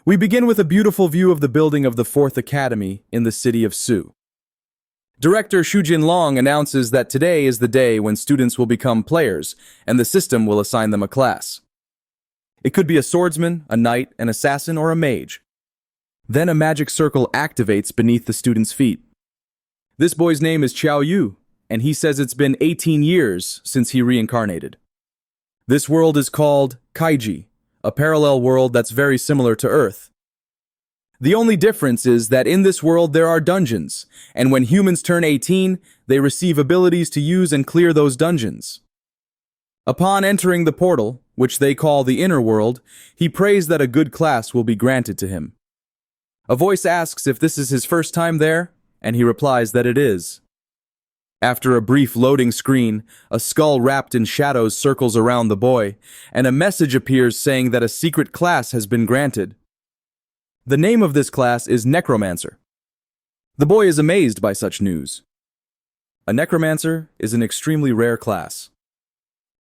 We begin with a beautiful view of the building of the 4th Academy in the city of Su. Director Shujin Long announces that today is the day when students will become players, and the system will assign them a class. It could be a swordsman, a knight, an assassin, or a mage. Then a magic circle activates beneath the student's feet. This boy's name is Qiao Yu, and he says it's been 18 years since he reincarnated. This world is called Kaiji, a parallel world that's very similar to Earth. The only difference is that in this world there are dungeons, and when humans turn 18, they receive abilities to use and clear those dungeons. Upon entering the portal, which they call the inner world, he prays that a good class will be granted to him. A voice asks if this is his first time there, and he replies that it is. After a brief loading screen, a skull wrapped in shadows circles around the boy, and a message appears saying that a secret class has been granted. The name of this class is Necromancer. The boy is amazed by such news. A Necromancer is an extremely rare class.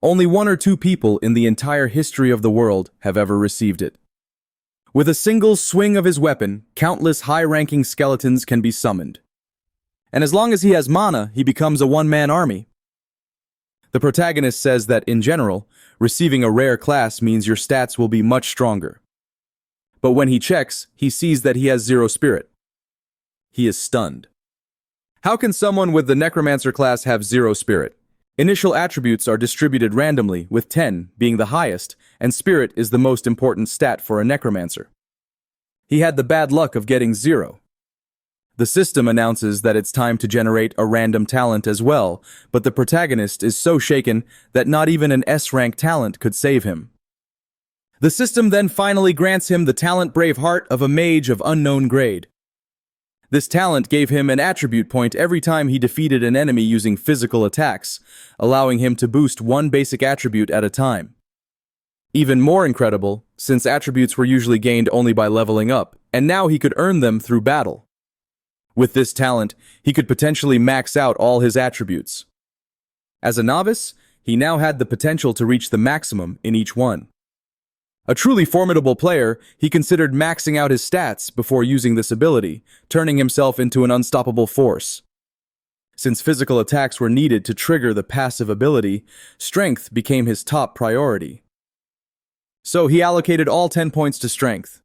Only 1 or 2 people in the entire history of the world have ever received it. With a single swing of his weapon, countless high-ranking skeletons can be summoned. And as long as he has mana, he becomes a one-man army. The protagonist says that, in general, receiving a rare class means your stats will be much stronger. But when he checks, he sees that he has 0 spirit. He is stunned. How can someone with the Necromancer class have 0 spirit? Initial attributes are distributed randomly, with 10 being the highest, and spirit is the most important stat for a Necromancer. He had the bad luck of getting 0. The system announces that it's time to generate a random talent as well, but the protagonist is so shaken that not even an S-rank talent could save him. The system then finally grants him the talent Brave Heart of a mage of unknown grade. This talent gave him an attribute point every time he defeated an enemy using physical attacks, allowing him to boost 1 basic attribute at a time. Even more incredible, since attributes were usually gained only by leveling up, and now he could earn them through battle. With this talent, he could potentially max out all his attributes. As a novice, he now had the potential to reach the maximum in each one. A truly formidable player, he considered maxing out his stats before using this ability, turning himself into an unstoppable force. Since physical attacks were needed to trigger the passive ability, strength became his top priority. So he allocated all 10 points to strength.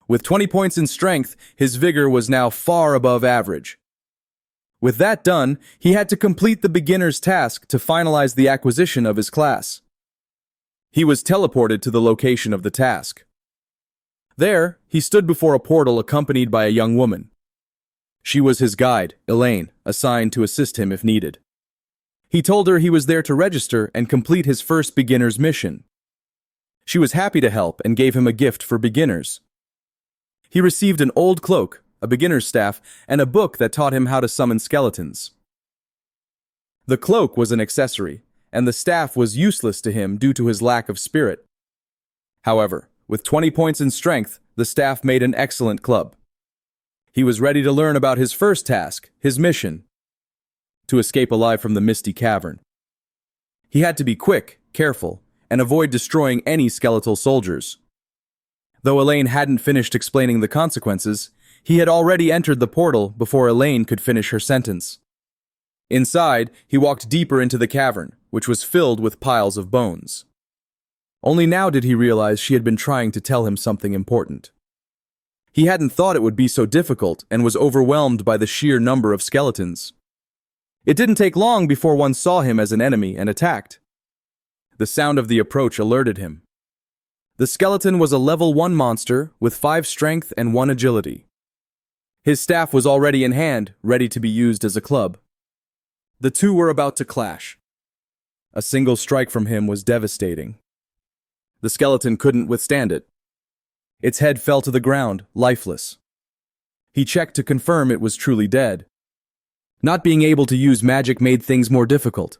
With 20 points in strength, his vigor was now far above average. With that done, he had to complete the beginner's task to finalize the acquisition of his class. He was teleported to the location of the task. There, he stood before a portal accompanied by a young woman. She was his guide, Elaine, assigned to assist him if needed. He told her he was there to register and complete his first beginner's mission. She was happy to help and gave him a gift for beginners. He received an old cloak, a beginner's staff, and a book that taught him how to summon skeletons. The cloak was an accessory, and the staff was useless to him due to his lack of spirit. However, with 20 points in strength, the staff made an excellent club. He was ready to learn about his first task, his mission, to escape alive from the misty cavern. He had to be quick, careful, and avoid destroying any skeletal soldiers. Though Elaine hadn't finished explaining the consequences, he had already entered the portal before Elaine could finish her sentence. Inside, he walked deeper into the cavern, which was filled with piles of bones. Only now did he realize she had been trying to tell him something important. He hadn't thought it would be so difficult and was overwhelmed by the sheer number of skeletons. It didn't take long before one saw him as an enemy and attacked. The sound of the approach alerted him. The skeleton was a level 1 monster with 5 strength and 1 agility. His staff was already in hand, ready to be used as a club. The two were about to clash. A single strike from him was devastating. The skeleton couldn't withstand it. Its head fell to the ground, lifeless. He checked to confirm it was truly dead. Not being able to use magic made things more difficult.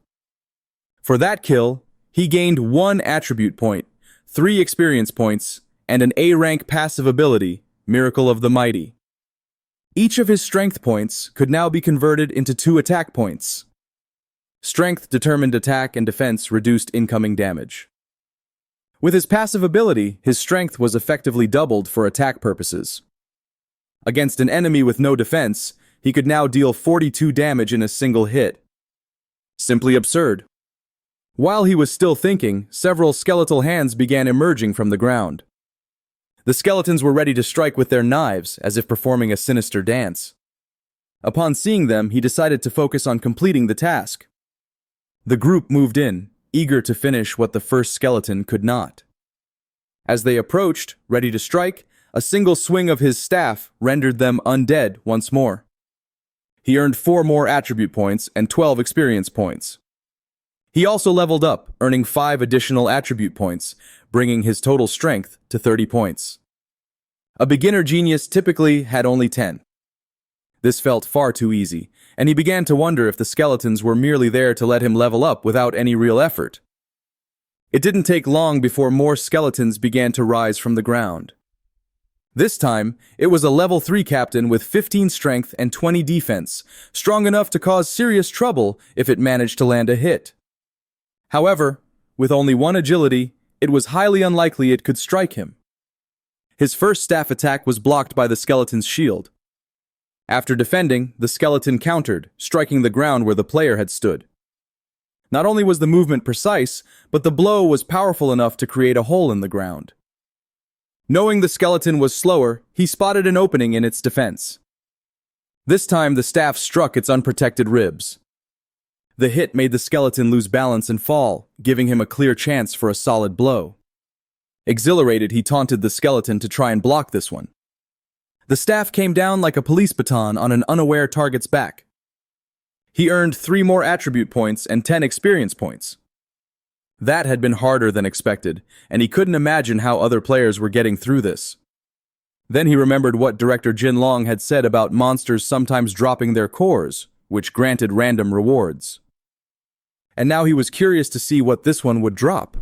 For that kill, he gained 1 attribute point, 3 experience points, and an A-rank passive ability, Miracle of the Mighty. Each of his strength points could now be converted into 2 attack points. Strength determined attack and defense reduced incoming damage. With his passive ability, his strength was effectively doubled for attack purposes. Against an enemy with no defense, he could now deal 42 damage in a single hit. Simply absurd. While he was still thinking, several skeletal hands began emerging from the ground. The skeletons were ready to strike with their knives, as if performing a sinister dance. Upon seeing them, he decided to focus on completing the task. The group moved in, eager to finish what the first skeleton could not. As they approached, ready to strike, a single swing of his staff rendered them undead once more. He earned 4 more attribute points and 12 experience points. He also leveled up, earning 5 additional attribute points, bringing his total strength to 30 points. A beginner genius typically had only 10. This felt far too easy, and he began to wonder if the skeletons were merely there to let him level up without any real effort. It didn't take long before more skeletons began to rise from the ground. This time, it was a level 3 captain with 15 strength and 20 defense, strong enough to cause serious trouble if it managed to land a hit. However, with only 1 agility, it was highly unlikely it could strike him. His first staff attack was blocked by the skeleton's shield. After defending, the skeleton countered, striking the ground where the player had stood. Not only was the movement precise, but the blow was powerful enough to create a hole in the ground. Knowing the skeleton was slower, he spotted an opening in its defense. This time, the staff struck its unprotected ribs. The hit made the skeleton lose balance and fall, giving him a clear chance for a solid blow. Exhilarated, he taunted the skeleton to try and block this one. The staff came down like a police baton on an unaware target's back. He earned 3 more attribute points and 10 experience points. That had been harder than expected, and he couldn't imagine how other players were getting through this. Then he remembered what Director Jin Long had said about monsters sometimes dropping their cores, which granted random rewards. And now he was curious to see what this one would drop.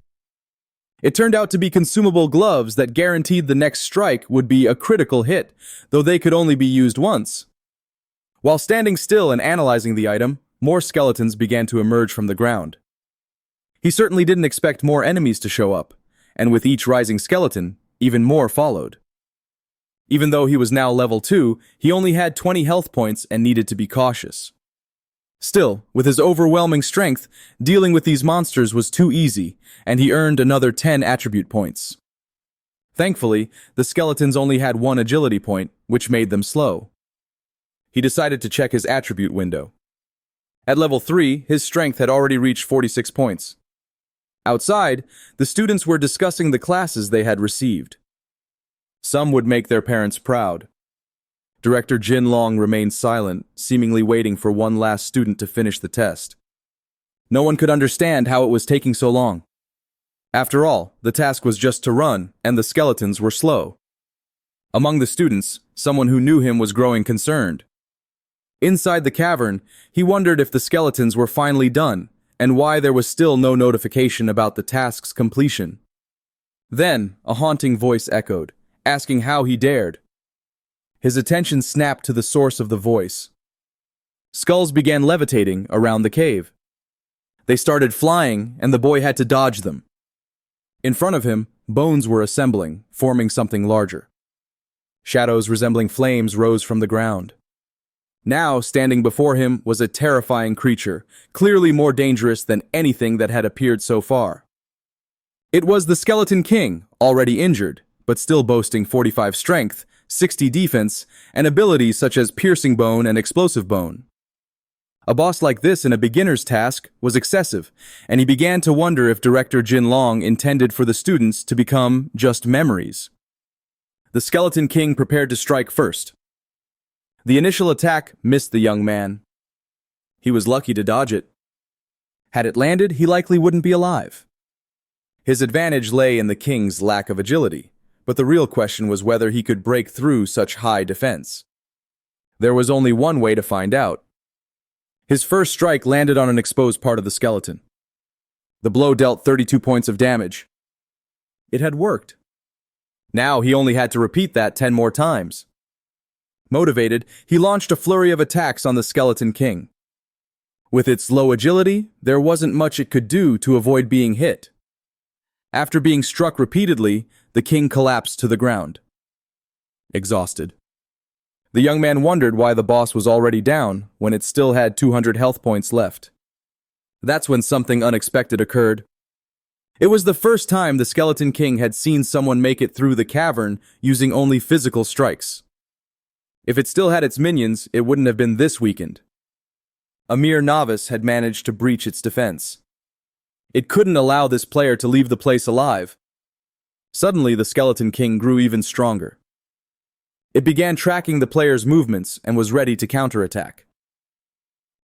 It turned out to be consumable gloves that guaranteed the next strike would be a critical hit, though they could only be used once. While standing still and analyzing the item, more skeletons began to emerge from the ground. He certainly didn't expect more enemies to show up, and with each rising skeleton, even more followed. Even though he was now level 2, he only had 20 health points and needed to be cautious. Still, with his overwhelming strength, dealing with these monsters was too easy, and he earned another 10 attribute points. Thankfully, the skeletons only had 1 agility point, which made them slow. He decided to check his attribute window. At level 3, his strength had already reached 46 points. Outside, the students were discussing the classes they had received. Some would make their parents proud. Director Jin Long remained silent, seemingly waiting for one last student to finish the test. No one could understand how it was taking so long. After all, the task was just to run, and the skeletons were slow. Among the students, someone who knew him was growing concerned. Inside the cavern, he wondered if the skeletons were finally done, and why there was still no notification about the task's completion. Then, a haunting voice echoed, asking how he dared. His attention snapped to the source of the voice. Skulls began levitating around the cave. They started flying, and the boy had to dodge them. In front of him, bones were assembling, forming something larger. Shadows resembling flames rose from the ground. Now, standing before him was a terrifying creature, clearly more dangerous than anything that had appeared so far. It was the Skeleton King, already injured, but still boasting 45 strength, 60 defense, and abilities such as piercing bone and explosive bone. A boss like this in a beginner's task was excessive, and he began to wonder if Director Jin Long intended for the students to become just memories. The Skeleton King prepared to strike first. The initial attack missed the young man. He was lucky to dodge it. Had it landed, he likely wouldn't be alive. His advantage lay in the king's lack of agility, but the real question was whether he could break through such high defense. There was only one way to find out. His first strike landed on an exposed part of the skeleton. The blow dealt 32 points of damage. It had worked. Now he only had to repeat that 10 more times. Motivated, he launched a flurry of attacks on the Skeleton King. With its low agility, there wasn't much it could do to avoid being hit. After being struck repeatedly, the king collapsed to the ground, exhausted. The young man wondered why the boss was already down when it still had 200 health points left. That's when something unexpected occurred. It was the first time the Skeleton King had seen someone make it through the cavern using only physical strikes. If it still had its minions, it wouldn't have been this weakened. A mere novice had managed to breach its defense. It couldn't allow this player to leave the place alive. Suddenly, the Skeleton King grew even stronger. It began tracking the player's movements and was ready to counterattack.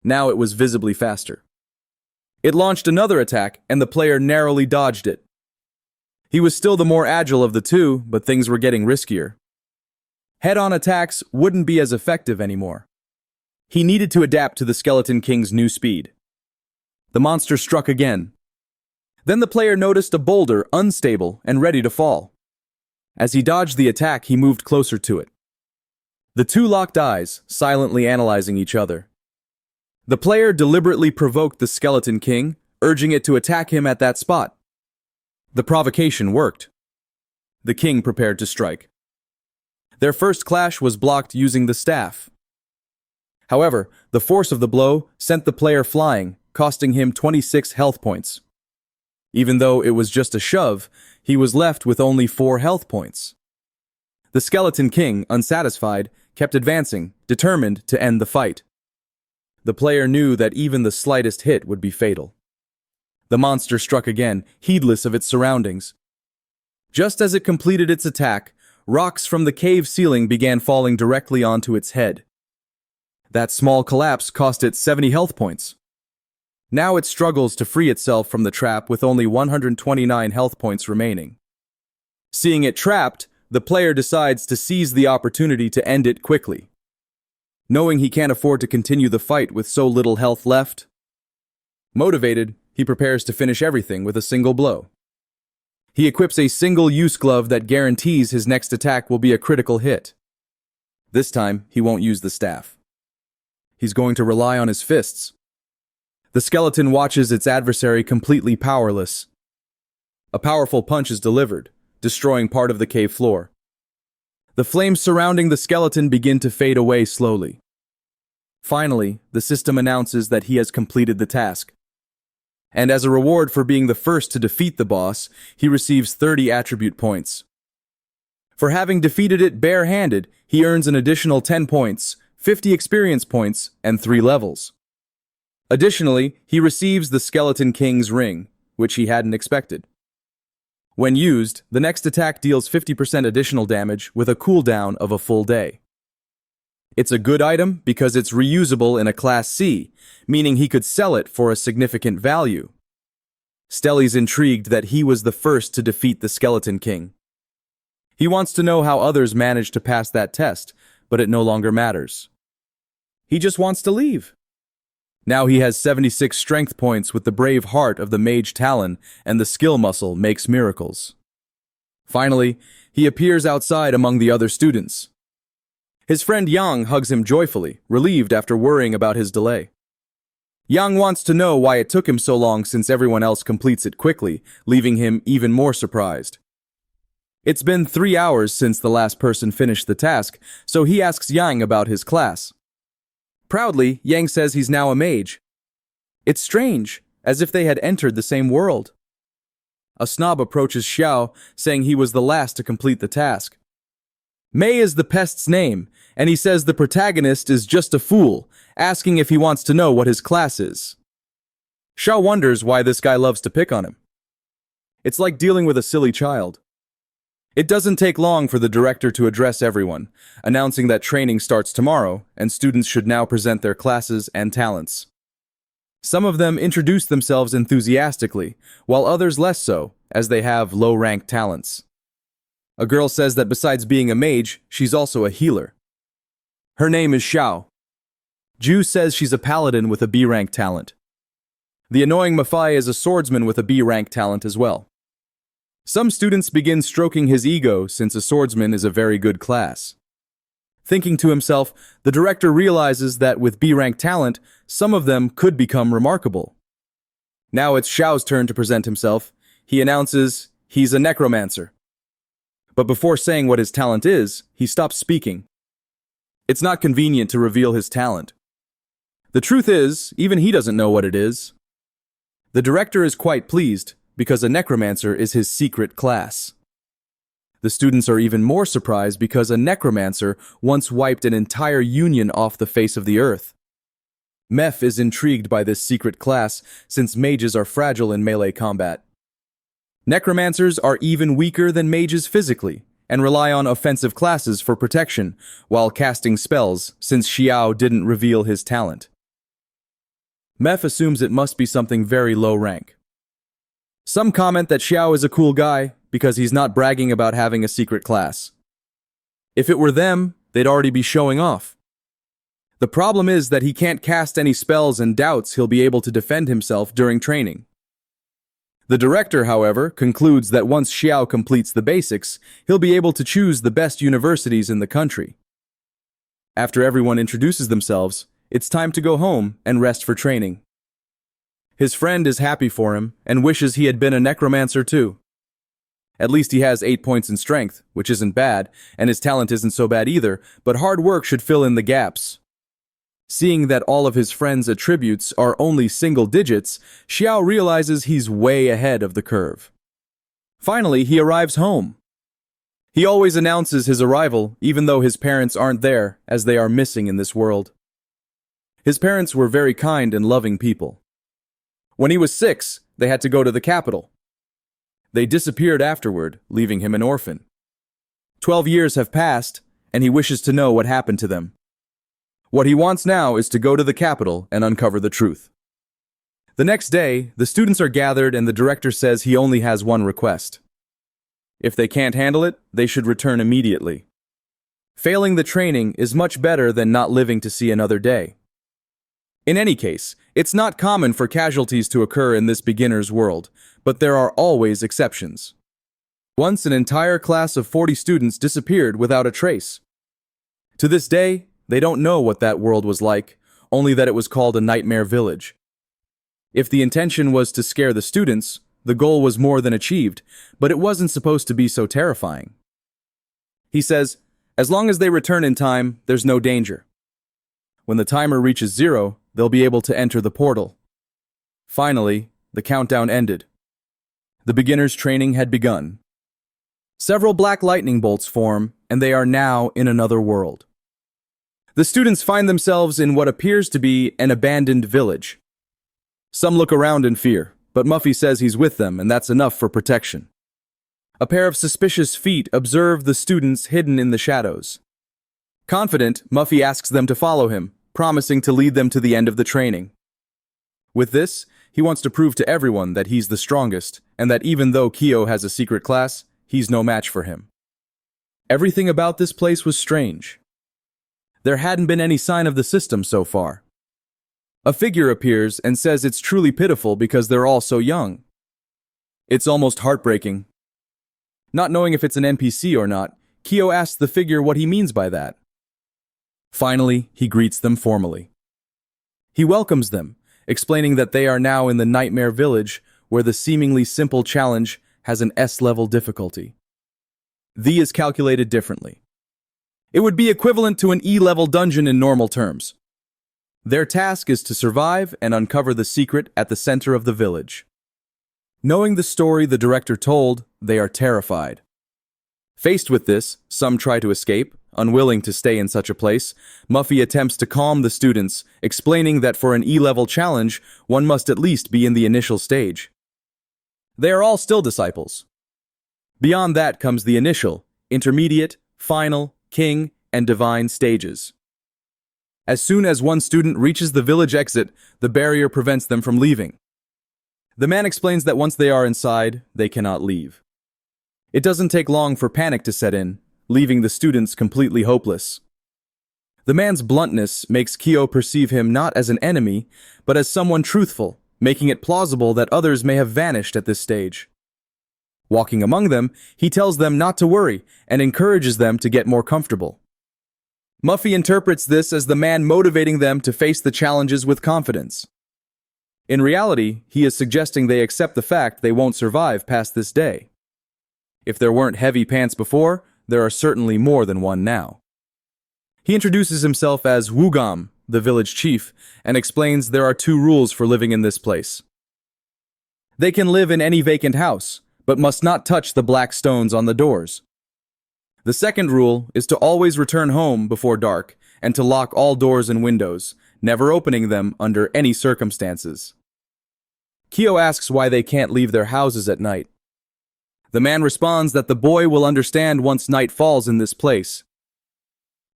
Now it was visibly faster. It launched another attack, and the player narrowly dodged it. He was still the more agile of the two, but things were getting riskier. Head-on attacks wouldn't be as effective anymore. He needed to adapt to the Skeleton King's new speed. The monster struck again. Then the player noticed a boulder, unstable and ready to fall. As he dodged the attack, he moved closer to it. The two locked eyes, silently analyzing each other. The player deliberately provoked the Skeleton King, urging it to attack him at that spot. The provocation worked. The king prepared to strike. Their first clash was blocked using the staff. However, the force of the blow sent the player flying, costing him 26 health points. Even though it was just a shove, he was left with only 4 health points. The Skeleton King, unsatisfied, kept advancing, determined to end the fight. The player knew that even the slightest hit would be fatal. The monster struck again, heedless of its surroundings. Just as it completed its attack, rocks from the cave ceiling began falling directly onto its head. That small collapse cost it 70 health points. Now it struggles to free itself from the trap with only 129 health points remaining. Seeing it trapped, the player decides to seize the opportunity to end it quickly. Knowing he can't afford to continue the fight with so little health left, motivated, he prepares to finish everything with a single blow. He equips a single-use glove that guarantees his next attack will be a critical hit. This time, he won't use the staff. He's going to rely on his fists. The skeleton watches its adversary completely powerless. A powerful punch is delivered, destroying part of the cave floor. The flames surrounding the skeleton begin to fade away slowly. Finally, the system announces that he has completed the task. And as a reward for being the first to defeat the boss, he receives 30 attribute points. For having defeated it bare-handed, he earns an additional 10 points, 50 experience points, and 3 levels. Additionally, he receives the Skeleton King's ring, which he hadn't expected. When used, the next attack deals 50% additional damage with a cooldown of a full day. It's a good item because it's reusable in a Class C, meaning he could sell it for a significant value. Stelly's intrigued that he was the first to defeat the Skeleton King. He wants to know how others managed to pass that test, but it no longer matters. He just wants to leave. Now he has 76 strength points with the brave heart of the Mage Talon, and the skill muscle makes miracles. Finally, he appears outside among the other students. His friend Yang hugs him joyfully, relieved after worrying about his delay. Yang wants to know why it took him so long since everyone else completes it quickly, leaving him even more surprised. It's been 3 hours since the last person finished the task, so he asks Yang about his class. Proudly, Yang says he's now a mage. It's strange, as if they had entered the same world. A snob approaches Xiao, saying he was the last to complete the task. Mei is the pest's name, and he says the protagonist is just a fool, asking if he wants to know what his class is. Xiao wonders why this guy loves to pick on him. It's like dealing with a silly child. It doesn't take long for the director to address everyone, announcing that training starts tomorrow and students should now present their classes and talents. Some of them introduce themselves enthusiastically, while others less so, as they have low-ranked talents. A girl says that besides being a mage, she's also a healer. Her name is Xiao. Ju says she's a paladin with a B-rank talent. The annoying Mafai is a swordsman with a B-rank talent as well. Some students begin stroking his ego since a swordsman is a very good class. Thinking to himself, the director realizes that with B-rank talent, some of them could become remarkable. Now it's Xiao's turn to present himself. He announces he's a necromancer. But before saying what his talent is, he stops speaking. It's not convenient to reveal his talent. The truth is, even he doesn't know what it is. The director is quite pleased, because a necromancer is his secret class. The students are even more surprised because a necromancer once wiped an entire union off the face of the earth. Meph is intrigued by this secret class since mages are fragile in melee combat. Necromancers are even weaker than mages physically and rely on offensive classes for protection while casting spells since Xiao didn't reveal his talent. Meph assumes it must be something very low rank. Some comment that Xiao is a cool guy because he's not bragging about having a secret class. If it were them, they'd already be showing off. The problem is that he can't cast any spells and doubts he'll be able to defend himself during training. The director, however, concludes that once Xiao completes the basics, he'll be able to choose the best universities in the country. After everyone introduces themselves, it's time to go home and rest for training. His friend is happy for him and wishes he had been a necromancer too. At least he has 8 points in strength, which isn't bad, and his talent isn't so bad either, but hard work should fill in the gaps. Seeing that all of his friends' attributes are only single digits, Xiao realizes he's way ahead of the curve. Finally, he arrives home. He always announces his arrival, even though his parents aren't there, as they are missing in this world. His parents were very kind and loving people. When he was 6, they had to go to the capital. They disappeared afterward, leaving him an orphan. 12 years have passed, and he wishes to know what happened to them. What he wants now is to go to the capital and uncover the truth. The next day, the students are gathered and the director says he only has one request. If they can't handle it, they should return immediately. Failing the training is much better than not living to see another day. In any case, it's not common for casualties to occur in this beginner's world, but there are always exceptions. Once an entire class of 40 students disappeared without a trace. To this day, they don't know what that world was like, only that it was called a nightmare village. If the intention was to scare the students, the goal was more than achieved, but it wasn't supposed to be so terrifying. He says, as long as they return in time, there's no danger. When the timer reaches 0, they'll be able to enter the portal. Finally, the countdown ended. The beginner's training had begun. Several black lightning bolts form, and they are now in another world. The students find themselves in what appears to be an abandoned village. Some look around in fear, but Muffy says he's with them, and that's enough for protection. A pair of suspicious feet observe the students hidden in the shadows. Confident, Muffy asks them to follow him, promising to lead them to the end of the training. With this, he wants to prove to everyone that he's the strongest, and that even though Kyo has a secret class, he's no match for him. Everything about this place was strange. There hadn't been any sign of the system so far. A figure appears and says it's truly pitiful because they're all so young. It's almost heartbreaking. Not knowing if it's an NPC or not, Kyo asks the figure what he means by that. Finally, he greets them formally. He welcomes them, explaining that they are now in the Nightmare Village, where the seemingly simple challenge has an S-level difficulty. The is calculated differently. It would be equivalent to an E-level dungeon in normal terms. Their task is to survive and uncover the secret at the center of the village. Knowing the story the director told, they are terrified. Faced with this, some try to escape, unwilling to stay in such a place. Muffy attempts to calm the students, explaining that for an E-level challenge, one must at least be in the initial stage. They are all still disciples. Beyond that comes the initial, intermediate, final, king, and divine stages. As soon as one student reaches the village exit, the barrier prevents them from leaving. The man explains that once they are inside, they cannot leave. It doesn't take long for panic to set in, leaving the students completely hopeless. The man's bluntness makes Kyo perceive him not as an enemy, but as someone truthful, making it plausible that others may have vanished at this stage. Walking among them, he tells them not to worry and encourages them to get more comfortable. Muffy interprets this as the man motivating them to face the challenges with confidence. In reality, he is suggesting they accept the fact they won't survive past this day. If there weren't heavy pants before, there are certainly more than one now. He introduces himself as Wugam, the village chief, and explains there are 2 rules for living in this place. They can live in any vacant house, but must not touch the black stones on the doors. The second rule is to always return home before dark and to lock all doors and windows, never opening them under any circumstances. Kyo asks why they can't leave their houses at night. The man responds that the boy will understand once night falls in this place.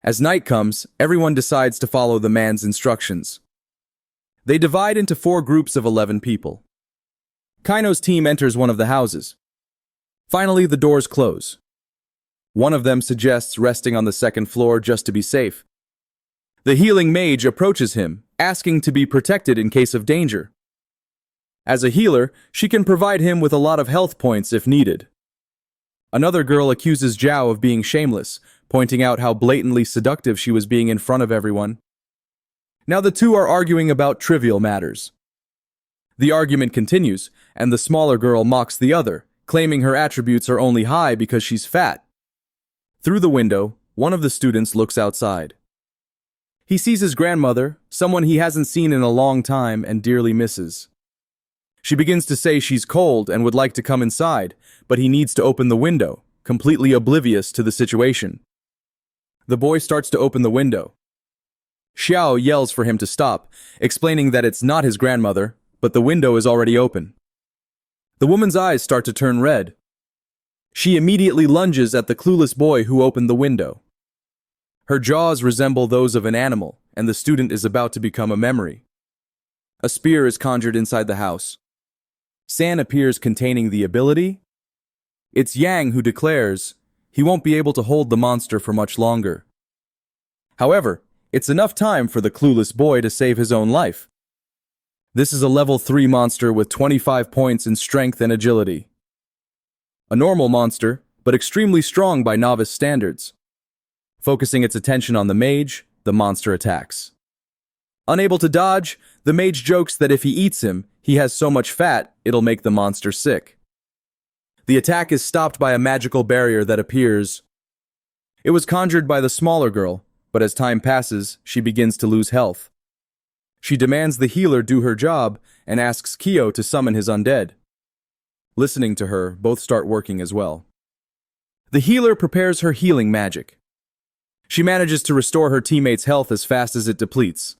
As night comes, everyone decides to follow the man's instructions. They divide into 4 groups of 11 people. Kaino's team enters one of the houses. Finally, the doors close. One of them suggests resting on the second floor just to be safe. The healing mage approaches him, asking to be protected in case of danger. As a healer, she can provide him with a lot of health points if needed. Another girl accuses Zhao of being shameless, pointing out how blatantly seductive she was being in front of everyone. Now the 2 are arguing about trivial matters. The argument continues, and the smaller girl mocks the other, claiming her attributes are only high because she's fat. Through the window, one of the students looks outside. He sees his grandmother, someone he hasn't seen in a long time and dearly misses. She begins to say she's cold and would like to come inside, but he needs to open the window, completely oblivious to the situation. The boy starts to open the window. Xiao yells for him to stop, explaining that it's not his grandmother, but the window is already open. The woman's eyes start to turn red. She immediately lunges at the clueless boy who opened the window. Her jaws resemble those of an animal, and the student is about to become a memory. A spear is conjured inside the house. San appears containing the ability. It's Yang who declares he won't be able to hold the monster for much longer. However, it's enough time for the clueless boy to save his own life. This is a level 3 monster with 25 points in strength and agility. A normal monster, but extremely strong by novice standards. Focusing its attention on the mage, the monster attacks. Unable to dodge, the mage jokes that if he eats him, he has so much fat, it'll make the monster sick. The attack is stopped by a magical barrier that appears. It was conjured by the smaller girl, but as time passes, she begins to lose health. She demands the healer do her job and asks Kyo to summon his undead. Listening to her, both start working as well. The healer prepares her healing magic. She manages to restore her teammates' health as fast as it depletes.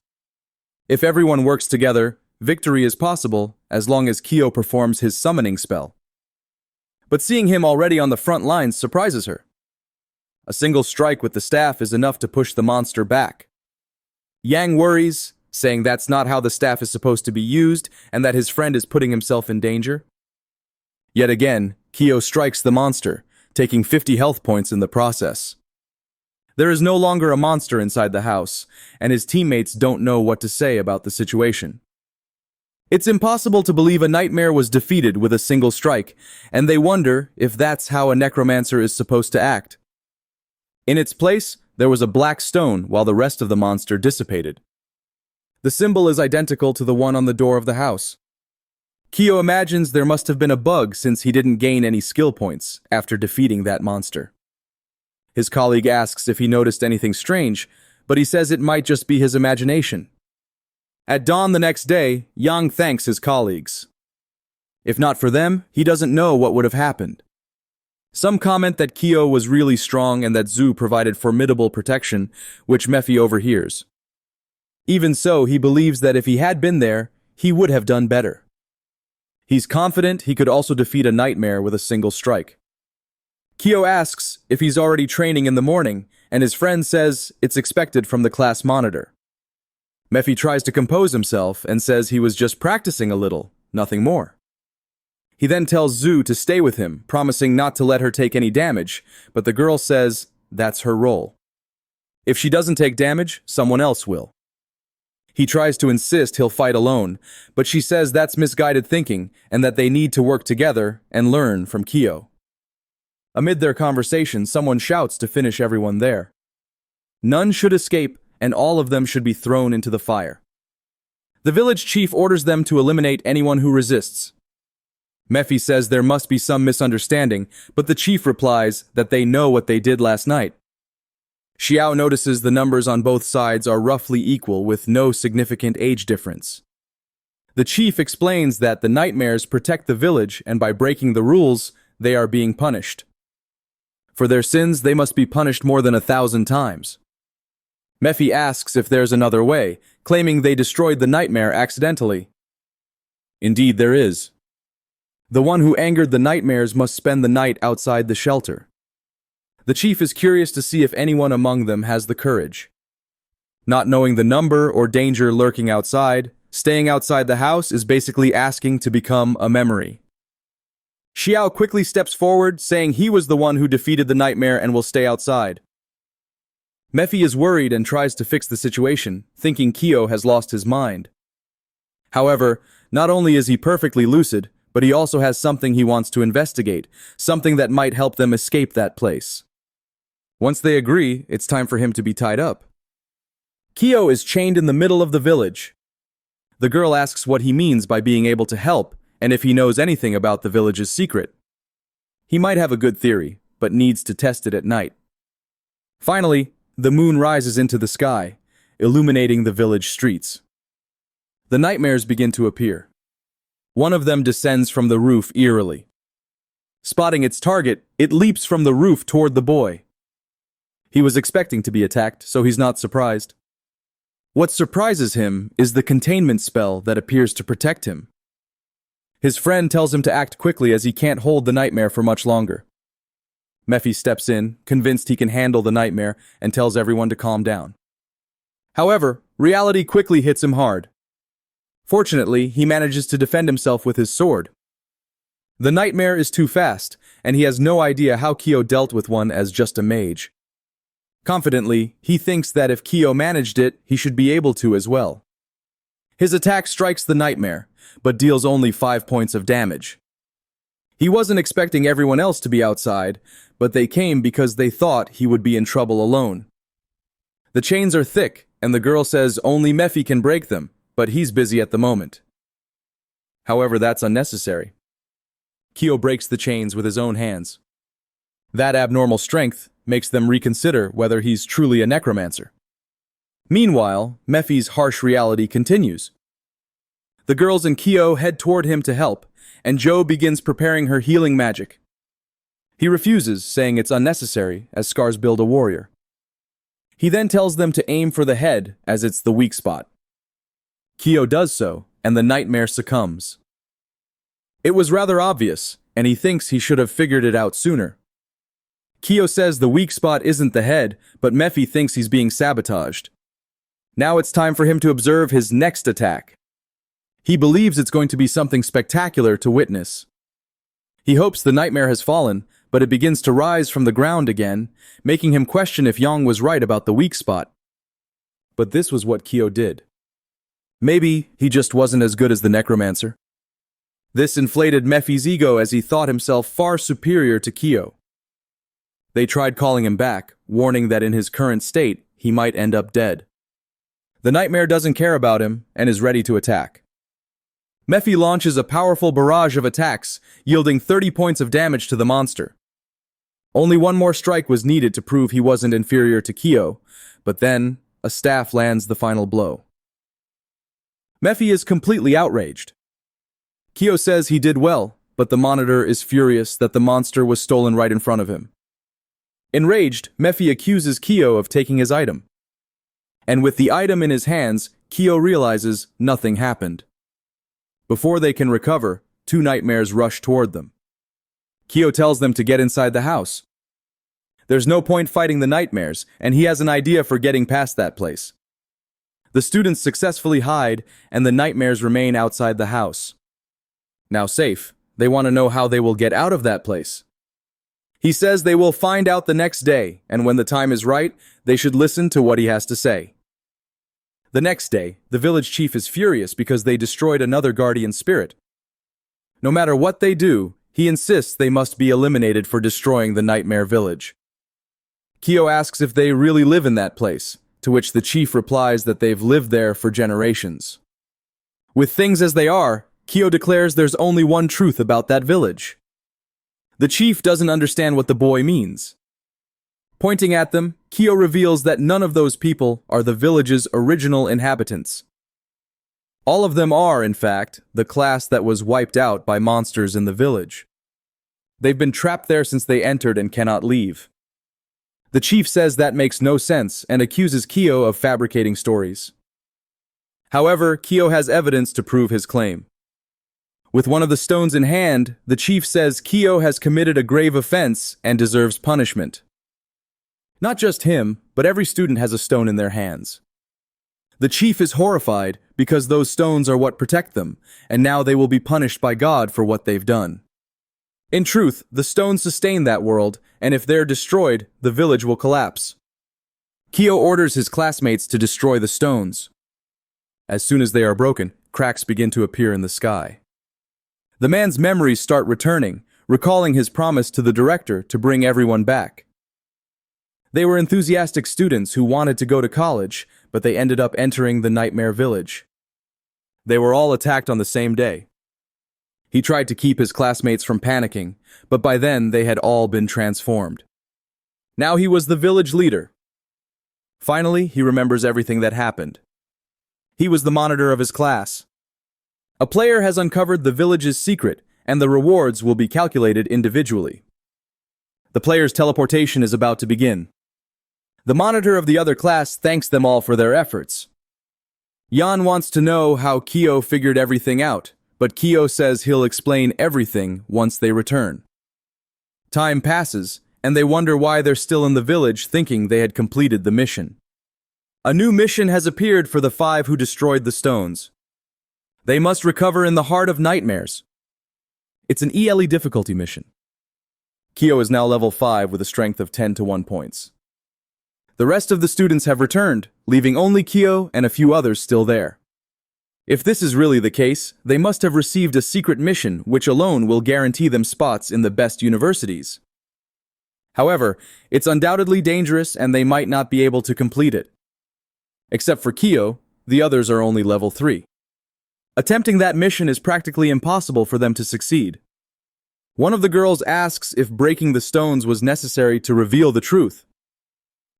If everyone works together, victory is possible as long as Kyo performs his summoning spell. But seeing him already on the front lines surprises her. A single strike with the staff is enough to push the monster back. Yang worries, saying that's not how the staff is supposed to be used and that his friend is putting himself in danger. Yet again, Kyo strikes the monster, taking 50 health points in the process. There is no longer a monster inside the house, and his teammates don't know what to say about the situation. It's impossible to believe a nightmare was defeated with a single strike, and they wonder if that's how a necromancer is supposed to act. In its place, there was a black stone while the rest of the monster dissipated. The symbol is identical to the one on the door of the house. Kyo imagines there must have been a bug since he didn't gain any skill points after defeating that monster. His colleague asks if he noticed anything strange, but he says it might just be his imagination. At dawn the next day, Yang thanks his colleagues. If not for them, he doesn't know what would have happened. Some comment that Kyo was really strong and that Zhu provided formidable protection, which Mephi overhears. Even so, he believes that if he had been there, he would have done better. He's confident he could also defeat a nightmare with a single strike. Kyo asks if he's already training in the morning, and his friend says it's expected from the class monitor. Mephi tries to compose himself and says he was just practicing a little, nothing more. He then tells Zhu to stay with him, promising not to let her take any damage, but the girl says that's her role. If she doesn't take damage, someone else will. He tries to insist he'll fight alone, but she says that's misguided thinking and that they need to work together and learn from Kyo. Amid their conversation, someone shouts to finish everyone there. None should escape, and all of them should be thrown into the fire. The village chief orders them to eliminate anyone who resists. Mephi says there must be some misunderstanding, but the chief replies that they know what they did last night. Xiao notices the numbers on both sides are roughly equal with no significant age difference. The chief explains that the nightmares protect the village and by breaking the rules, they are being punished. For their sins, they must be punished more than 1,000 times. Mephi asks if there's another way, claiming they destroyed the nightmare accidentally. Indeed, there is. The one who angered the nightmares must spend the night outside the shelter. The chief is curious to see if anyone among them has the courage. Not knowing the number or danger lurking outside, staying outside the house is basically asking to become a memory. Xiao quickly steps forward, saying he was the one who defeated the nightmare and will stay outside. Mephi is worried and tries to fix the situation, thinking Kyo has lost his mind. However, not only is he perfectly lucid, but he also has something he wants to investigate, something that might help them escape that place. Once they agree, it's time for him to be tied up. Kyo is chained in the middle of the village. The girl asks what he means by being able to help, and if he knows anything about the village's secret. He might have a good theory, but needs to test it at night. Finally, the moon rises into the sky, illuminating the village streets. The nightmares begin to appear. One of them descends from the roof eerily. Spotting its target, it leaps from the roof toward the boy. He was expecting to be attacked, so he's not surprised. What surprises him is the containment spell that appears to protect him. His friend tells him to act quickly as he can't hold the nightmare for much longer. Mephi steps in, convinced he can handle the nightmare, and tells everyone to calm down. However, reality quickly hits him hard. Fortunately, he manages to defend himself with his sword. The nightmare is too fast, and he has no idea how Kyo dealt with one as just a mage. Confidently, he thinks that if Kyo managed it, he should be able to as well. His attack strikes the nightmare, but deals only 5 points of damage. He wasn't expecting everyone else to be outside, but they came because they thought he would be in trouble alone. The chains are thick, and the girl says only Mephi can break them, but he's busy at the moment. However, that's unnecessary. Kyo breaks the chains with his own hands. That abnormal strength makes them reconsider whether he's truly a necromancer. Meanwhile, Mephi's harsh reality continues. The girls and Kyo head toward him to help, and Jo begins preparing her healing magic. He refuses, saying it's unnecessary, as scars build a warrior. He then tells them to aim for the head, as it's the weak spot. Kyo does so, and the nightmare succumbs. It was rather obvious, and he thinks he should have figured it out sooner. Kyo says the weak spot isn't the head, but Mephi thinks he's being sabotaged. Now it's time for him to observe his next attack. He believes it's going to be something spectacular to witness. He hopes the nightmare has fallen, but it begins to rise from the ground again, making him question if Yang was right about the weak spot. But this was what Kyo did. Maybe he just wasn't as good as the necromancer. This inflated Mephi's ego as he thought himself far superior to Kyo. They tried calling him back, warning that in his current state, he might end up dead. The nightmare doesn't care about him and is ready to attack. Mephi launches a powerful barrage of attacks, yielding 30 points of damage to the monster. Only one more strike was needed to prove he wasn't inferior to Kyo, but then a staff lands the final blow. Mephi is completely outraged. Kyo says he did well, but the monitor is furious that the monster was stolen right in front of him. Enraged, Mephi accuses Kyo of taking his item. And with the item in his hands, Kyo realizes nothing happened. Before they can recover, 2 nightmares rush toward them. Kyo tells them to get inside the house. There's no point fighting the nightmares, and he has an idea for getting past that place. The students successfully hide, and the nightmares remain outside the house. Now safe, they want to know how they will get out of that place. He says they will find out the next day, and when the time is right, they should listen to what he has to say. The next day, the village chief is furious because they destroyed another guardian spirit. No matter what they do, he insists they must be eliminated for destroying the nightmare village. Kyo asks if they really live in that place, to which the chief replies that they've lived there for generations. With things as they are, Kyo declares there's only one truth about that village. The chief doesn't understand what the boy means. Pointing at them, Kyo reveals that none of those people are the village's original inhabitants. All of them are, in fact, the class that was wiped out by monsters in the village. They've been trapped there since they entered and cannot leave. The chief says that makes no sense and accuses Kyo of fabricating stories. However, Kyo has evidence to prove his claim. With one of the stones in hand, the chief says Kyo has committed a grave offense and deserves punishment. Not just him, but every student has a stone in their hands. The chief is horrified because those stones are what protect them, and now they will be punished by God for what they've done. In truth, the stones sustain that world, and if they're destroyed, the village will collapse. Kyo orders his classmates to destroy the stones. As soon as they are broken, cracks begin to appear in the sky. The man's memories start returning, recalling his promise to the director to bring everyone back. They were enthusiastic students who wanted to go to college, but they ended up entering the Nightmare Village. They were all attacked on the same day. He tried to keep his classmates from panicking, but by then they had all been transformed. Now he was the village leader. Finally, he remembers everything that happened. He was the monitor of his class. A player has uncovered the village's secret, and the rewards will be calculated individually. The player's teleportation is about to begin. The monitor of the other class thanks them all for their efforts. Yan wants to know how Kyo figured everything out, but Kyo says he'll explain everything once they return. Time passes, and they wonder why they're still in the village thinking they had completed the mission. A new mission has appeared for the 5 who destroyed the stones. They must recover in the heart of nightmares. It's an ELE difficulty mission. Kyo is now level 5 with a strength of 10 to 1 points. The rest of the students have returned, leaving only Kyo and a few others still there. If this is really the case, they must have received a secret mission which alone will guarantee them spots in the best universities. However, it's undoubtedly dangerous and they might not be able to complete it. Except for Kyo, the others are only level 3. Attempting that mission is practically impossible for them to succeed. One of the girls asks if breaking the stones was necessary to reveal the truth.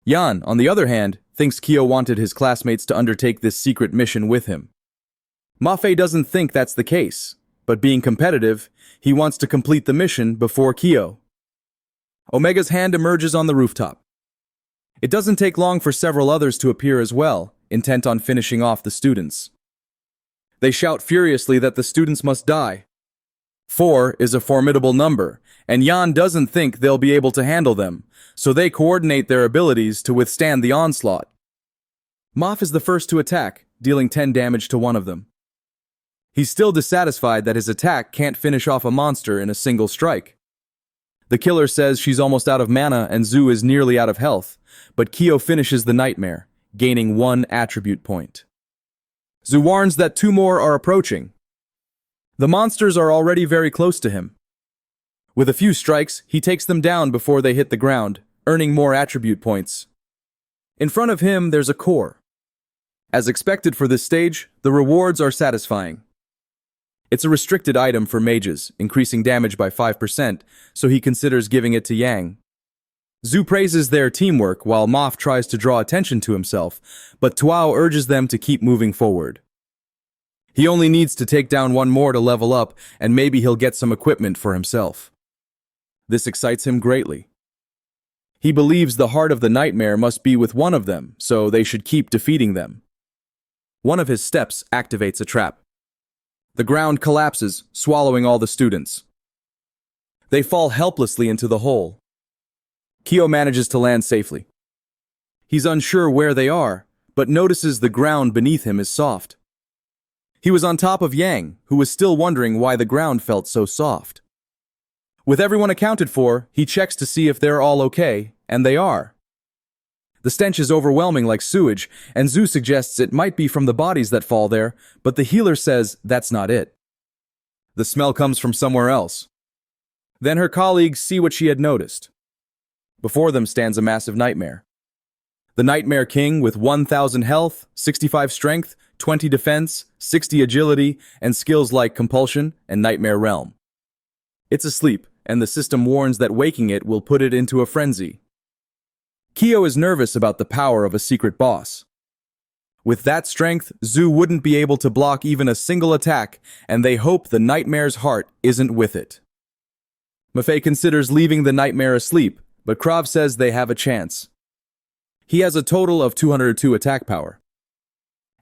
Yan, on the other hand, thinks Kyo wanted his classmates to undertake this secret mission with him. Mafe doesn't think that's the case, but being competitive, he wants to complete the mission before Kyo. Omega's hand emerges on the rooftop. It doesn't take long for several others to appear as well, intent on finishing off the students. They shout furiously that the students must die. 4 is a formidable number, and Yan doesn't think they'll be able to handle them, so they coordinate their abilities to withstand the onslaught. Maf is the first to attack, dealing 10 damage to one of them. He's still dissatisfied that his attack can't finish off a monster in a single strike. The killer says she's almost out of mana and Zhu is nearly out of health, but Kyo finishes the nightmare, gaining 1 attribute point. Zhu warns that 2 more are approaching. The monsters are already very close to him. With a few strikes, he takes them down before they hit the ground, earning more attribute points. In front of him, there's a core. As expected for this stage, the rewards are satisfying. It's a restricted item for mages, increasing damage by 5%, so he considers giving it to Yang. Zhu praises their teamwork while Maf tries to draw attention to himself, but Tuao urges them to keep moving forward. He only needs to take down 1 more to level up, and maybe he'll get some equipment for himself. This excites him greatly. He believes the heart of the nightmare must be with one of them, so they should keep defeating them. One of his steps activates a trap. The ground collapses, swallowing all the students. They fall helplessly into the hole. Kyo manages to land safely. He's unsure where they are, but notices the ground beneath him is soft. He was on top of Yang, who was still wondering why the ground felt so soft. With everyone accounted for, he checks to see if they're all okay, and they are. The stench is overwhelming like sewage, and Zhu suggests it might be from the bodies that fall there, but the healer says that's not it. The smell comes from somewhere else. Then her colleagues see what she had noticed. Before them stands a massive nightmare. The Nightmare King with 1000 health, 65 strength, 20 defense, 60 agility, and skills like Compulsion and Nightmare Realm. It's asleep, and the system warns that waking it will put it into a frenzy. Kyo is nervous about the power of a secret boss. With that strength, Zu wouldn't be able to block even a single attack, and they hope the Nightmare's heart isn't with it. Mafei considers leaving the Nightmare asleep, but Krav says they have a chance. He has a total of 202 attack power.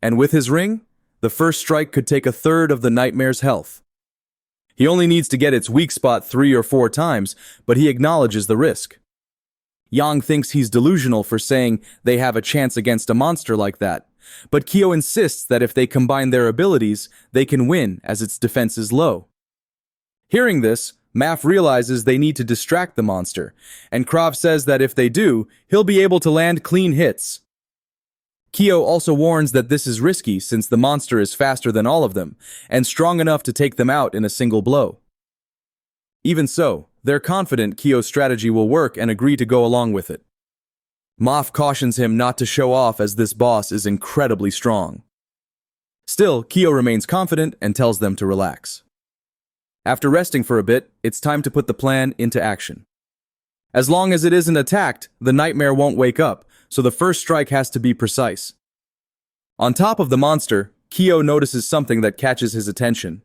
And with his ring, the first strike could take a third of the Nightmare's health. He only needs to get its weak spot 3 or 4 times, but he acknowledges the risk. Yang thinks he's delusional for saying they have a chance against a monster like that, but Kyo insists that if they combine their abilities, they can win as its defense is low. Hearing this, Maf realizes they need to distract the monster, and Krav says that if they do, he'll be able to land clean hits. Kyo also warns that this is risky since the monster is faster than all of them, and strong enough to take them out in a single blow. Even so, they're confident Kyo's strategy will work and agree to go along with it. Maf cautions him not to show off as this boss is incredibly strong. Still, Kyo remains confident and tells them to relax. After resting for a bit, it's time to put the plan into action. As long as it isn't attacked, the Nightmare won't wake up, so the first strike has to be precise. On top of the monster, Kyo notices something that catches his attention.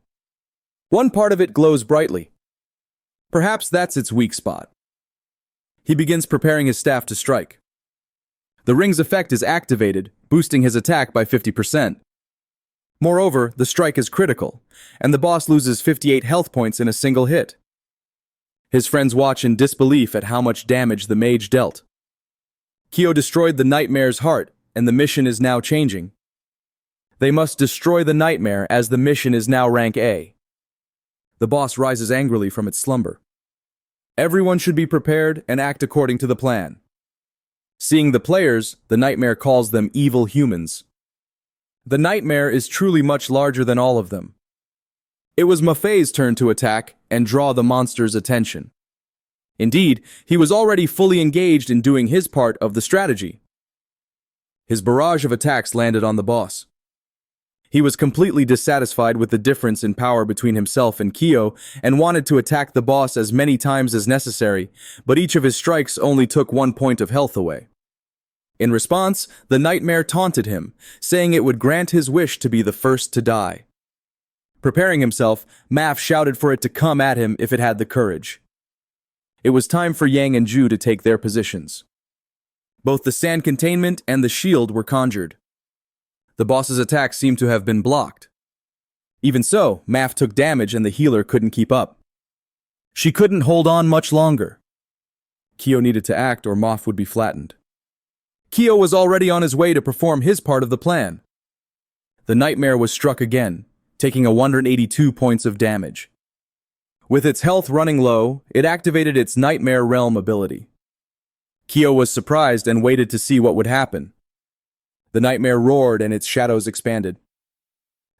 One part of it glows brightly. Perhaps that's its weak spot. He begins preparing his staff to strike. The ring's effect is activated, boosting his attack by 50%. Moreover, the strike is critical, and the boss loses 58 health points in a single hit. His friends watch in disbelief at how much damage the mage dealt. Kyo destroyed the Nightmare's heart, and the mission is now changing. They must destroy the Nightmare as the mission is now rank A. The boss rises angrily from its slumber. Everyone should be prepared and act according to the plan. Seeing the players, the Nightmare calls them evil humans. The Nightmare is truly much larger than all of them. It was Mafei's turn to attack and draw the monster's attention. Indeed, he was already fully engaged in doing his part of the strategy. His barrage of attacks landed on the boss. He was completely dissatisfied with the difference in power between himself and Kyo and wanted to attack the boss as many times as necessary, but each of his strikes only took 1 point of health away. In response, the Nightmare taunted him, saying it would grant his wish to be the first to die. Preparing himself, Maf shouted for it to come at him if it had the courage. It was time for Yang and Ju to take their positions. Both the sand containment and the shield were conjured. The boss's attack seemed to have been blocked. Even so, Maf took damage and the healer couldn't keep up. She couldn't hold on much longer. Kyo needed to act or Maf would be flattened. Kyo was already on his way to perform his part of the plan. The Nightmare was struck again, taking 182 points of damage. With its health running low, it activated its Nightmare Realm ability. Kyo was surprised and waited to see what would happen. The Nightmare roared and its shadows expanded.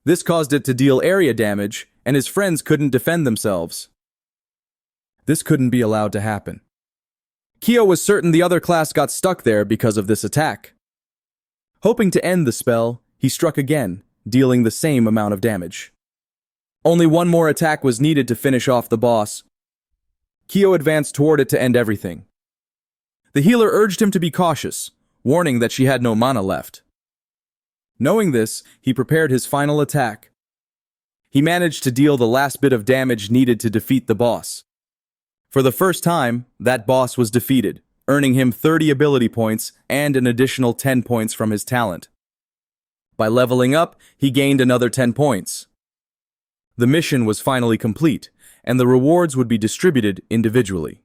This caused it to deal area damage, and his friends couldn't defend themselves. This couldn't be allowed to happen. Kyo was certain the other class got stuck there because of this attack. Hoping to end the spell, he struck again, dealing the same amount of damage. Only one more attack was needed to finish off the boss. Kyo advanced toward it to end everything. The healer urged him to be cautious, warning that she had no mana left. Knowing this, he prepared his final attack. He managed to deal the last bit of damage needed to defeat the boss. For the first time, that boss was defeated, earning him 30 ability points and an additional 10 points from his talent. By leveling up, he gained another 10 points. The mission was finally complete, and the rewards would be distributed individually.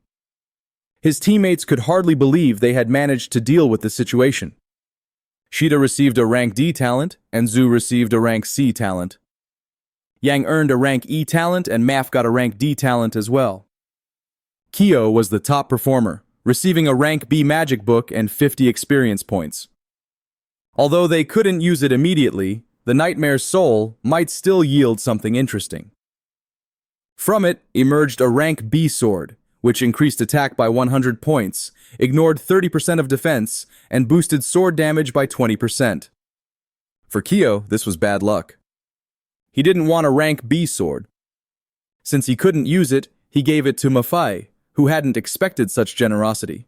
His teammates could hardly believe they had managed to deal with the situation. Shida received a rank D talent, and Zu received a rank C talent. Yang earned a rank E talent, and Maf got a rank D talent as well. Kyo was the top performer, receiving a rank B magic book and 50 experience points. Although they couldn't use it immediately, the Nightmare's soul might still yield something interesting. From it emerged a rank B sword, which increased attack by 100 points, ignored 30% of defense, and boosted sword damage by 20%. For Kyo, this was bad luck. He didn't want a rank B sword. Since he couldn't use it, he gave it to Mafei, who hadn't expected such generosity.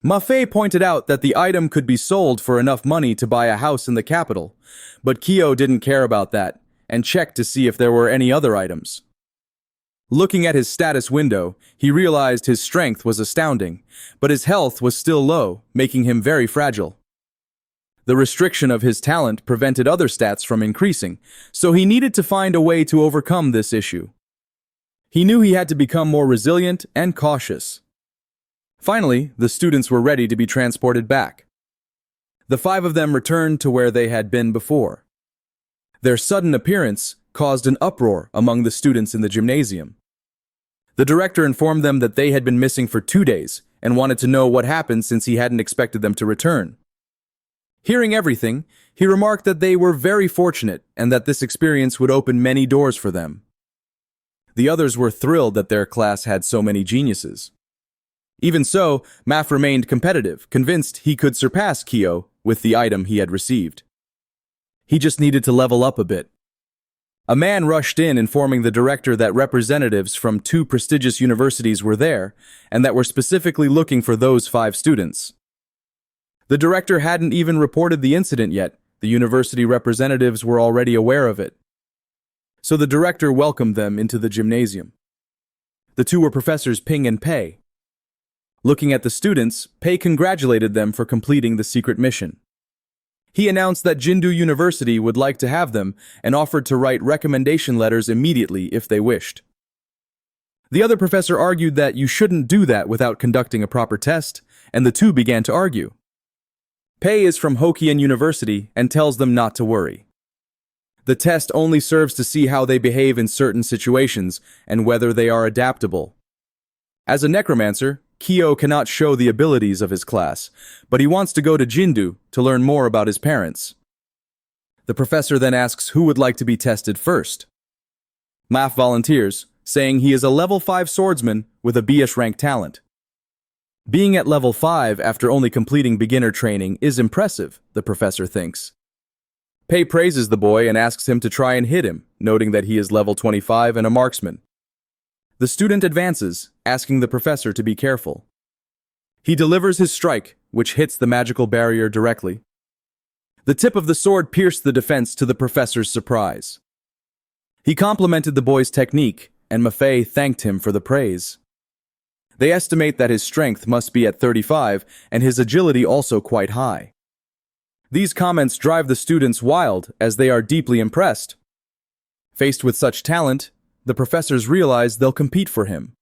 Mafei pointed out that the item could be sold for enough money to buy a house in the capital, but Kyo didn't care about that, and checked to see if there were any other items. Looking at his status window, he realized his strength was astounding, but his health was still low, making him very fragile. The restriction of his talent prevented other stats from increasing, so he needed to find a way to overcome this issue. He knew he had to become more resilient and cautious. Finally, the students were ready to be transported back. The 5 of them returned to where they had been before. Their sudden appearance caused an uproar among the students in the gymnasium. The director informed them that they had been missing for 2 days and wanted to know what happened since he hadn't expected them to return. Hearing everything, he remarked that they were very fortunate and that this experience would open many doors for them. The others were thrilled that their class had so many geniuses. Even so, Maf remained competitive, convinced he could surpass Kyo with the item he had received. He just needed to level up a bit. A man rushed in informing the director that representatives from 2 prestigious universities were there and that were specifically looking for those 5 students. The director hadn't even reported the incident yet. The university representatives were already aware of it. So the director welcomed them into the gymnasium. The 2 were Professors Ping and Pei. Looking at the students, Pei congratulated them for completing the secret mission. He announced that Jindu University would like to have them and offered to write recommendation letters immediately if they wished. The other professor argued that you shouldn't do that without conducting a proper test, and the 2 began to argue. Pei is from Hokkien University and tells them not to worry. The test only serves to see how they behave in certain situations and whether they are adaptable. As a necromancer, Kyo cannot show the abilities of his class, but he wants to go to Jindu to learn more about his parents. The professor then asks who would like to be tested first. Maf volunteers, saying he is a level 5 swordsman with a B-ish rank talent. Being at level 5 after only completing beginner training is impressive, the professor thinks. Pei praises the boy and asks him to try and hit him, noting that he is level 25 and a marksman. The student advances, asking the professor to be careful. He delivers his strike, which hits the magical barrier directly. The tip of the sword pierced the defense to the professor's surprise. He complimented the boy's technique, and Mafei thanked him for the praise. They estimate that his strength must be at 35 and his agility also quite high. These comments drive the students wild as they are deeply impressed. Faced with such talent, the professors realize they'll compete for him.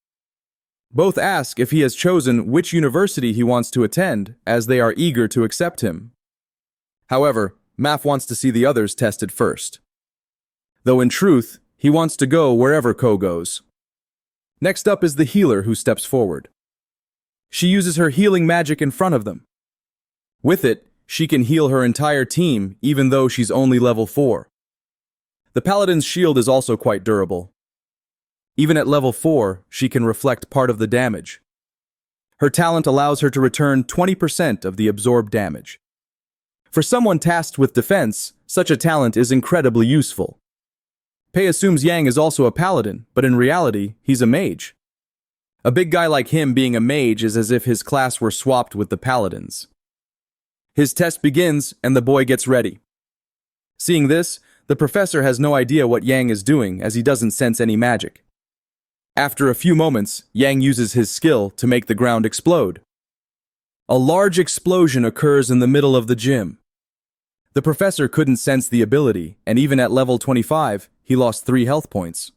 Both ask if he has chosen which university he wants to attend, as they are eager to accept him. However, Maf wants to see the others tested first. Though in truth, he wants to go wherever Ko goes. Next up is the healer who steps forward. She uses her healing magic in front of them. With it, she can heal her entire team even though she's only level 4. The paladin's shield is also quite durable. Even at level 4, she can reflect part of the damage. Her talent allows her to return 20% of the absorbed damage. For someone tasked with defense, such a talent is incredibly useful. Pei assumes Yang is also a paladin, but in reality, he's a mage. A big guy like him being a mage is as if his class were swapped with the paladins. His test begins, and the boy gets ready. Seeing this, the professor has no idea what Yang is doing as he doesn't sense any magic. After a few moments, Yang uses his skill to make the ground explode. A large explosion occurs in the middle of the gym. The professor couldn't sense the ability, and even at level 25, he lost 3 health points.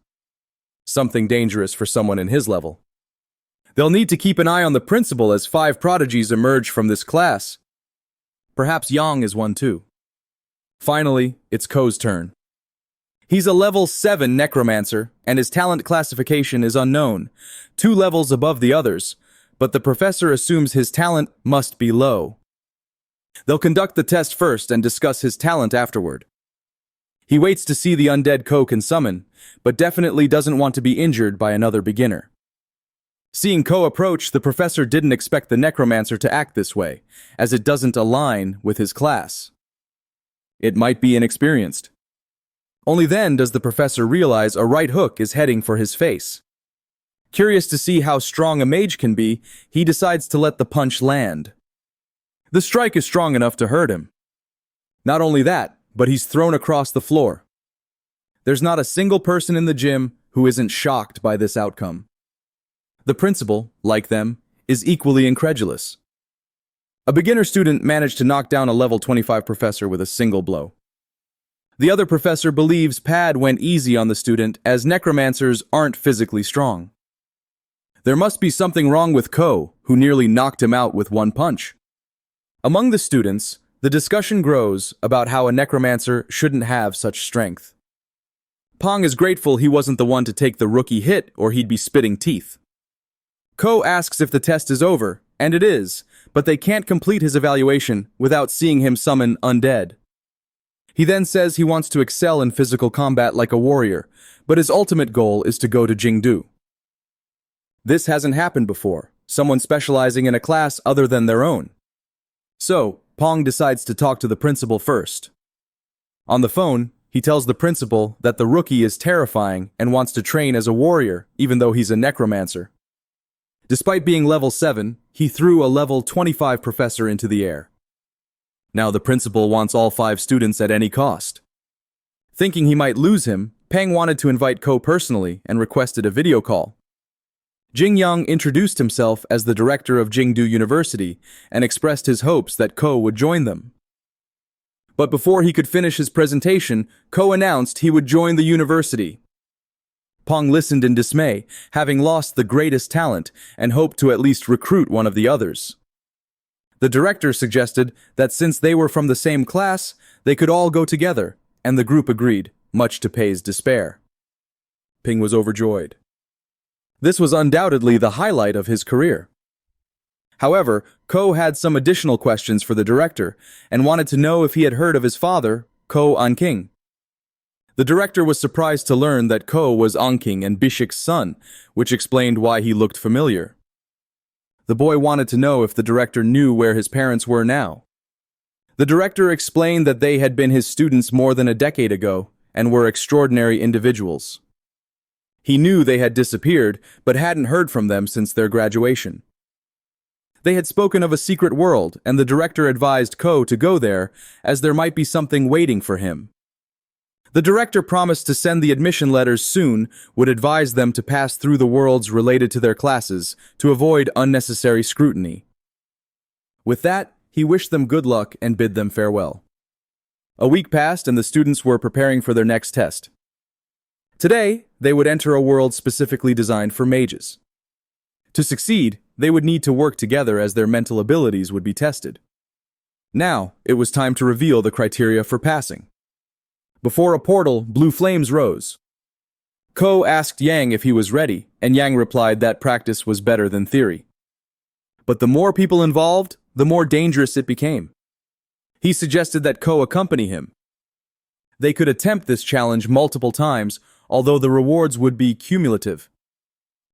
Something dangerous for someone in his level. They'll need to keep an eye on the principal as 5 prodigies emerge from this class. Perhaps Yang is one too. Finally, it's Ko's turn. He's a level 7 necromancer, and his talent classification is unknown, 2 levels above the others, but the professor assumes his talent must be low. They'll conduct the test first and discuss his talent afterward. He waits to see the undead Ko can summon, but definitely doesn't want to be injured by another beginner. Seeing Ko approach, the professor didn't expect the necromancer to act this way, as it doesn't align with his class. It might be inexperienced. Only then does the professor realize a right hook is heading for his face. Curious to see how strong a mage can be, he decides to let the punch land. The strike is strong enough to hurt him. Not only that, but he's thrown across the floor. There's not a single person in the gym who isn't shocked by this outcome. The principal, like them, is equally incredulous. A beginner student managed to knock down a level 25 professor with a single blow. The other professor believes Pad went easy on the student as necromancers aren't physically strong. There must be something wrong with Ko, who nearly knocked him out with one punch. Among the students, the discussion grows about how a necromancer shouldn't have such strength. Pong is grateful he wasn't the one to take the rookie hit or he'd be spitting teeth. Ko asks if the test is over, and it is, but they can't complete his evaluation without seeing him summon undead. He then says he wants to excel in physical combat like a warrior, but his ultimate goal is to go to Jingdu. This hasn't happened before, someone specializing in a class other than their own. So, Pong decides to talk to the principal first. On the phone, he tells the principal that the rookie is terrifying and wants to train as a warrior, even though he's a necromancer. Despite being level 7, he threw a level 25 professor into the air. Now the principal wants all 5 students at any cost. Thinking he might lose him, Pang wanted to invite Ko personally and requested a video call. Jing Yang introduced himself as the director of Jingdu University and expressed his hopes that Ko would join them. But before he could finish his presentation, Ko announced he would join the university. Pong listened in dismay, having lost the greatest talent, and hoped to at least recruit one of the others. The director suggested that since they were from the same class, they could all go together, and the group agreed, much to Pei's despair. Ping was overjoyed. This was undoubtedly the highlight of his career. However, Ko had some additional questions for the director, and wanted to know if he had heard of his father, Ko Anking. The director was surprised to learn that Ko was Anking and Bishik's son, which explained why he looked familiar. The boy wanted to know if the director knew where his parents were now. The director explained that they had been his students more than a decade ago and were extraordinary individuals. He knew they had disappeared, but hadn't heard from them since their graduation. They had spoken of a secret world, and the director advised Ko to go there, as there might be something waiting for him. The director promised to send the admission letters soon, would advise them to pass through the worlds related to their classes, to avoid unnecessary scrutiny. With that, he wished them good luck and bid them farewell. A week passed and the students were preparing for their next test. Today, they would enter a world specifically designed for mages. To succeed, they would need to work together as their mental abilities would be tested. Now, it was time to reveal the criteria for passing. Before a portal, blue flames rose. Ko asked Yang if he was ready, and Yang replied that practice was better than theory. But the more people involved, the more dangerous it became. He suggested that Ko accompany him. They could attempt this challenge multiple times, although the rewards would be cumulative.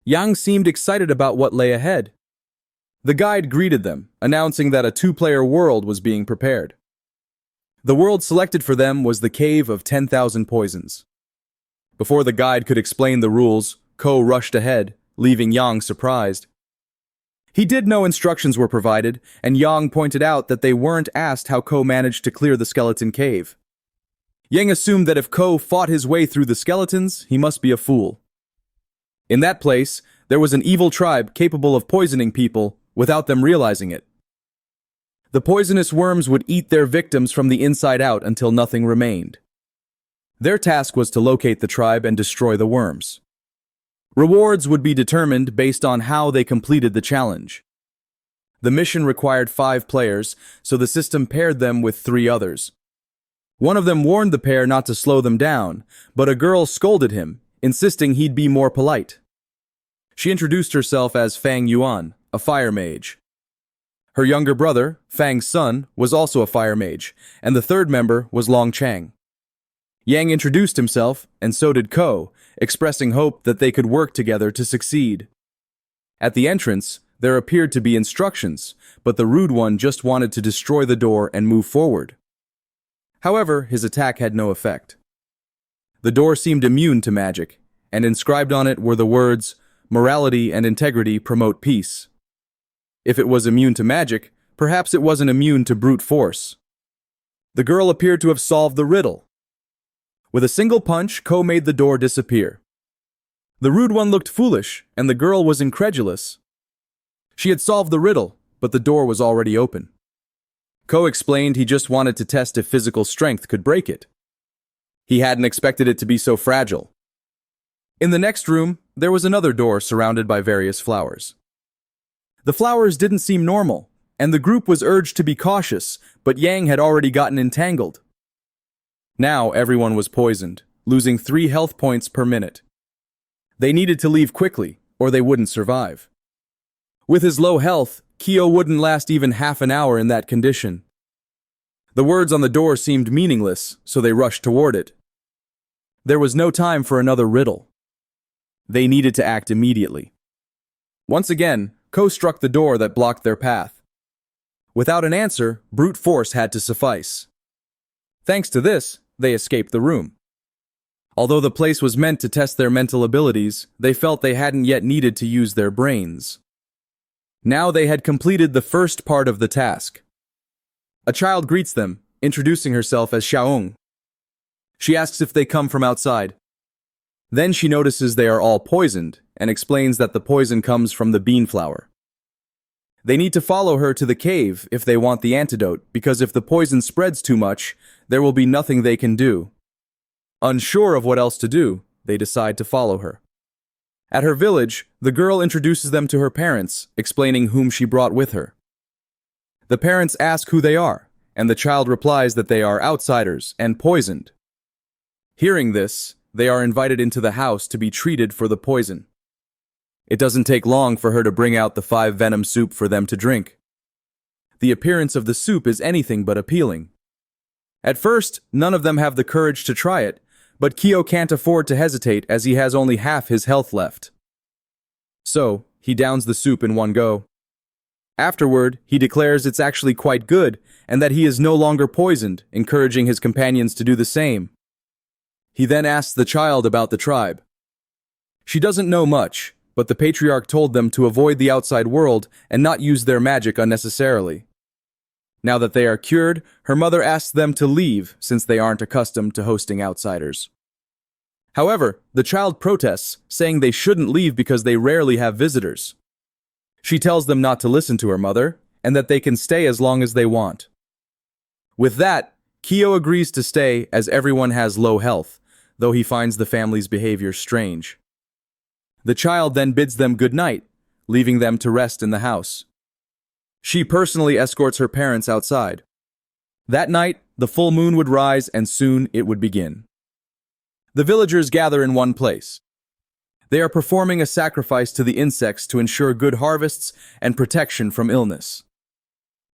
Yang seemed excited about what lay ahead. The guide greeted them, announcing that a 2-player world was being prepared. The world selected for them was the Cave of 10,000 Poisons. Before the guide could explain the rules, Ko rushed ahead, leaving Yang surprised. He did know instructions were provided, and Yang pointed out that they weren't asked how Ko managed to clear the skeleton cave. Yang assumed that if Ko fought his way through the skeletons, he must be a fool. In that place, there was an evil tribe capable of poisoning people without them realizing it. The poisonous worms would eat their victims from the inside out until nothing remained. Their task was to locate the tribe and destroy the worms. Rewards would be determined based on how they completed the challenge. The mission required 5 players, so the system paired them with 3 others. One of them warned the pair not to slow them down, but a girl scolded him, insisting he'd be more polite. She introduced herself as Fang Yuan, a fire mage. Her younger brother, Fang's son, was also a fire mage, and the third member was Long Chang. Yang introduced himself, and so did Ko, expressing hope that they could work together to succeed. At the entrance, there appeared to be instructions, but the rude one just wanted to destroy the door and move forward. However, his attack had no effect. The door seemed immune to magic, and inscribed on it were the words, "Morality and integrity promote peace." If it was immune to magic, perhaps it wasn't immune to brute force. The girl appeared to have solved the riddle. With a single punch, Ko made the door disappear. The rude one looked foolish, and the girl was incredulous. She had solved the riddle, but the door was already open. Ko explained he just wanted to test if physical strength could break it. He hadn't expected it to be so fragile. In the next room, there was another door surrounded by various flowers. The flowers didn't seem normal, and the group was urged to be cautious, but Yang had already gotten entangled. Now everyone was poisoned, losing 3 health points per minute. They needed to leave quickly, or they wouldn't survive. With his low health, Kyo wouldn't last even half an hour in that condition. The words on the door seemed meaningless, so they rushed toward it. There was no time for another riddle. They needed to act immediately. Once again, Ko struck the door that blocked their path. Without an answer, brute force had to suffice. Thanks to this, they escaped the room. Although the place was meant to test their mental abilities, they felt they hadn't yet needed to use their brains. Now they had completed the first part of the task. A child greets them, introducing herself as Xiaong. She asks if they come from outside. Then she notices they are all poisoned, and explains that the poison comes from the bean flower. They need to follow her to the cave if they want the antidote, because if the poison spreads too much, there will be nothing they can do. Unsure of what else to do, they decide to follow her. At her village, the girl introduces them to her parents, explaining whom she brought with her. The parents ask who they are, and the child replies that they are outsiders and poisoned. Hearing this, they are invited into the house to be treated for the poison. It doesn't take long for her to bring out the 5 venom soup for them to drink. The appearance of the soup is anything but appealing. At first, none of them have the courage to try it, but Kyo can't afford to hesitate as he has only half his health left. So, he downs the soup in one go. Afterward, he declares it's actually quite good and that he is no longer poisoned, encouraging his companions to do the same. He then asks the child about the tribe. She doesn't know much, but the patriarch told them to avoid the outside world and not use their magic unnecessarily. Now that they are cured, her mother asks them to leave since they aren't accustomed to hosting outsiders. However, the child protests, saying they shouldn't leave because they rarely have visitors. She tells them not to listen to her mother, and that they can stay as long as they want. With that, Kyo agrees to stay as everyone has low health, though he finds the family's behavior strange. The child then bids them good night, leaving them to rest in the house. She personally escorts her parents outside. That night, the full moon would rise and soon it would begin. The villagers gather in one place. They are performing a sacrifice to the insects to ensure good harvests and protection from illness.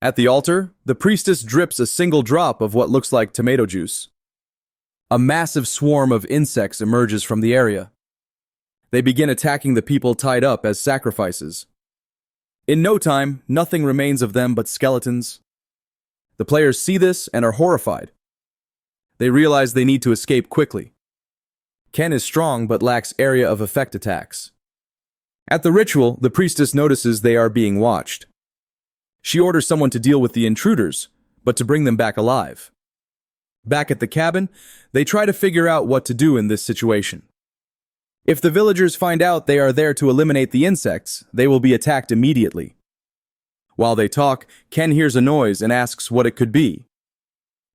At the altar, the priestess drips a single drop of what looks like tomato juice. A massive swarm of insects emerges from the area. They begin attacking the people tied up as sacrifices. In no time, nothing remains of them but skeletons. The players see this and are horrified. They realize they need to escape quickly. Ken is strong but lacks area of effect attacks. At the ritual, the priestess notices they are being watched. She orders someone to deal with the intruders, but to bring them back alive. Back at the cabin, they try to figure out what to do in this situation. If the villagers find out they are there to eliminate the insects, they will be attacked immediately. While they talk, Ken hears a noise and asks what it could be.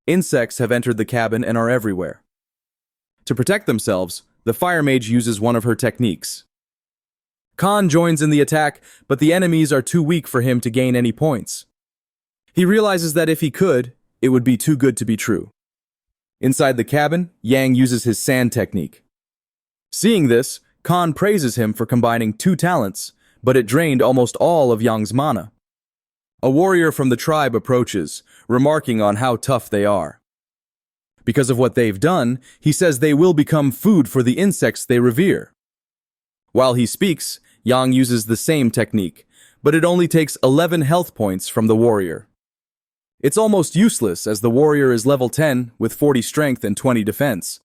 Insects have entered the cabin and are everywhere. To protect themselves, the fire mage uses one of her techniques. Khan joins in the attack, but the enemies are too weak for him to gain any points. He realizes that if he could, it would be too good to be true. Inside the cabin, Yang uses his sand technique. Seeing this, Khan praises him for combining 2 talents, but it drained almost all of Yang's mana. A warrior from the tribe approaches, remarking on how tough they are. Because of what they've done, he says they will become food for the insects they revere. While he speaks, Yang uses the same technique, but it only takes 11 health points from the warrior. It's almost useless as the warrior is level 10 with 40 strength and 20 defense.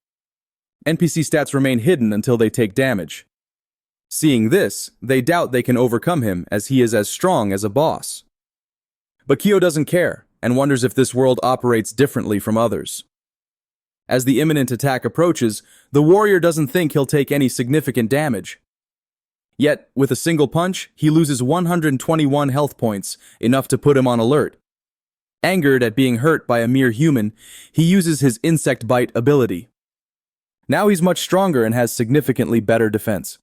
NPC stats remain hidden until they take damage. Seeing this, they doubt they can overcome him as he is as strong as a boss. But Kyo doesn't care and wonders if this world operates differently from others. As the imminent attack approaches, the warrior doesn't think he'll take any significant damage. Yet, with a single punch, he loses 121 health points, enough to put him on alert. Angered at being hurt by a mere human, he uses his insect bite ability. Now he's much stronger and has significantly better defense.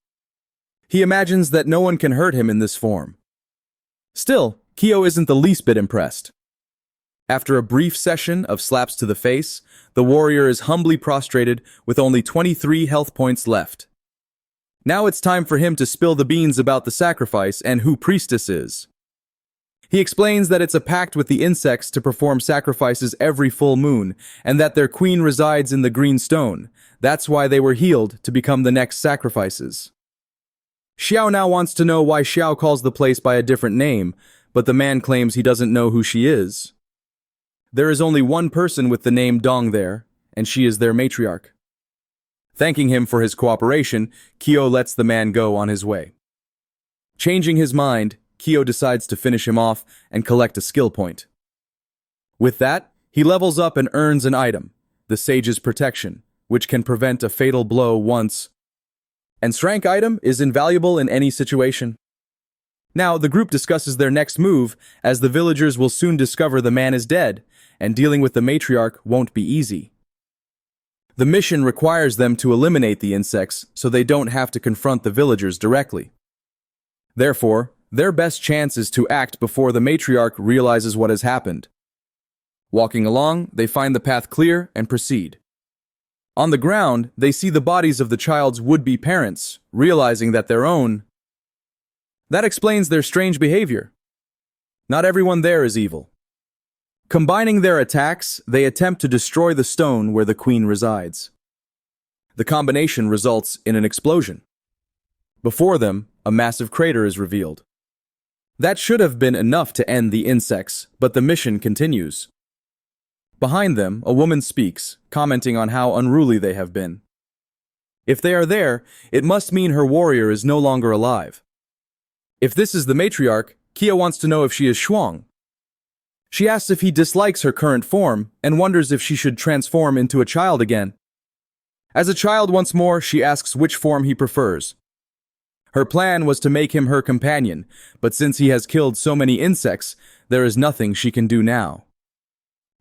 He imagines that no one can hurt him in this form. Still, Kyo isn't the least bit impressed. After a brief session of slaps to the face, the warrior is humbly prostrated with only 23 health points left. Now it's time for him to spill the beans about the sacrifice and who Priestess is. He explains that it's a pact with the insects to perform sacrifices every full moon, and that their queen resides in the green stone. That's why they were healed to become the next sacrifices. Xiao now wants to know why Xiao calls the place by a different name, but the man claims he doesn't know who she is. There is only one person with the name Dong there, and she is their matriarch. Thanking him for his cooperation, Kyo lets the man go on his way. Changing his mind, Kyo decides to finish him off and collect a skill point. With that, he levels up and earns an item, the Sage's Protection, which can prevent a fatal blow once. And strength item is invaluable in any situation. Now, the group discusses their next move, as the villagers will soon discover the man is dead, and dealing with the matriarch won't be easy. The mission requires them to eliminate the insects so they don't have to confront the villagers directly. Therefore, their best chance is to act before the matriarch realizes what has happened. Walking along, they find the path clear and proceed. On the ground, they see the bodies of the child's would-be parents, realizing that their own. That explains their strange behavior. Not everyone there is evil. Combining their attacks, they attempt to destroy the stone where the queen resides. The combination results in an explosion. Before them, a massive crater is revealed. That should have been enough to end the insects, but the mission continues. Behind them, a woman speaks, commenting on how unruly they have been. If they are there, it must mean her warrior is no longer alive. If this is the matriarch, Kyo wants to know if she is Shuang. She asks if he dislikes her current form and wonders if she should transform into a child again. As a child once more, she asks which form he prefers. Her plan was to make him her companion, but since he has killed so many insects, there is nothing she can do now.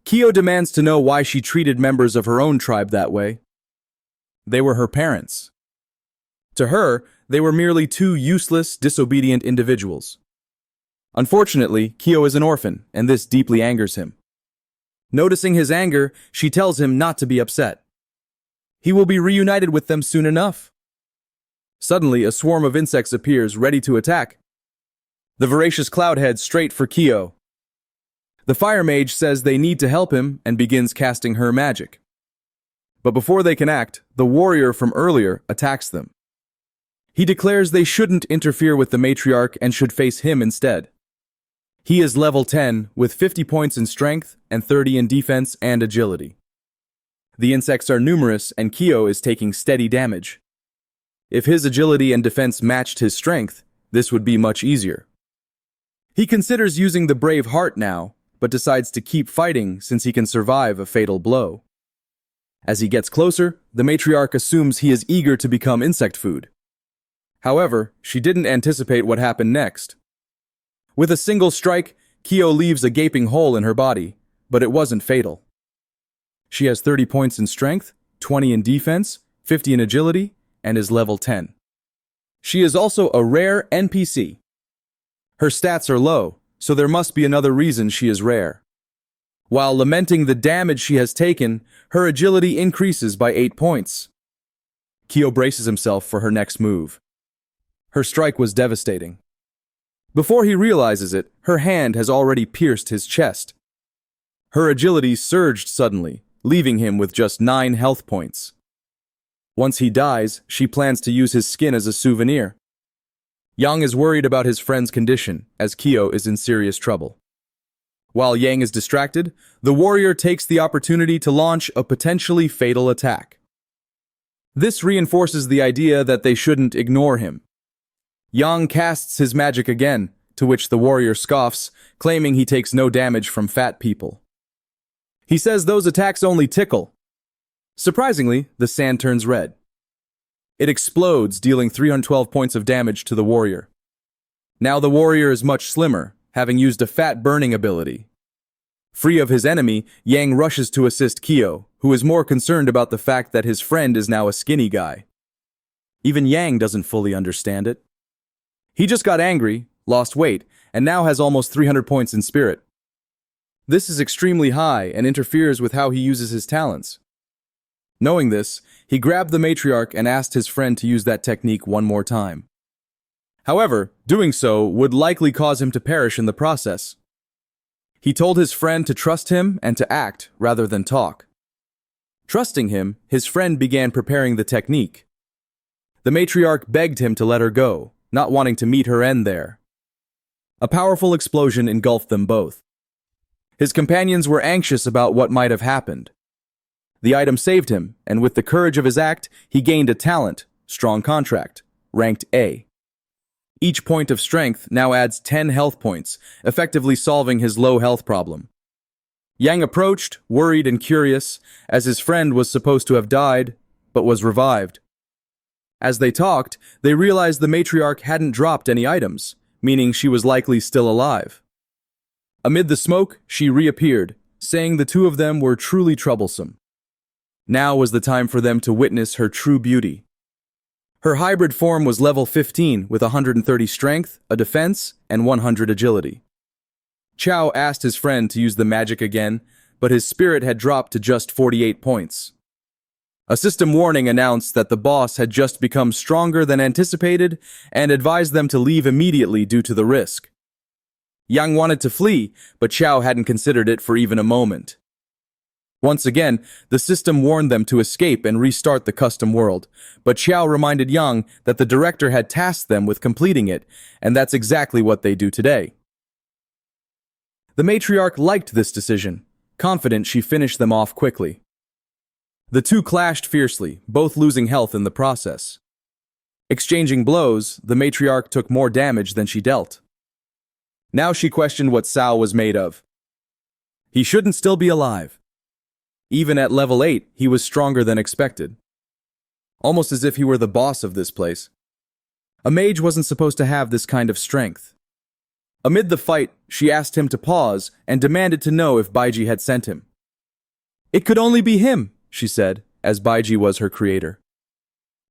Kyo demands to know why she treated members of her own tribe that way. They were her parents. To her, they were merely two useless, disobedient individuals. Unfortunately, Kyo is an orphan, and this deeply angers him. Noticing his anger, she tells him not to be upset. He will be reunited with them soon enough. Suddenly, a swarm of insects appears, ready to attack. The voracious cloud heads straight for Kyo. The fire mage says they need to help him and begins casting her magic. But before they can act, the warrior from earlier attacks them. He declares they shouldn't interfere with the matriarch and should face him instead. He is level 10 with 50 points in strength and 30 in defense and agility. The insects are numerous and Kyo is taking steady damage. If his agility and defense matched his strength, this would be much easier. He considers using the brave heart now, but decides to keep fighting since he can survive a fatal blow. As he gets closer, the matriarch assumes he is eager to become insect food. However, she didn't anticipate what happened next. With a single strike, Kyo leaves a gaping hole in her body, but it wasn't fatal. She has 30 points in strength, 20 in defense, 50 in agility, and is level 10. She is also a rare NPC. Her stats are low, so there must be another reason she is rare. While lamenting the damage she has taken, her agility increases by 8 points. Kyo braces himself for her next move. Her strike was devastating. Before he realizes it, her hand has already pierced his chest. Her agility surged suddenly, leaving him with just 9 health points. Once he dies, she plans to use his skin as a souvenir. Yang is worried about his friend's condition, as Kyo is in serious trouble. While Yang is distracted, the warrior takes the opportunity to launch a potentially fatal attack. This reinforces the idea that they shouldn't ignore him. Yang casts his magic again, to which the warrior scoffs, claiming he takes no damage from fat people. He says those attacks only tickle. Surprisingly, the sand turns red. It explodes, dealing 312 points of damage to the warrior. Now the warrior is much slimmer, having used a fat-burning ability. Free of his enemy, Yang rushes to assist Kyo, who is more concerned about the fact that his friend is now a skinny guy. Even Yang doesn't fully understand it. He just got angry, lost weight, and now has almost 300 points in spirit. This is extremely high and interferes with how he uses his talents. Knowing this, he grabbed the matriarch and asked his friend to use that technique one more time. However, doing so would likely cause him to perish in the process. He told his friend to trust him and to act rather than talk. Trusting him, his friend began preparing the technique. The matriarch begged him to let her go, not wanting to meet her end there. A powerful explosion engulfed them both. His companions were anxious about what might have happened. The item saved him, and with the courage of his act, he gained a talent, strong contract, ranked A. Each point of strength now adds 10 health points, effectively solving his low health problem. Yang approached, worried and curious, as his friend was supposed to have died, but was revived. As they talked, they realized the matriarch hadn't dropped any items, meaning she was likely still alive. Amid the smoke, she reappeared, saying the two of them were truly troublesome. Now was the time for them to witness her true beauty. Her hybrid form was level 15 with 130 strength, a defense, and 100 agility. Chao asked his friend to use the magic again, but his spirit had dropped to just 48 points. A system warning announced that the boss had just become stronger than anticipated and advised them to leave immediately due to the risk. Yang wanted to flee, but Chao hadn't considered it for even a moment. Once again, the system warned them to escape and restart the custom world, but Xiao reminded Yang that the director had tasked them with completing it, and that's exactly what they do today. The matriarch liked this decision, confident she finished them off quickly. The two clashed fiercely, both losing health in the process. Exchanging blows, the matriarch took more damage than she dealt. Now she questioned what Cao was made of. He shouldn't still be alive. Even at level 8, he was stronger than expected. Almost as if he were the boss of this place. A mage wasn't supposed to have this kind of strength. Amid the fight, she asked him to pause and demanded to know if Baiji had sent him. It could only be him, she said, as Baiji was her creator.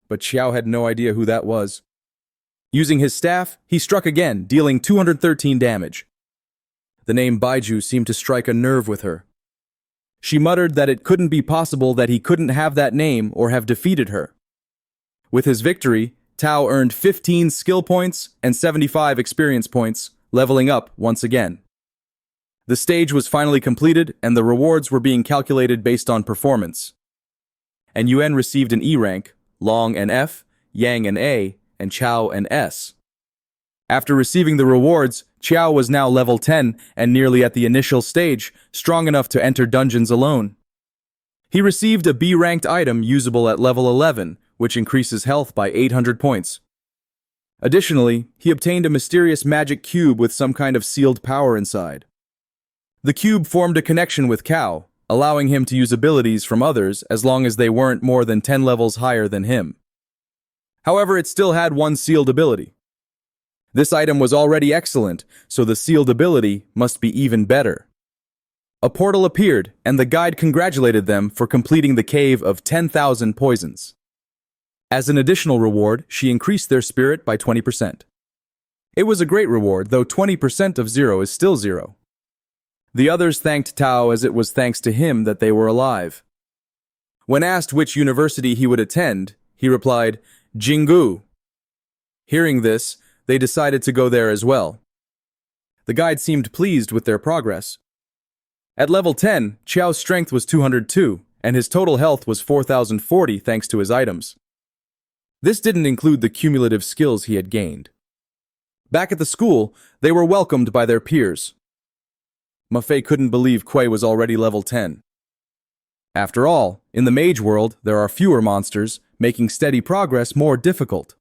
But Xiao had no idea who that was. Using his staff, he struck again, dealing 213 damage. The name Baiju seemed to strike a nerve with her. She muttered that it couldn't be possible that he couldn't have that name or have defeated her. With his victory, Tao earned 15 skill points and 75 experience points, leveling up once again. The stage was finally completed and the rewards were being calculated based on performance. And Yuan received an E rank, Long an F, Yang an A, and Chao an S. After receiving the rewards, Chao was now level 10 and nearly at the initial stage, strong enough to enter dungeons alone. He received a B-ranked item usable at level 11, which increases health by 800 points. Additionally, he obtained a mysterious magic cube with some kind of sealed power inside. The cube formed a connection with Cao, allowing him to use abilities from others as long as they weren't more than 10 levels higher than him. However, it still had one sealed ability. This item was already excellent, so the sealed ability must be even better. A portal appeared, and the guide congratulated them for completing the cave of 10,000 poisons. As an additional reward, she increased their spirit by 20%. It was a great reward, though 20% of 0 is still 0. The others thanked Tao as it was thanks to him that they were alive. When asked which university he would attend, he replied, Jinggu. Hearing this, they decided to go there as well. The guide seemed pleased with their progress. At level 10, Qiao's strength was 202, and his total health was 4,040 thanks to his items. This didn't include the cumulative skills he had gained. Back at the school, they were welcomed by their peers. Maffei couldn't believe Quay was already level 10. After all, in the mage world, there are fewer monsters, making steady progress more difficult.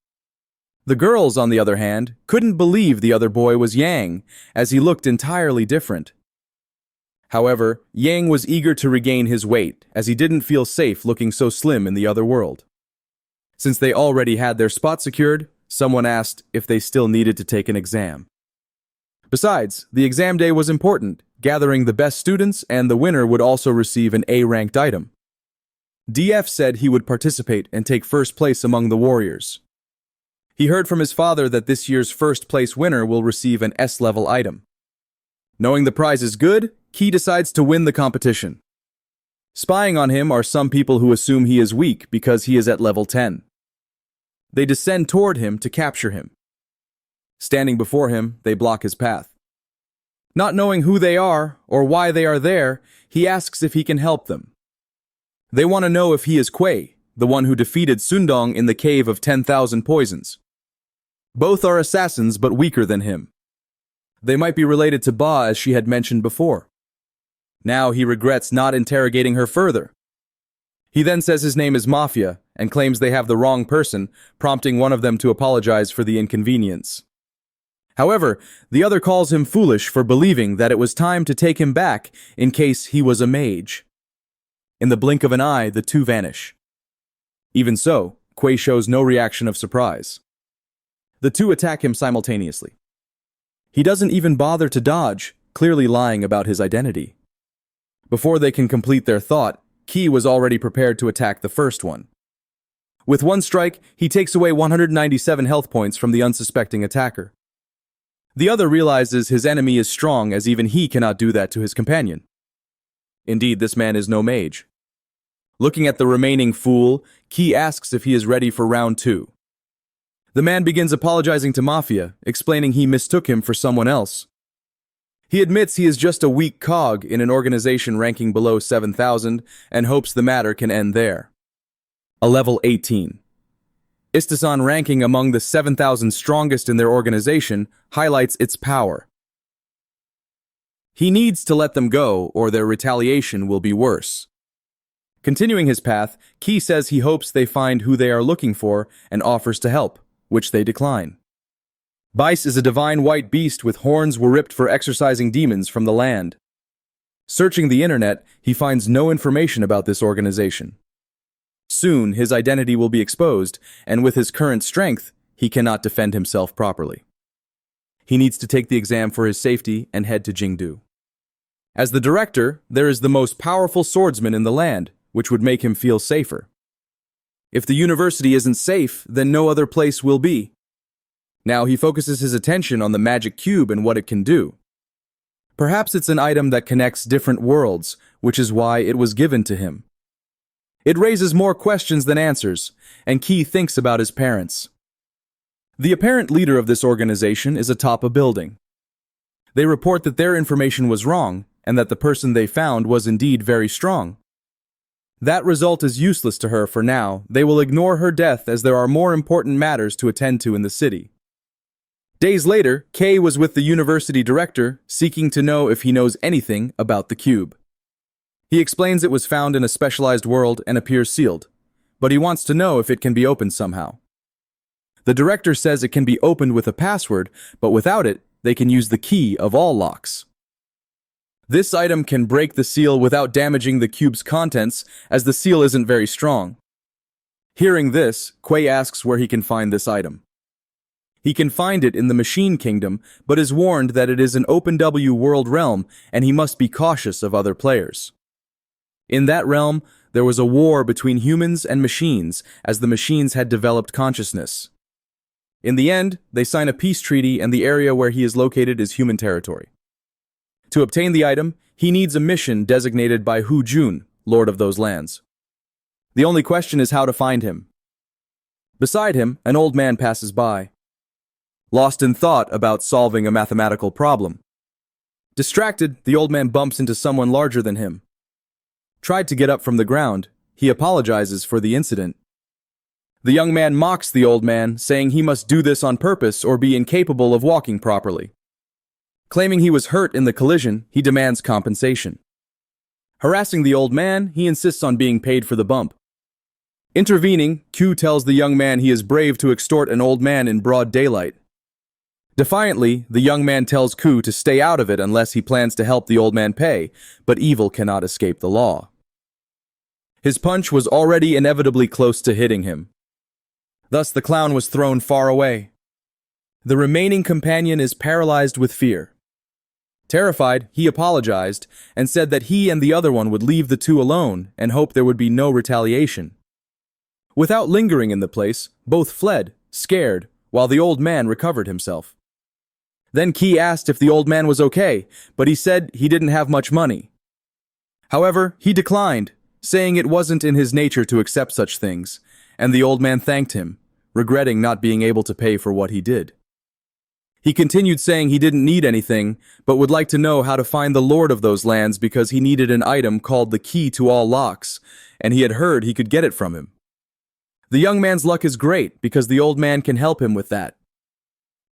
The girls, on the other hand, couldn't believe the other boy was Yang, as he looked entirely different. However, Yang was eager to regain his weight, as he didn't feel safe looking so slim in the other world. Since they already had their spot secured, someone asked if they still needed to take an exam. Besides, the exam day was important, gathering the best students, and the winner would also receive an A-ranked item. DF said he would participate and take first place among the warriors. He heard from his father that this year's first place winner will receive an S-level item. Knowing the prize is good, Key decides to win the competition. Spying on him are some people who assume he is weak because he is at level 10. They descend toward him to capture him. Standing before him, they block his path. Not knowing who they are or why they are there, he asks if he can help them. They want to know if he is Quay, the one who defeated Sundong in the Cave of 10,000 Poisons. Both are assassins but weaker than him. They might be related to Ba, as she had mentioned before. Now he regrets not interrogating her further. He then says his name is Mafia and claims they have the wrong person, prompting one of them to apologize for the inconvenience. However, the other calls him foolish for believing that it was time to take him back in case he was a mage. In the blink of an eye, the two vanish. Even so, Quay shows no reaction of surprise. The two attack him simultaneously. He doesn't even bother to dodge, clearly lying about his identity. Before they can complete their thought, Key was already prepared to attack the first one. With one strike, he takes away 197 health points from the unsuspecting attacker. The other realizes his enemy is strong, as even he cannot do that to his companion. Indeed, this man is no mage. Looking at the remaining fool, Key asks if he is ready for round 2. The man begins apologizing to Mafia, explaining he mistook him for someone else. He admits he is just a weak cog in an organization ranking below 7,000 and hopes the matter can end there. A level 18. Istasan ranking among the 7,000 strongest in their organization highlights its power. He needs to let them go or their retaliation will be worse. Continuing his path, Key says he hopes they find who they are looking for and offers to help, which they decline. Bice is a divine white beast with horns were ripped for exorcising demons from the land. Searching the internet, he finds no information about this organization. Soon, his identity will be exposed, and with his current strength, he cannot defend himself properly. He needs to take the exam for his safety and head to Jingdu. As the director, there is the most powerful swordsman in the land, which would make him feel safer. If the university isn't safe, then no other place will be. Now he focuses his attention on the magic cube and what it can do. Perhaps it's an item that connects different worlds, which is why it was given to him. It raises more questions than answers, and Key thinks about his parents. The apparent leader of this organization is atop a building. They report that their information was wrong, and that the person they found was indeed very strong. That result is useless to her for now. They will ignore her death as there are more important matters to attend to in the city. Days later, Kay was with the university director, seeking to know if he knows anything about the cube. He explains it was found in a specialized world and appears sealed, but he wants to know if it can be opened somehow. The director says it can be opened with a password, but without it, they can use the key of all locks. This item can break the seal without damaging the cube's contents, as the seal isn't very strong. Hearing this, Quay asks where he can find this item. He can find it in the Machine Kingdom, but is warned that it is an OpenW world realm and he must be cautious of other players. In that realm, there was a war between humans and machines, as the machines had developed consciousness. In the end, they sign a peace treaty and the area where he is located is human territory. To obtain the item, he needs a mission designated by Hu Jun, lord of those lands. The only question is how to find him. Beside him, an old man passes by, lost in thought about solving a mathematical problem. Distracted, the old man bumps into someone larger than him. Tried to get up from the ground, he apologizes for the incident. The young man mocks the old man, saying he must do this on purpose or be incapable of walking properly. Claiming he was hurt in the collision, he demands compensation. Harassing the old man, he insists on being paid for the bump. Intervening, Q tells the young man he is brave to extort an old man in broad daylight. Defiantly, the young man tells Ku to stay out of it unless he plans to help the old man pay, but evil cannot escape the law. His punch was already inevitably close to hitting him. Thus the clown was thrown far away. The remaining companion is paralyzed with fear. Terrified, he apologized and said that he and the other one would leave the two alone and hope there would be no retaliation. Without lingering in the place, both fled, scared, while the old man recovered himself. Then Ki asked if the old man was okay, but he said he didn't have much money. However, he declined, saying it wasn't in his nature to accept such things, and the old man thanked him, regretting not being able to pay for what he did. He continued saying he didn't need anything, but would like to know how to find the lord of those lands because he needed an item called the key to all locks, and he had heard he could get it from him. The young man's luck is great because the old man can help him with that.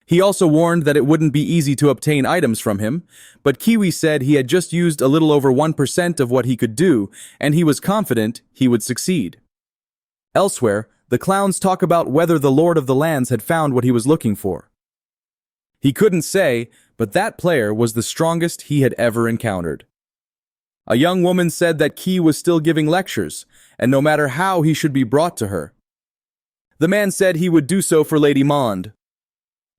He also warned that it wouldn't be easy to obtain items from him, but Kiwi said he had just used a little over 1% of what he could do, and he was confident he would succeed. Elsewhere, the clowns talk about whether the Lord of the Lands had found what he was looking for. He couldn't say, but that player was the strongest he had ever encountered. A young woman said that Ki was still giving lectures, and no matter how he should be brought to her. The man said he would do so for Lady Monde.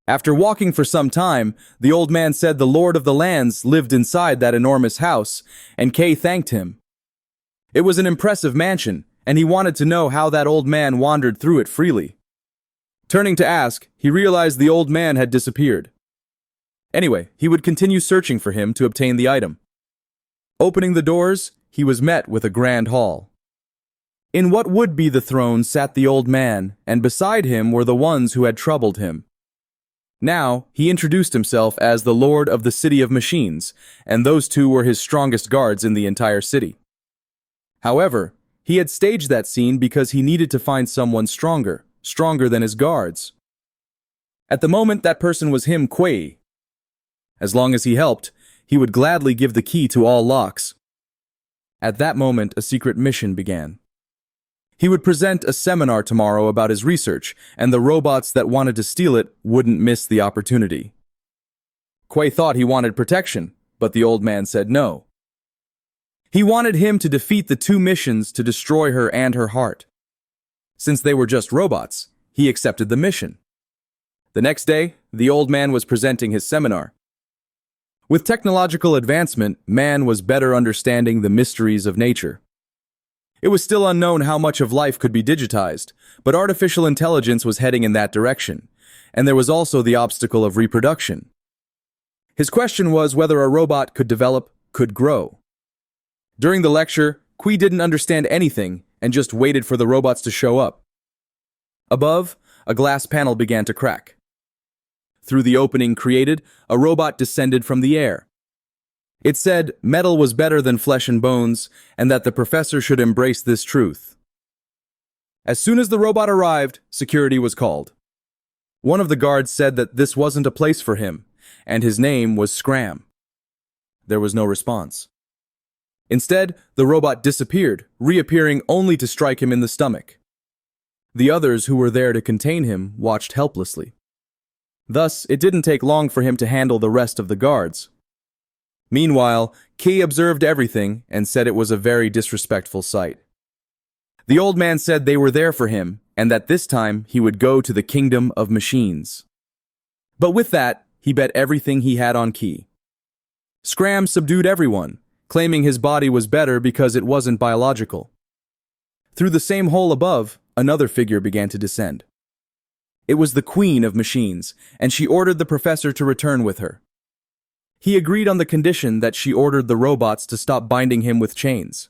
After walking for some time, the old man said the Lord of the Lands lived inside that enormous house, and Kay thanked him. It was an impressive mansion, and he wanted to know how that old man wandered through it freely. Turning to ask, he realized the old man had disappeared. Anyway, he would continue searching for him to obtain the item. Opening the doors, he was met with a grand hall. In what would be the throne sat the old man, and beside him were the ones who had troubled him. Now, he introduced himself as the Lord of the City of Machines, and those two were his strongest guards in the entire city. However, he had staged that scene because he needed to find someone stronger than his guards. At the moment, that person was him, Quay. As long as he helped, he would gladly give the key to all locks. At that moment, a secret mission began. He would present a seminar tomorrow about his research, and the robots that wanted to steal it wouldn't miss the opportunity. Quay thought he wanted protection, but the old man said no. He wanted him to defeat the two missions to destroy her and her heart. Since they were just robots, he accepted the mission. The next day, the old man was presenting his seminar. With technological advancement, man was better understanding the mysteries of nature. It was still unknown how much of life could be digitized, but artificial intelligence was heading in that direction, and there was also the obstacle of reproduction. His question was whether a robot could develop, could grow. During the lecture, Kui didn't understand anything and just waited for the robots to show up. Above, a glass panel began to crack. Through the opening created, a robot descended from the air. It said metal was better than flesh and bones, and that the professor should embrace this truth. As soon as the robot arrived, security was called. One of the guards said that this wasn't a place for him, and his name was Scram. There was no response. Instead, the robot disappeared, reappearing only to strike him in the stomach. The others who were there to contain him watched helplessly. Thus, it didn't take long for him to handle the rest of the guards. Meanwhile, Key observed everything and said it was a very disrespectful sight. The old man said they were there for him, and that this time he would go to the kingdom of machines. But with that, he bet everything he had on Key. Scram subdued everyone, claiming his body was better because it wasn't biological. Through the same hole above, another figure began to descend. It was the Queen of Machines, and she ordered the professor to return with her. He agreed on the condition that she ordered the robots to stop binding him with chains.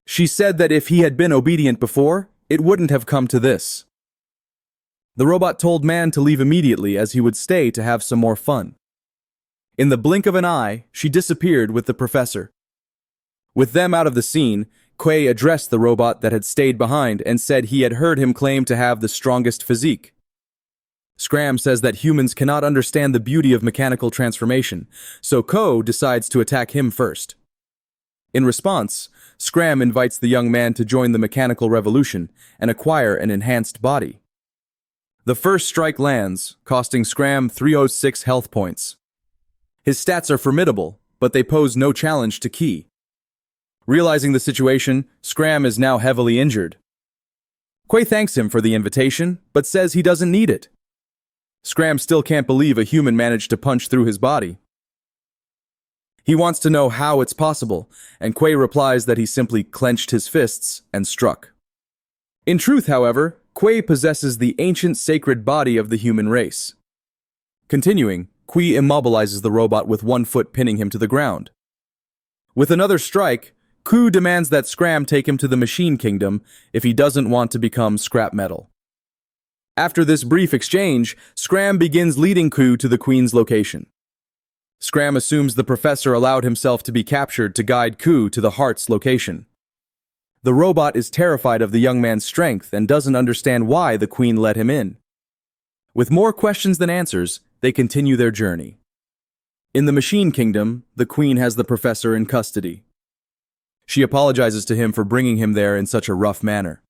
She said that if he had been obedient before, it wouldn't have come to this. The robot told man to leave immediately as he would stay to have some more fun. In the blink of an eye, she disappeared with the professor. With them out of the scene, Quay addressed the robot that had stayed behind and said he had heard him claim to have the strongest physique. Scram says that humans cannot understand the beauty of mechanical transformation, so Ko decides to attack him first. In response, Scram invites the young man to join the mechanical revolution and acquire an enhanced body. The first strike lands, costing Scram 306 health points. His stats are formidable, but they pose no challenge to Key. Realizing the situation, Scram is now heavily injured. Quay thanks him for the invitation, but says he doesn't need it. Scram still can't believe a human managed to punch through his body. He wants to know how it's possible, and Quay replies that he simply clenched his fists and struck. In truth, however, Quay possesses the ancient sacred body of the human race. Continuing, Quay immobilizes the robot with one foot pinning him to the ground. With another strike, Ku demands that Scram take him to the Machine Kingdom if he doesn't want to become scrap metal. After this brief exchange, Scram begins leading Ku to the Queen's location. Scram assumes the professor allowed himself to be captured to guide Ku to the Heart's location. The robot is terrified of the young man's strength and doesn't understand why the Queen let him in. With more questions than answers, they continue their journey. In the Machine Kingdom, the Queen has the professor in custody. She apologizes to him for bringing him there in such a rough manner.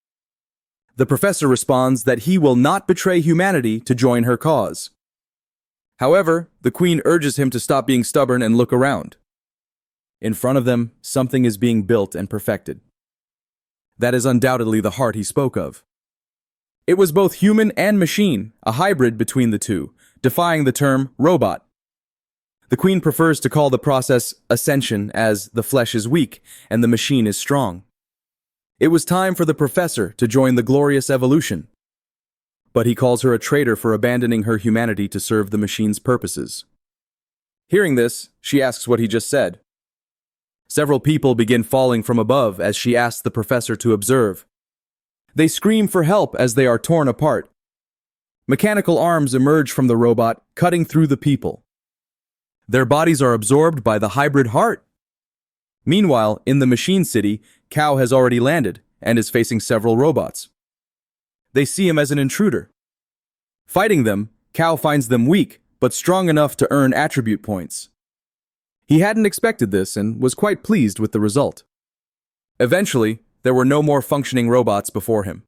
The professor responds that he will not betray humanity to join her cause. However, the Queen urges him to stop being stubborn and look around. In front of them, something is being built and perfected. That is undoubtedly the heart he spoke of. It was both human and machine, a hybrid between the two, defying the term robot. The Queen prefers to call the process ascension, as the flesh is weak and the machine is strong. It was time for the professor to join the glorious evolution. But he calls her a traitor for abandoning her humanity to serve the machine's purposes. Hearing this, she asks what he just said. Several people begin falling from above as she asks the professor to observe. They scream for help as they are torn apart. Mechanical arms emerge from the robot, cutting through the people. Their bodies are absorbed by the hybrid heart. Meanwhile, in the machine city, Kao has already landed and is facing several robots. They see him as an intruder. Fighting them, Kao finds them weak, but strong enough to earn attribute points. He hadn't expected this and was quite pleased with the result. Eventually, there were no more functioning robots before him.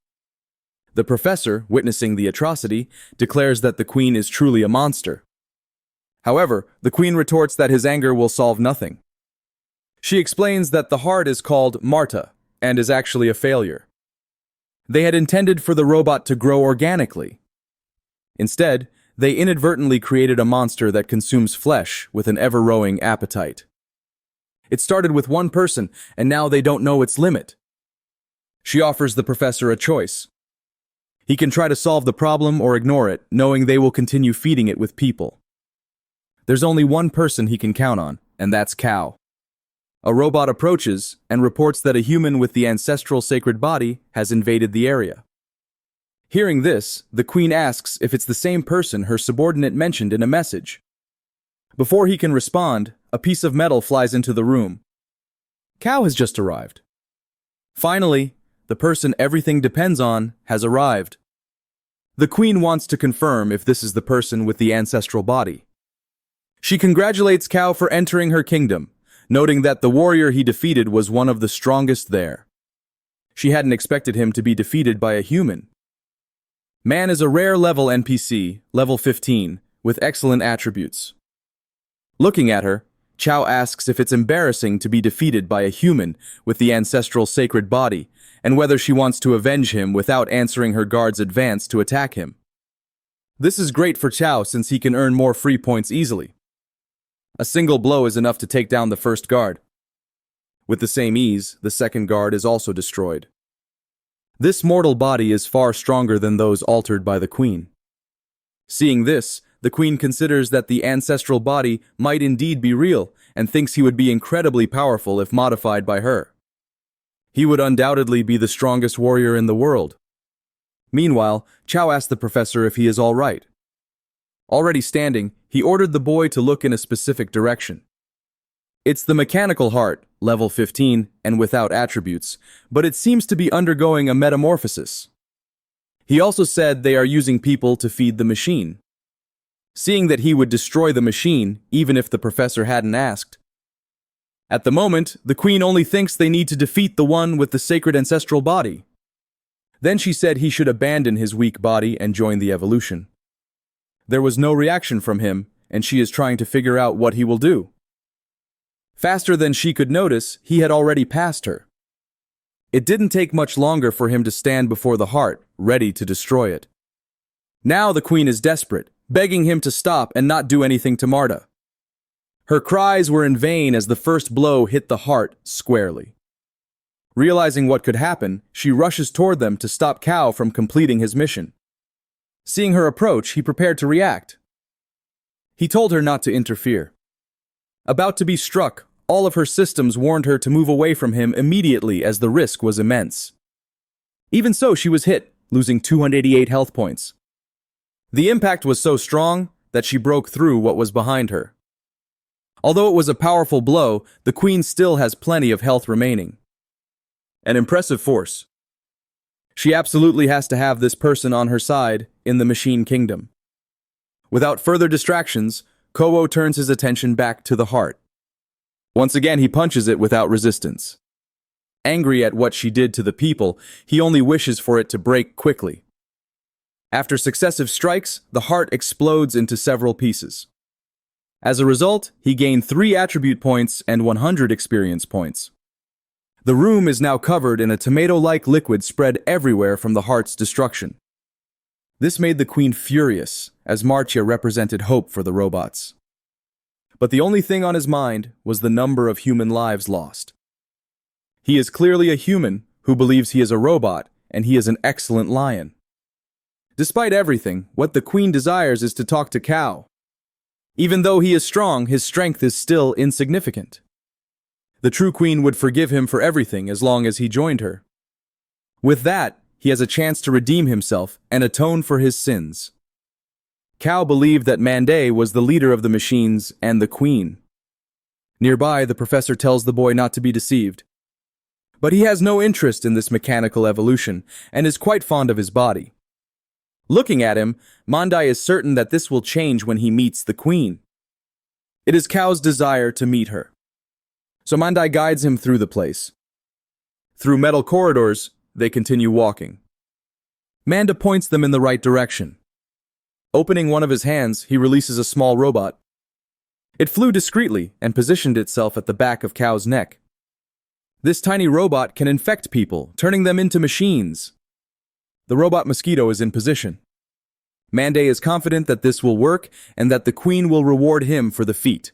The professor, witnessing the atrocity, declares that the Queen is truly a monster. However, the Queen retorts that his anger will solve nothing. She explains that the heart is called Marta and is actually a failure. They had intended for the robot to grow organically. Instead, they inadvertently created a monster that consumes flesh with an ever-growing appetite. It started with one person, and now they don't know its limit. She offers the professor a choice. He can try to solve the problem or ignore it, knowing they will continue feeding it with people. There's only one person he can count on, and that's Kao. A robot approaches and reports that a human with the ancestral sacred body has invaded the area. Hearing this, the Queen asks if it's the same person her subordinate mentioned in a message. Before he can respond, a piece of metal flies into the room. Kao has just arrived. Finally, the person everything depends on has arrived. The Queen wants to confirm if this is the person with the ancestral body. She congratulates Kao for entering her kingdom, noting that the warrior he defeated was one of the strongest there. She hadn't expected him to be defeated by a human. Man is a rare level NPC, level 15, with excellent attributes. Looking at her, Chao asks if it's embarrassing to be defeated by a human with the ancestral sacred body, and whether she wants to avenge him without answering her guard's advance to attack him. This is great for Chao since he can earn more free points easily. A single blow is enough to take down the first guard. With the same ease, the second guard is also destroyed. This mortal body is far stronger than those altered by the Queen. Seeing this, the Queen considers that the ancestral body might indeed be real and thinks he would be incredibly powerful if modified by her. He would undoubtedly be the strongest warrior in the world. Meanwhile, Chao asks the professor if he is all right. Already standing, he ordered the boy to look in a specific direction. It's the mechanical heart, level 15, and without attributes, but it seems to be undergoing a metamorphosis. He also said they are using people to feed the machine. Seeing that he would destroy the machine, even if the professor hadn't asked. At the moment, the queen only thinks they need to defeat the one with the sacred ancestral body. Then she said he should abandon his weak body and join the evolution. There was no reaction from him, and she is trying to figure out what he will do. Faster than she could notice, he had already passed her. It didn't take much longer for him to stand before the heart, ready to destroy it. Now the queen is desperate, begging him to stop and not do anything to Marta. Her cries were in vain as the first blow hit the heart squarely. Realizing what could happen, she rushes toward them to stop Kao from completing his mission. Seeing her approach, he prepared to react. He told her not to interfere. About to be struck, all of her systems warned her to move away from him immediately as the risk was immense. Even so, she was hit, losing 288 health points. The impact was so strong that she broke through what was behind her. Although it was a powerful blow, the queen still has plenty of health remaining. An impressive force. She absolutely has to have this person on her side in the Machine Kingdom. Without further distractions, Kowo turns his attention back to the heart. Once again, he punches it without resistance. Angry at what she did to the people, he only wishes for it to break quickly. After successive strikes, the heart explodes into several pieces. As a result, he gained 3 attribute points and 100 experience points. The room is now covered in a tomato-like liquid spread everywhere from the heart's destruction. This made the queen furious, as Marcia represented hope for the robots. But the only thing on his mind was the number of human lives lost. He is clearly a human who believes he is a robot, and he is an excellent lion. Despite everything, what the queen desires is to talk to Kao. Even though he is strong, his strength is still insignificant. The true queen would forgive him for everything as long as he joined her. With that, he has a chance to redeem himself and atone for his sins. Kao believed that Mande was the leader of the machines and the queen. Nearby, the professor tells the boy not to be deceived. But he has no interest in this mechanical evolution and is quite fond of his body. Looking at him, Mandai is certain that this will change when he meets the queen. It is Kao's desire to meet her. So Mandai guides him through the place. Through metal corridors, they continue walking. Manda points them in the right direction. Opening one of his hands, he releases a small robot. It flew discreetly and positioned itself at the back of Kao's neck. This tiny robot can infect people, turning them into machines. The robot mosquito is in position. Mande is confident that this will work and that the queen will reward him for the feat.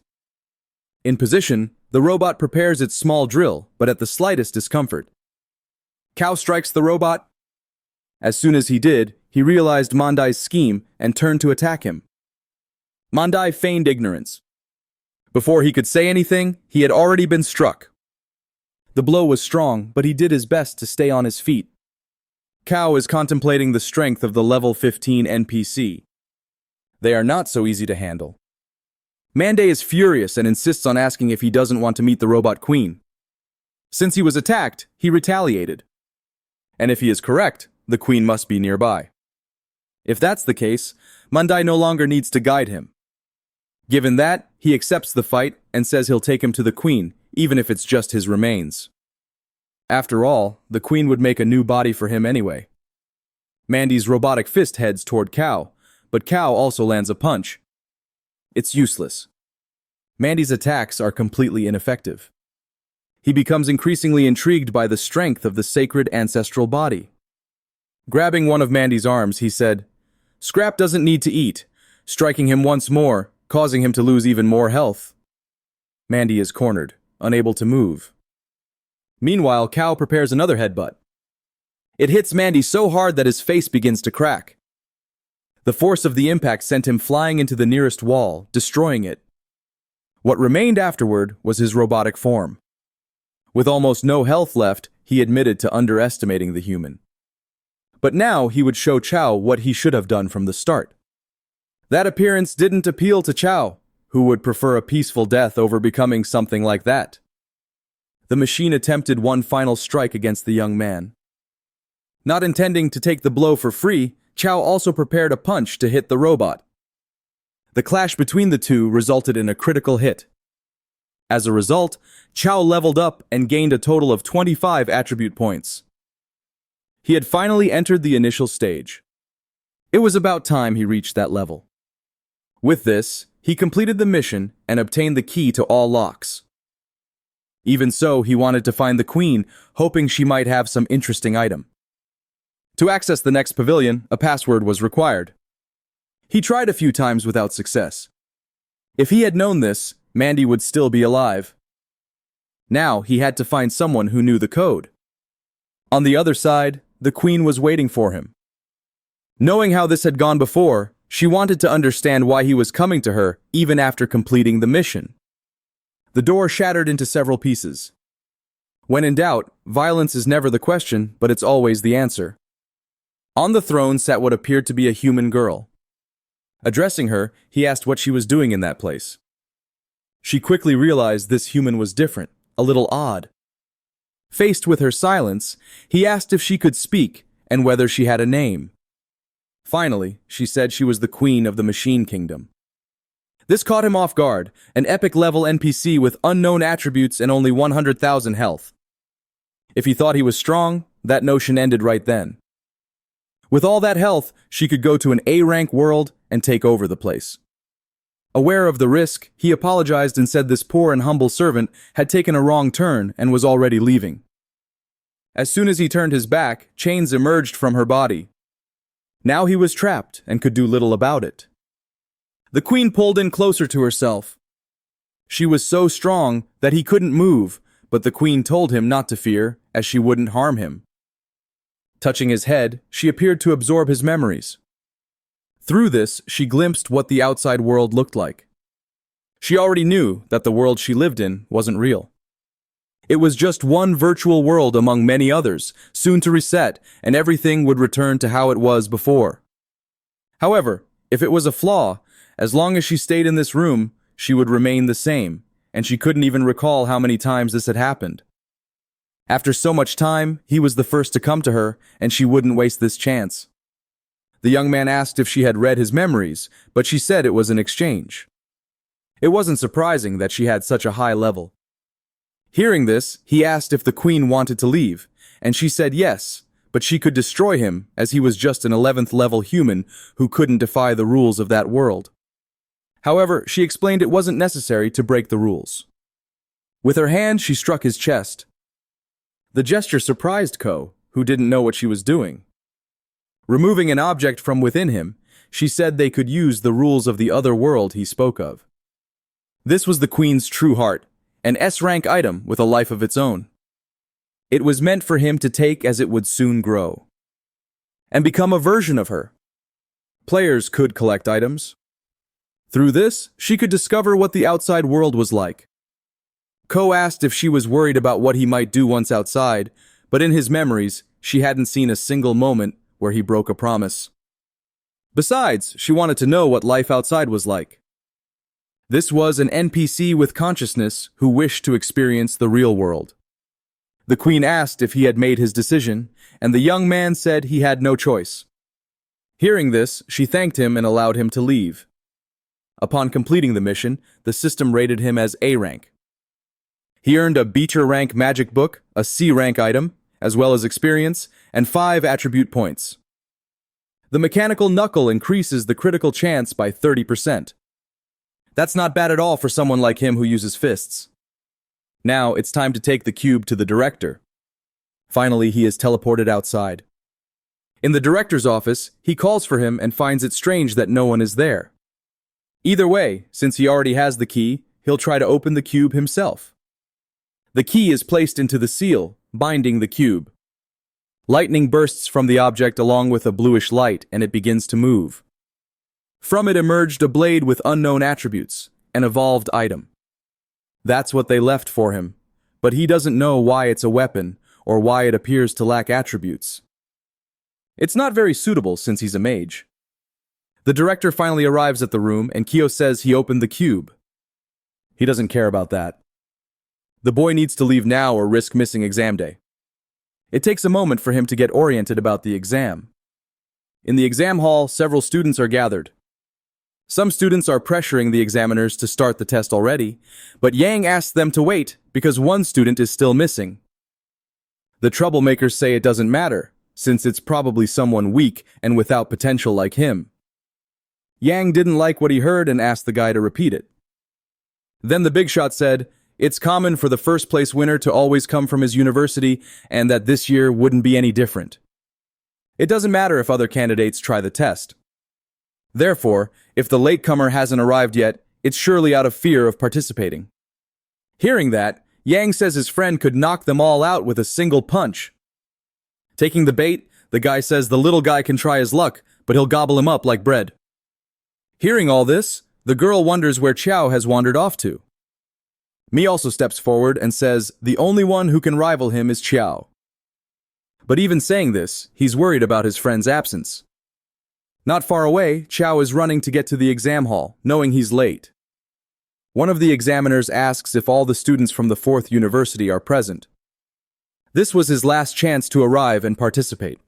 In position, the robot prepares its small drill, but at the slightest discomfort. Kao strikes the robot. As soon as he did, he realized Mandai's scheme and turned to attack him. Mandai feigned ignorance. Before he could say anything, he had already been struck. The blow was strong, but he did his best to stay on his feet. Kao is contemplating the strength of the level 15 NPC. They are not so easy to handle. Mande is furious and insists on asking if he doesn't want to meet the robot queen. Since he was attacked, he retaliated. And if he is correct, the queen must be nearby. If that's the case, Mandai no longer needs to guide him. Given that, he accepts the fight and says he'll take him to the queen, even if it's just his remains. After all, the queen would make a new body for him anyway. Mandy's robotic fist heads toward Kao, but Kao also lands a punch. It's useless. Mandy's attacks are completely ineffective. He becomes increasingly intrigued by the strength of the sacred ancestral body. Grabbing one of Mandy's arms, he said, "Scrap doesn't need to eat," striking him once more, causing him to lose even more health. Mandy is cornered, unable to move. Meanwhile, Kao prepares another headbutt. It hits Mandy so hard that his face begins to crack. The force of the impact sent him flying into the nearest wall, destroying it. What remained afterward was his robotic form. With almost no health left, he admitted to underestimating the human. But now he would show Chow what he should have done from the start. That appearance didn't appeal to Chow, Who would prefer a peaceful death over becoming something like that? The machine attempted one final strike against the young man. Not intending to take the blow for free, Chow also prepared a punch to hit the robot. The clash between the two resulted in a critical hit. As a result, Chow leveled up and gained a total of 25 attribute points. He had finally entered the initial stage. It was about time he reached that level. With this, he completed the mission and obtained the key to all locks. Even so, he wanted to find the queen, hoping she might have some interesting item. To access the next pavilion, a password was required. He tried a few times without success. If he had known this, Mandy would still be alive. Now he had to find someone who knew the code. On the other side, the queen was waiting for him. Knowing how this had gone before, she wanted to understand why he was coming to her even after completing the mission. The door shattered into several pieces. When in doubt, violence is never the question, but it's always the answer. On the throne sat what appeared to be a human girl. Addressing her, he asked what she was doing in that place. She quickly realized this human was different, a little odd. Faced with her silence, he asked if she could speak and whether she had a name. Finally, she said she was the queen of the Machine Kingdom. This caught him off guard, an epic-level NPC with unknown attributes and only 100,000 health. If he thought he was strong, that notion ended right then. With all that health, she could go to an A-rank world and take over the place. Aware of the risk, he apologized and said this poor and humble servant had taken a wrong turn and was already leaving. As soon as he turned his back, chains emerged from her body. Now he was trapped and could do little about it. The queen pulled in closer to herself. She was so strong that he couldn't move, but the queen told him not to fear, as she wouldn't harm him. Touching his head, she appeared to absorb his memories. Through this, she glimpsed what the outside world looked like. She already knew that the world she lived in wasn't real. It was just one virtual world among many others, soon to reset, and everything would return to how it was before. However, if it was a flaw, as long as she stayed in this room, she would remain the same, and she couldn't even recall how many times this had happened. After so much time, he was the first to come to her, and she wouldn't waste this chance. The young man asked if she had read his memories, but she said it was an exchange. It wasn't surprising that she had such a high level. Hearing this, he asked if the queen wanted to leave, and she said yes, but she could destroy him as he was just an 11th level human who couldn't defy the rules of that world. However, she explained it wasn't necessary to break the rules. With her hand, she struck his chest. The gesture surprised Ko, who didn't know what she was doing. Removing an object from within him, she said they could use the rules of the other world he spoke of. This was the queen's true heart, an S-rank item with a life of its own. It was meant for him to take as it would soon grow and become a version of her. Players could collect items. Through this, she could discover what the outside world was like. Ko asked if she was worried about what he might do once outside, but in his memories, she hadn't seen a single moment where he broke a promise. Besides, she wanted to know what life outside was like. This was an NPC with consciousness who wished to experience the real world. The queen asked if he had made his decision, and the young man said he had no choice. Hearing this, she thanked him and allowed him to leave. Upon completing the mission, the system rated him as A rank. He earned a Beecher rank magic book, a C rank item, as well as experience, and 5 attribute points. The mechanical knuckle increases the critical chance by 30%. That's not bad at all for someone like him who uses fists. Now it's time to take the cube to the director. Finally, he is teleported outside. In the director's office, he calls for him and finds it strange that no one is there. Either way, since he already has the key, he'll try to open the cube himself. The key is placed into the seal, binding the cube. Lightning bursts from the object along with a bluish light, and it begins to move. From it emerged a blade with unknown attributes, an evolved item. That's what they left for him, but he doesn't know why it's a weapon or why it appears to lack attributes. It's not very suitable since he's a mage. The director finally arrives at the room, and Kyo says he opened the cube, He doesn't care about that. The boy needs to leave now or risk missing exam day. It takes a moment for him to get oriented about the exam. In the exam hall, several students are gathered. Some students are pressuring the examiners to start the test already, but Yang asks them to wait because one student is still missing. The troublemakers say it doesn't matter, since it's probably someone weak and without potential like him. Yang didn't like what he heard and asked the guy to repeat it. Then the big shot said, it's common for the first place winner to always come from his university and that this year wouldn't be any different. It doesn't matter if other candidates try the test. Therefore, if the latecomer hasn't arrived yet, it's surely out of fear of participating. Hearing that, Yang says his friend could knock them all out with a single punch. Taking the bait, the guy says the little guy can try his luck, but he'll gobble him up like bread. Hearing all this, the girl wonders where Qiao has wandered off to. Mi also steps forward and says the only one who can rival him is Qiao. But even saying this, he's worried about his friend's absence. Not far away, Qiao is running to get to the exam hall, knowing he's late. One of the examiners asks if all the students from the 4th university are present. This was his last chance to arrive and participate.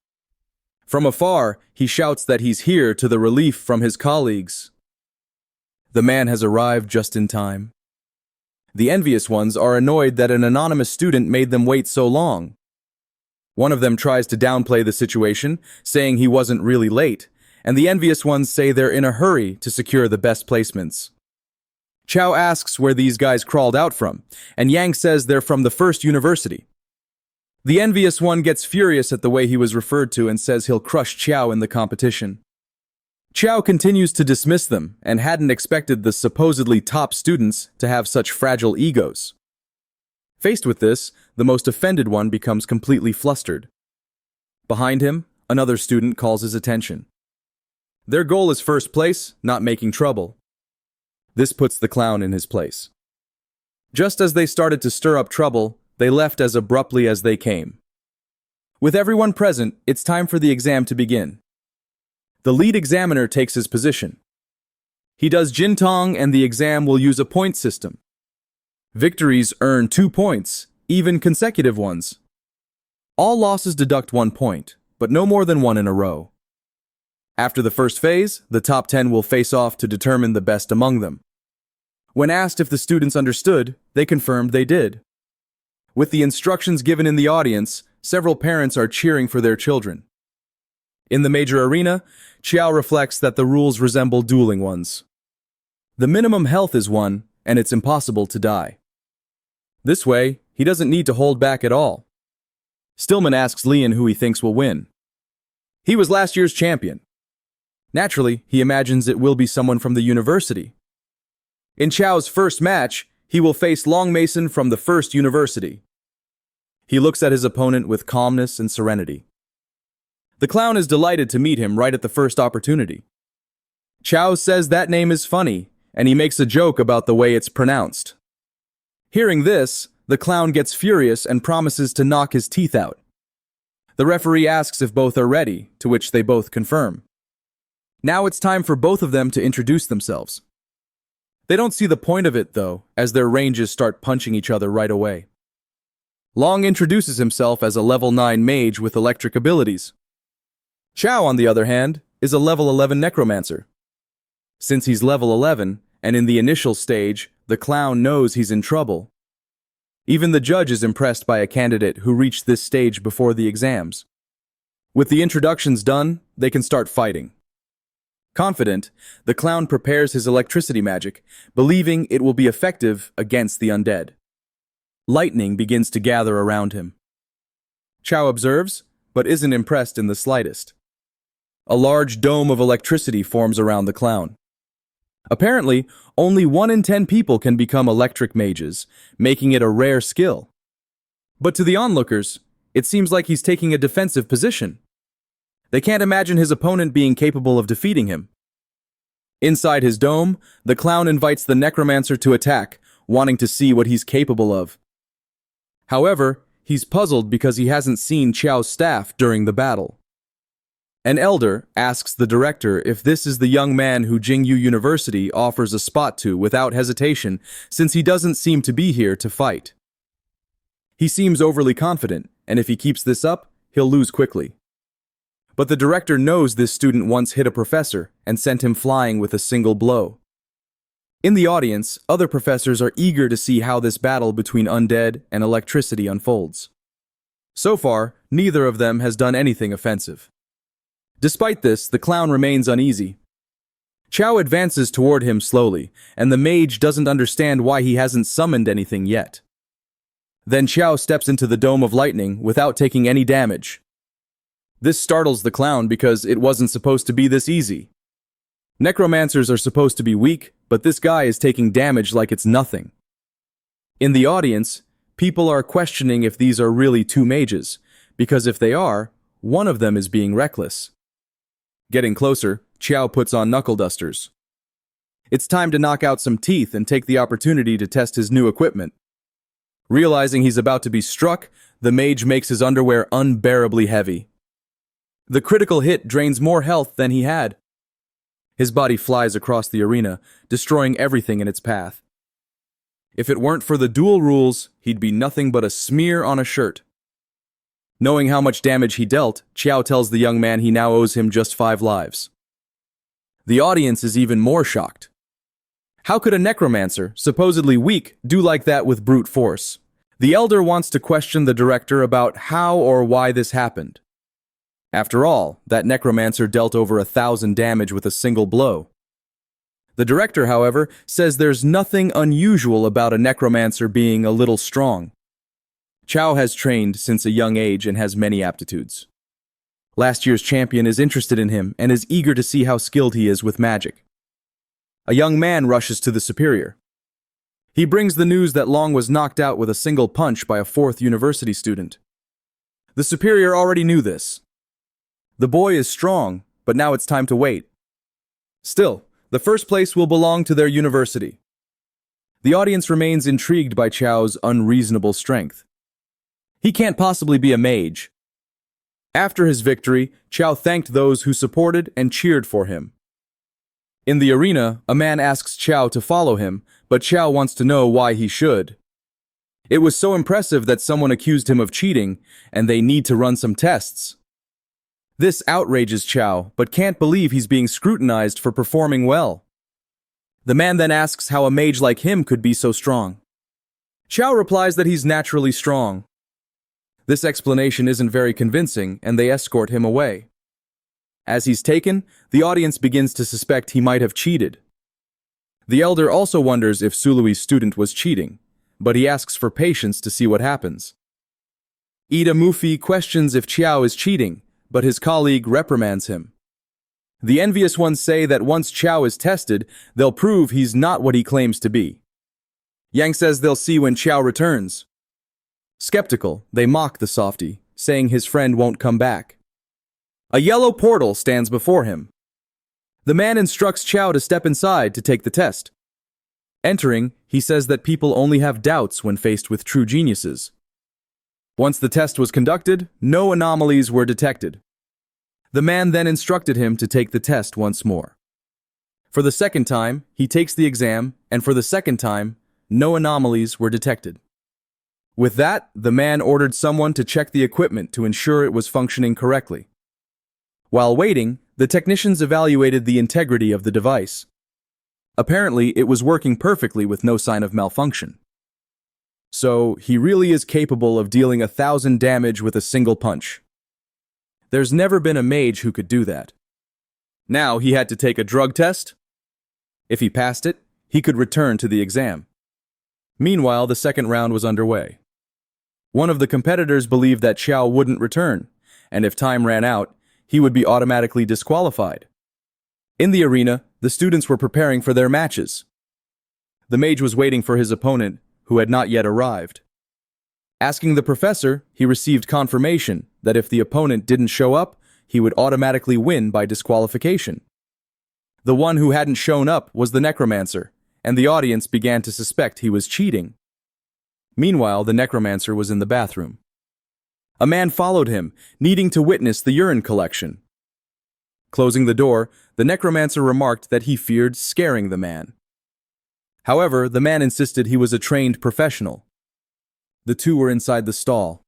From afar, he shouts that he's here to the relief from his colleagues. The man has arrived just in time. The envious ones are annoyed that an anonymous student made them wait so long. One of them tries to downplay the situation, saying he wasn't really late, and the envious ones say they're in a hurry to secure the best placements. Qiao asks where these guys crawled out from, and Yang says they're from the 1st university. The envious one gets furious at the way he was referred to and says he'll crush Qiao in the competition. Qiao continues to dismiss them and hadn't expected the supposedly top students to have such fragile egos. Faced with this, the most offended one becomes completely flustered. Behind him, another student calls his attention. Their goal is first place, not making trouble. This puts the clown in his place. Just as they started to stir up trouble, they left as abruptly as they came. With everyone present, it's time for the exam to begin. The lead examiner takes his position. He does Jintong and the exam will use a point system. Victories earn 2 points, even consecutive ones. All losses deduct 1 point, but no more than 1 in a row. After the first phase, the top 10 will face off to determine the best among them. When asked if the students understood, they confirmed they did. With the instructions given in the audience, several parents are cheering for their children. In the major arena, Qiao reflects that the rules resemble dueling ones. The minimum health is 1, and it's impossible to die. This way, he doesn't need to hold back at all. Stillman asks Lian who he thinks will win. He was last year's champion. Naturally, he imagines it will be someone from the university. In Qiao's first match, he will face Long Mason from the 1st university. He looks at his opponent with calmness and serenity. The clown is delighted to meet him right at the first opportunity. Qiao says that name is funny, and he makes a joke about the way it's pronounced. Hearing this, the clown gets furious and promises to knock his teeth out. The referee asks if both are ready, to which they both confirm. Now it's time for both of them to introduce themselves. They don't see the point of it, though, as their ranges start punching each other right away. Long introduces himself as a level 9 mage with electric abilities. Qiao, on the other hand, is a level 11 necromancer. Since he's level 11, and in the initial stage, the clown knows he's in trouble. Even the judge is impressed by a candidate who reached this stage before the exams. With the introductions done, they can start fighting. Confident, the clown prepares his electricity magic, believing it will be effective against the undead. Lightning begins to gather around him. Qiao observes, but isn't impressed in the slightest. A large dome of electricity forms around the clown. Apparently, only 1 in 10 people can become electric mages, making it a rare skill. But to the onlookers, it seems like he's taking a defensive position. They can't imagine his opponent being capable of defeating him. Inside his dome, the clown invites the necromancer to attack, wanting to see what he's capable of. However, he's puzzled because he hasn't seen Qiao's staff during the battle. An elder asks the director if this is the young man who Jingyu University offers a spot to without hesitation, since he doesn't seem to be here to fight. He seems overly confident, and if he keeps this up, he'll lose quickly. But the director knows this student once hit a professor and sent him flying with a single blow. In the audience, other professors are eager to see how this battle between undead and electricity unfolds. So far, neither of them has done anything offensive. Despite this, the clown remains uneasy. Chao advances toward him slowly, and the mage doesn't understand why he hasn't summoned anything yet. Then Chao steps into the dome of lightning without taking any damage. This startles the clown because it wasn't supposed to be this easy. Necromancers are supposed to be weak, but this guy is taking damage like it's nothing. In the audience, people are questioning if these are really two mages, because if they are, one of them is being reckless. Getting closer, Chao puts on knuckle dusters. It's time to knock out some teeth and take the opportunity to test his new equipment. Realizing he's about to be struck, the mage makes his underwear unbearably heavy. The critical hit drains more health than he had. His body flies across the arena, destroying everything in its path. If it weren't for the duel rules, he'd be nothing but a smear on a shirt. Knowing how much damage he dealt, Chao tells the young man he now owes him just 5 lives. The audience is even more shocked. How could a necromancer, supposedly weak, do like that with brute force? The elder wants to question the director about how or why this happened. After all, that necromancer dealt over 1,000 damage with a single blow. The director, however, says there's nothing unusual about a necromancer being a little strong. Chao has trained since a young age and has many aptitudes. Last year's champion is interested in him and is eager to see how skilled he is with magic. A young man rushes to the superior. He brings the news that Long was knocked out with a single punch by a 4th university student. The superior already knew this. The boy is strong, but now it's time to wait. Still, the first place will belong to their university. The audience remains intrigued by Chao's unreasonable strength. He can't possibly be a mage. After his victory, Chao thanked those who supported and cheered for him. In the arena, a man asks Chao to follow him, but Chao wants to know why he should. It was so impressive that someone accused him of cheating, and they need to run some tests. This outrages Chao, but can't believe he's being scrutinized for performing well. The man then asks how a mage like him could be so strong. Chao replies that he's naturally strong. This explanation isn't very convincing, and they escort him away. As he's taken, the audience begins to suspect he might have cheated. The elder also wonders if Sului's student was cheating, but he asks for patience to see what happens. Ida Mufi questions if Chao is cheating, but his colleague reprimands him. The envious ones say that once Chao is tested, they'll prove he's not what he claims to be. Yang says they'll see when Chao returns. Skeptical, they mock the softy, saying his friend won't come back. A yellow portal stands before him. The man instructs Chao to step inside to take the test. Entering, he says that people only have doubts when faced with true geniuses. Once the test was conducted, no anomalies were detected. The man then instructed him to take the test once more. For the second time, he takes the exam, and for the second time, no anomalies were detected. With that, the man ordered someone to check the equipment to ensure it was functioning correctly. While waiting, the technicians evaluated the integrity of the device. Apparently, it was working perfectly with no sign of malfunction. So, he really is capable of dealing 1,000 damage with a single punch. There's never been a mage who could do that. Now he had to take a drug test. If he passed it, he could return to the exam. Meanwhile, the second round was underway. One of the competitors believed that Chao wouldn't return, and if time ran out, he would be automatically disqualified. In the arena, the students were preparing for their matches. The mage was waiting for his opponent, who had not yet arrived. Asking the professor, he received confirmation that if the opponent didn't show up, he would automatically win by disqualification. The one who hadn't shown up was the necromancer, and the audience began to suspect he was cheating. Meanwhile, the necromancer was in the bathroom. A man followed him, needing to witness the urine collection. Closing the door, the necromancer remarked that he feared scaring the man. However, the man insisted he was a trained professional. The two were inside the stall.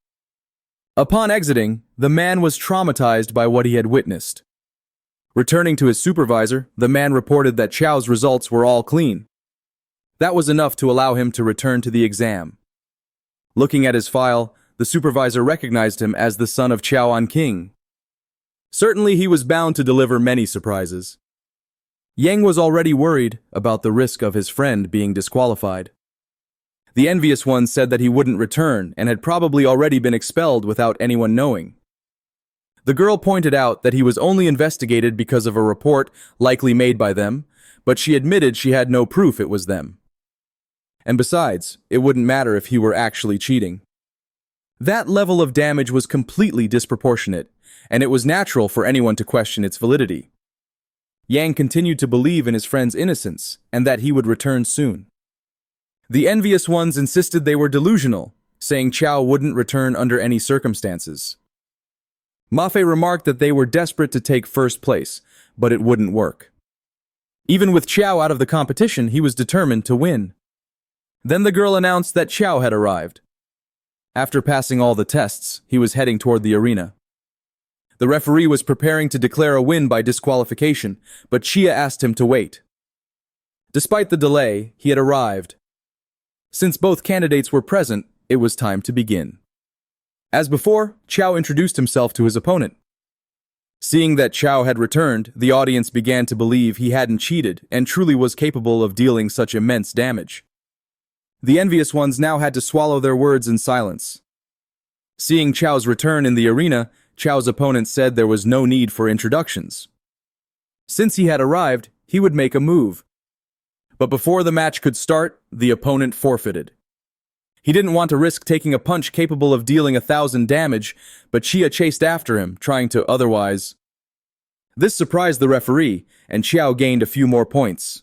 Upon exiting, the man was traumatized by what he had witnessed. Returning to his supervisor, the man reported that Chao's results were all clean. That was enough to allow him to return to the exam. Looking at his file, the supervisor recognized him as the son of Chao An King. Certainly he was bound to deliver many surprises. Yang was already worried about the risk of his friend being disqualified. The envious one said that he wouldn't return and had probably already been expelled without anyone knowing. The girl pointed out that he was only investigated because of a report likely made by them, but she admitted she had no proof it was them. And besides, it wouldn't matter if he were actually cheating. That level of damage was completely disproportionate, and it was natural for anyone to question its validity. Yang continued to believe in his friend's innocence and that he would return soon. The envious ones insisted they were delusional, saying Chao wouldn't return under any circumstances. Mafe remarked that they were desperate to take first place, but it wouldn't work. Even with Chao out of the competition, he was determined to win. Then the girl announced that Chao had arrived. After passing all the tests, he was heading toward the arena. The referee was preparing to declare a win by disqualification, but Chia asked him to wait. Despite the delay, he had arrived. Since both candidates were present, it was time to begin. As before, Chao introduced himself to his opponent. Seeing that Chao had returned, the audience began to believe he hadn't cheated and truly was capable of dealing such immense damage. The envious ones now had to swallow their words in silence. Seeing Chao's return in the arena, Chao's opponent said there was no need for introductions. Since he had arrived, he would make a move. But before the match could start, the opponent forfeited. He didn't want to risk taking a punch capable of dealing 1,000 damage, but Chia chased after him, trying to otherwise. This surprised the referee, and Chao gained a few more points.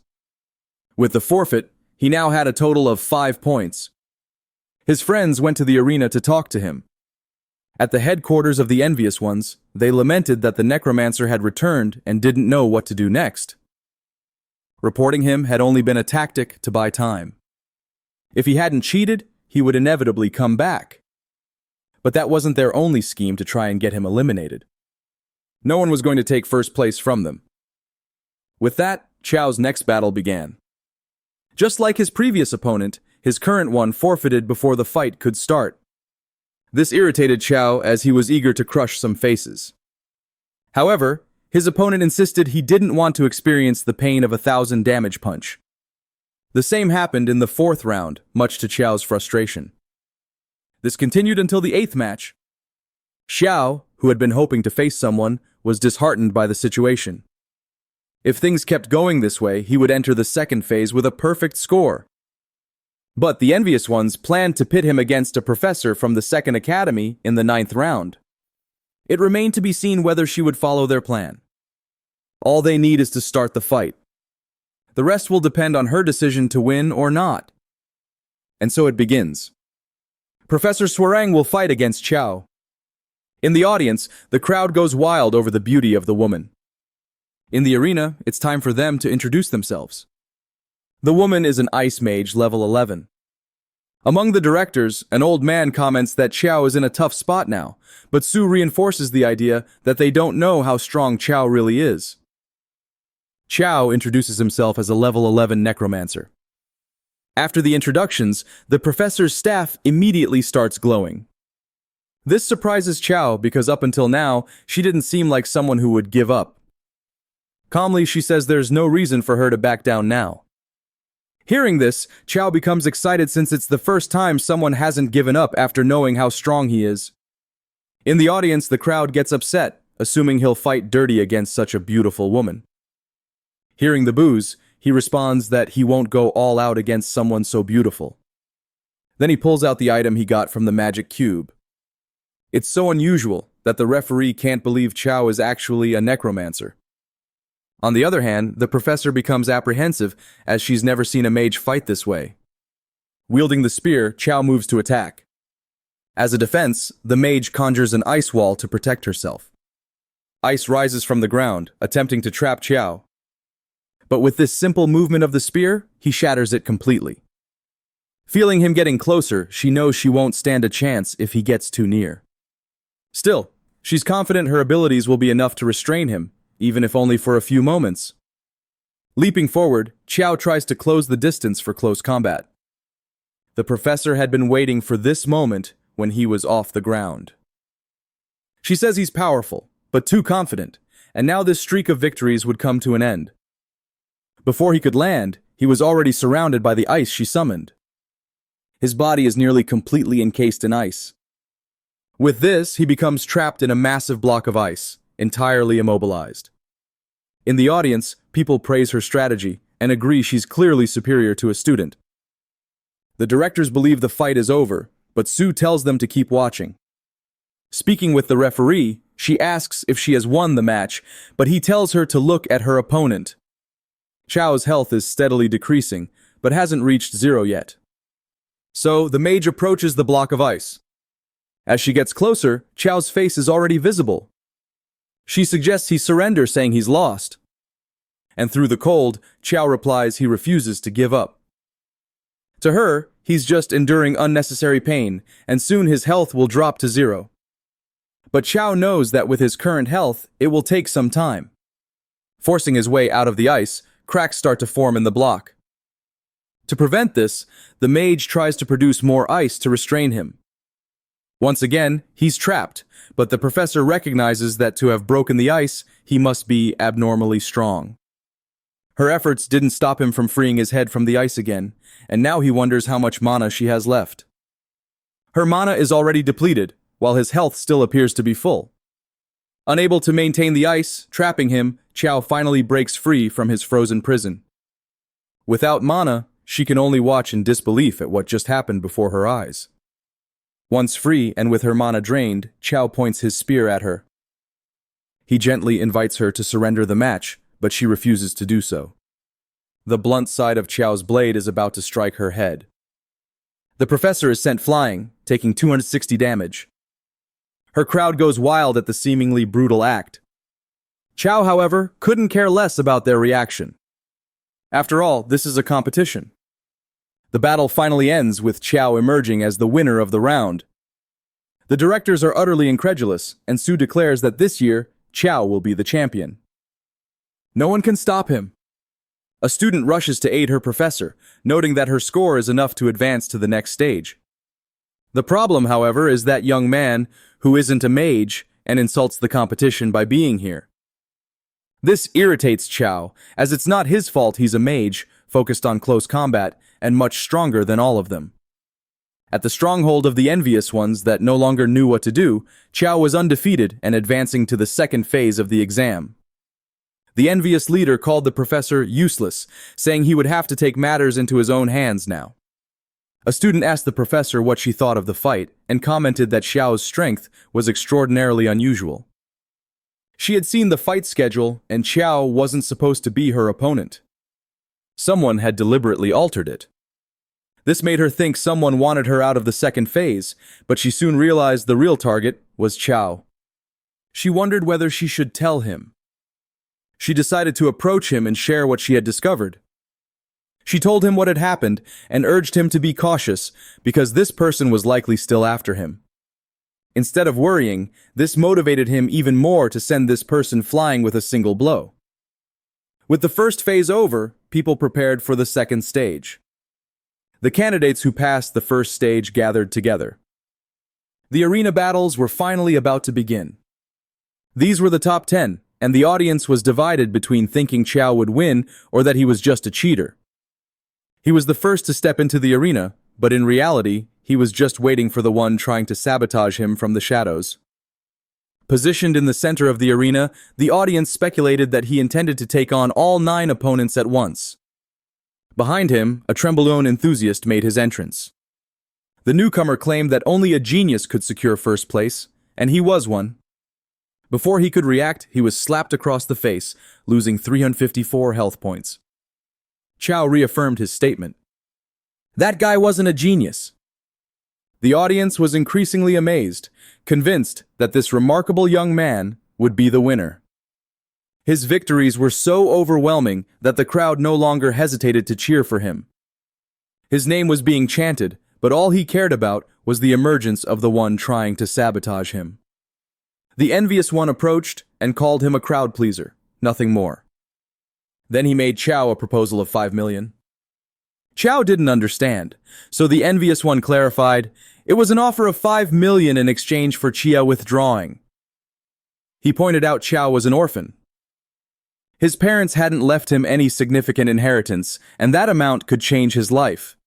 With the forfeit, he now had a total of 5 points. His friends went to the arena to talk to him. At the headquarters of the envious ones, they lamented that the necromancer had returned and didn't know what to do next. Reporting him had only been a tactic to buy time. If he hadn't cheated, he would inevitably come back. But that wasn't their only scheme to try and get him eliminated. No one was going to take first place from them. With that, Chao's next battle began. Just like his previous opponent, his current one forfeited before the fight could start. This irritated Chao as he was eager to crush some faces. However, his opponent insisted he didn't want to experience the pain of 1,000 damage punch. The same happened in the 4th round, much to Chao's frustration. This continued until the 8th match. Xiao, who had been hoping to face someone, was disheartened by the situation. If things kept going this way, he would enter the 2nd phase with a perfect score. But the envious ones planned to pit him against a professor from the 2nd Academy in the 9th round. It remained to be seen whether she would follow their plan. All they need is to start the fight. The rest will depend on her decision to win or not. And so it begins. Professor Swarang will fight against Chao. In the audience, the crowd goes wild over the beauty of the woman. In the arena, it's time for them to introduce themselves. The woman is an ice mage level 11. Among the directors, an old man comments that Chao is in a tough spot now, but Su reinforces the idea that they don't know how strong Chao really is. Chao introduces himself as a level 11 necromancer. After the introductions, the professor's staff immediately starts glowing. This surprises Chao because up until now, she didn't seem like someone who would give up. Calmly, she says there's no reason for her to back down now. Hearing this, Chao becomes excited since it's the first time someone hasn't given up after knowing how strong he is. In the audience, the crowd gets upset, assuming he'll fight dirty against such a beautiful woman. Hearing the boos, he responds that he won't go all out against someone so beautiful. Then he pulls out the item he got from the magic cube. It's so unusual that the referee can't believe Chao is actually a necromancer. On the other hand, the professor becomes apprehensive as she's never seen a mage fight this way. Wielding the spear, Chao moves to attack. As a defense, the mage conjures an ice wall to protect herself. Ice rises from the ground, attempting to trap Qiao. But with this simple movement of the spear, he shatters it completely. Feeling him getting closer, she knows she won't stand a chance if he gets too near. Still, she's confident her abilities will be enough to restrain him, even if only for a few moments. Leaping forward, Qiao tries to close the distance for close combat. The professor had been waiting for this moment when he was off the ground. She says he's powerful, but too confident, and now this streak of victories would come to an end. Before he could land, he was already surrounded by the ice she summoned. His body is nearly completely encased in ice. With this, he becomes trapped in a massive block of ice, entirely immobilized. In the audience, people praise her strategy and agree she's clearly superior to a student. The directors believe the fight is over, but Sue tells them to keep watching. Speaking with the referee, she asks if she has won the match, but he tells her to look at her opponent. Qiao's health is steadily decreasing, but hasn't reached 0 yet. So, the mage approaches the block of ice. As she gets closer, Qiao's face is already visible. She suggests he surrender, saying he's lost. And through the cold, Qiao replies he refuses to give up. To her, he's just enduring unnecessary pain, and soon his health will drop to 0. But Qiao knows that with his current health, it will take some time. Forcing his way out of the ice, cracks start to form in the block. To prevent this, the mage tries to produce more ice to restrain him. Once again, he's trapped, but the professor recognizes that to have broken the ice, he must be abnormally strong. Her efforts didn't stop him from freeing his head from the ice again, and now he wonders how much mana she has left. Her mana is already depleted, while his health still appears to be full. Unable to maintain the ice, trapping him, Qiao finally breaks free from his frozen prison. Without mana, she can only watch in disbelief at what just happened before her eyes. Once free and with her mana drained, Qiao points his spear at her. He gently invites her to surrender the match, but she refuses to do so. The blunt side of Qiao's blade is about to strike her head. The professor is sent flying, taking 260 damage. Her crowd goes wild at the seemingly brutal act. Qiao, however, couldn't care less about their reaction. After all, this is a competition. The battle finally ends with Qiao emerging as the winner of the round. The directors are utterly incredulous, and Sue declares that this year, Qiao will be the champion. No one can stop him. A student rushes to aid her professor, noting that her score is enough to advance to the next stage. The problem, however, is that young man, who isn't a mage, and insults the competition by being here. This irritates Qiao, as it's not his fault he's a mage, focused on close combat, and much stronger than all of them. At the stronghold of the envious ones that no longer knew what to do, Qiao was undefeated and advancing to the second phase of the exam. The envious leader called the professor useless, saying he would have to take matters into his own hands now. A student asked the professor what she thought of the fight and commented that Xiao's strength was extraordinarily unusual. She had seen the fight schedule and Qiao wasn't supposed to be her opponent. Someone had deliberately altered it. This made her think someone wanted her out of the second phase, but she soon realized the real target was Qiao. She wondered whether she should tell him. She decided to approach him and share what she had discovered. She told him what had happened and urged him to be cautious because this person was likely still after him. Instead of worrying, this motivated him even more to send this person flying with a single blow. With the first phase over, people prepared for the second stage. The candidates who passed the first stage gathered together. The arena battles were finally about to begin. These were the top 10, and the audience was divided between thinking Qiao would win or that he was just a cheater. He was the first to step into the arena, but in reality, he was just waiting for the one trying to sabotage him from the shadows. Positioned in the center of the arena, the audience speculated that he intended to take on all 9 opponents at once. Behind him, a Trembleon enthusiast made his entrance. The newcomer claimed that only a genius could secure first place, and he was one. Before he could react, he was slapped across the face, losing 354 health points. Qiao reaffirmed his statement. That guy wasn't a genius. The audience was increasingly amazed, convinced that this remarkable young man, would be the winner. His victories were so overwhelming that the crowd no longer hesitated to cheer for him. His name was being chanted, but all he cared about was the emergence of the one trying to sabotage him. The envious one approached and called him a crowd pleaser, nothing more. Then he made Chao a proposal of 5 million. Chao didn't understand, so the envious one clarified, it was an offer of 5 million in exchange for Chia withdrawing. He pointed out Chao was an orphan. His parents hadn't left him any significant inheritance, and that amount could change his life.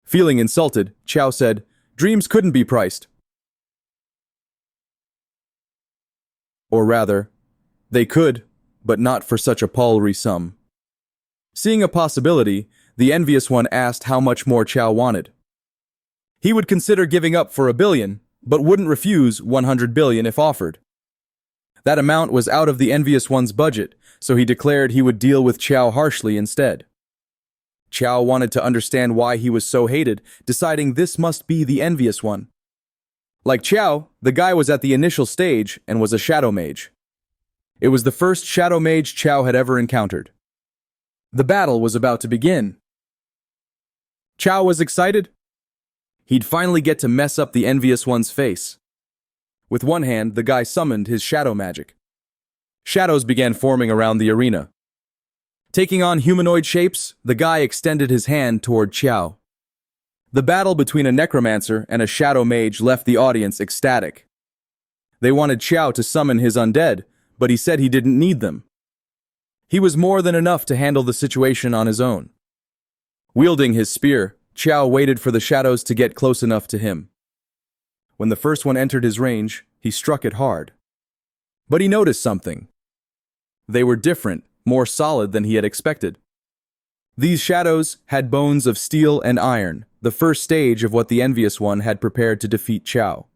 Feeling insulted, Chao said, dreams couldn't be priced. Or rather, they could, but not for such a paltry sum. Seeing a possibility, the envious one asked how much more Chao wanted. He would consider giving up for 1 billion, but wouldn't refuse 100 billion if offered. That amount was out of the envious one's budget, so he declared he would deal with Chao harshly instead. Chao wanted to understand why he was so hated, deciding this must be the envious one. Like Chao, the guy was at the initial stage and was a shadow mage. It was the first shadow mage Chao had ever encountered. The battle was about to begin. Chao was excited. He'd finally get to mess up the envious one's face. With one hand, the guy summoned his shadow magic. Shadows began forming around the arena. Taking on humanoid shapes, the guy extended his hand toward Chao. The battle between a necromancer and a shadow mage left the audience ecstatic. They wanted Chao to summon his undead, but he said he didn't need them. He was more than enough to handle the situation on his own. Wielding his spear, Chao waited for the shadows to get close enough to him. When the first one entered his range, he struck it hard. But he noticed something. They were different, more solid than he had expected. These shadows had bones of steel and iron, the first stage of what the envious one had prepared to defeat Chao.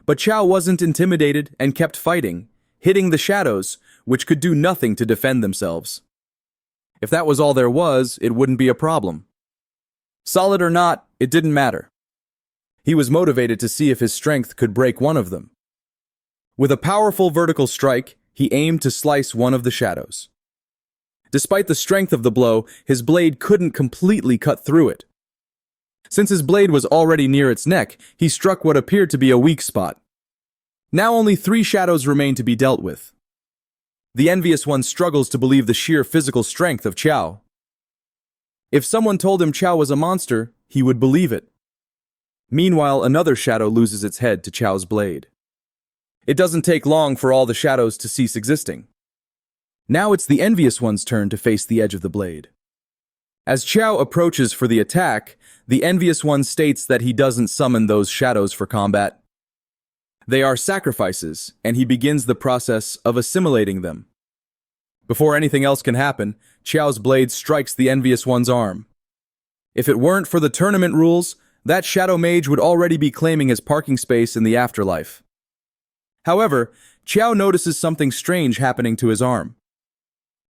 But Chao wasn't intimidated and kept fighting, hitting the shadows, which could do nothing to defend themselves. If that was all there was, it wouldn't be a problem. Solid or not, it didn't matter. He was motivated to see if his strength could break one of them. With a powerful vertical strike, he aimed to slice one of the shadows. Despite the strength of the blow, his blade couldn't completely cut through it. Since his blade was already near its neck, he struck what appeared to be a weak spot. Now only 3 shadows remain to be dealt with. The envious one struggles to believe the sheer physical strength of Chao. If someone told him Chao was a monster, he would believe it. Meanwhile, another shadow loses its head to Chao's blade. It doesn't take long for all the shadows to cease existing. Now it's the envious one's turn to face the edge of the blade. As Chao approaches for the attack, the envious one states that he doesn't summon those shadows for combat. They are sacrifices, and he begins the process of assimilating them. Before anything else can happen, Chao's blade strikes the envious one's arm. If it weren't for the tournament rules, that shadow mage would already be claiming his parking space in the afterlife. However, Chao notices something strange happening to his arm.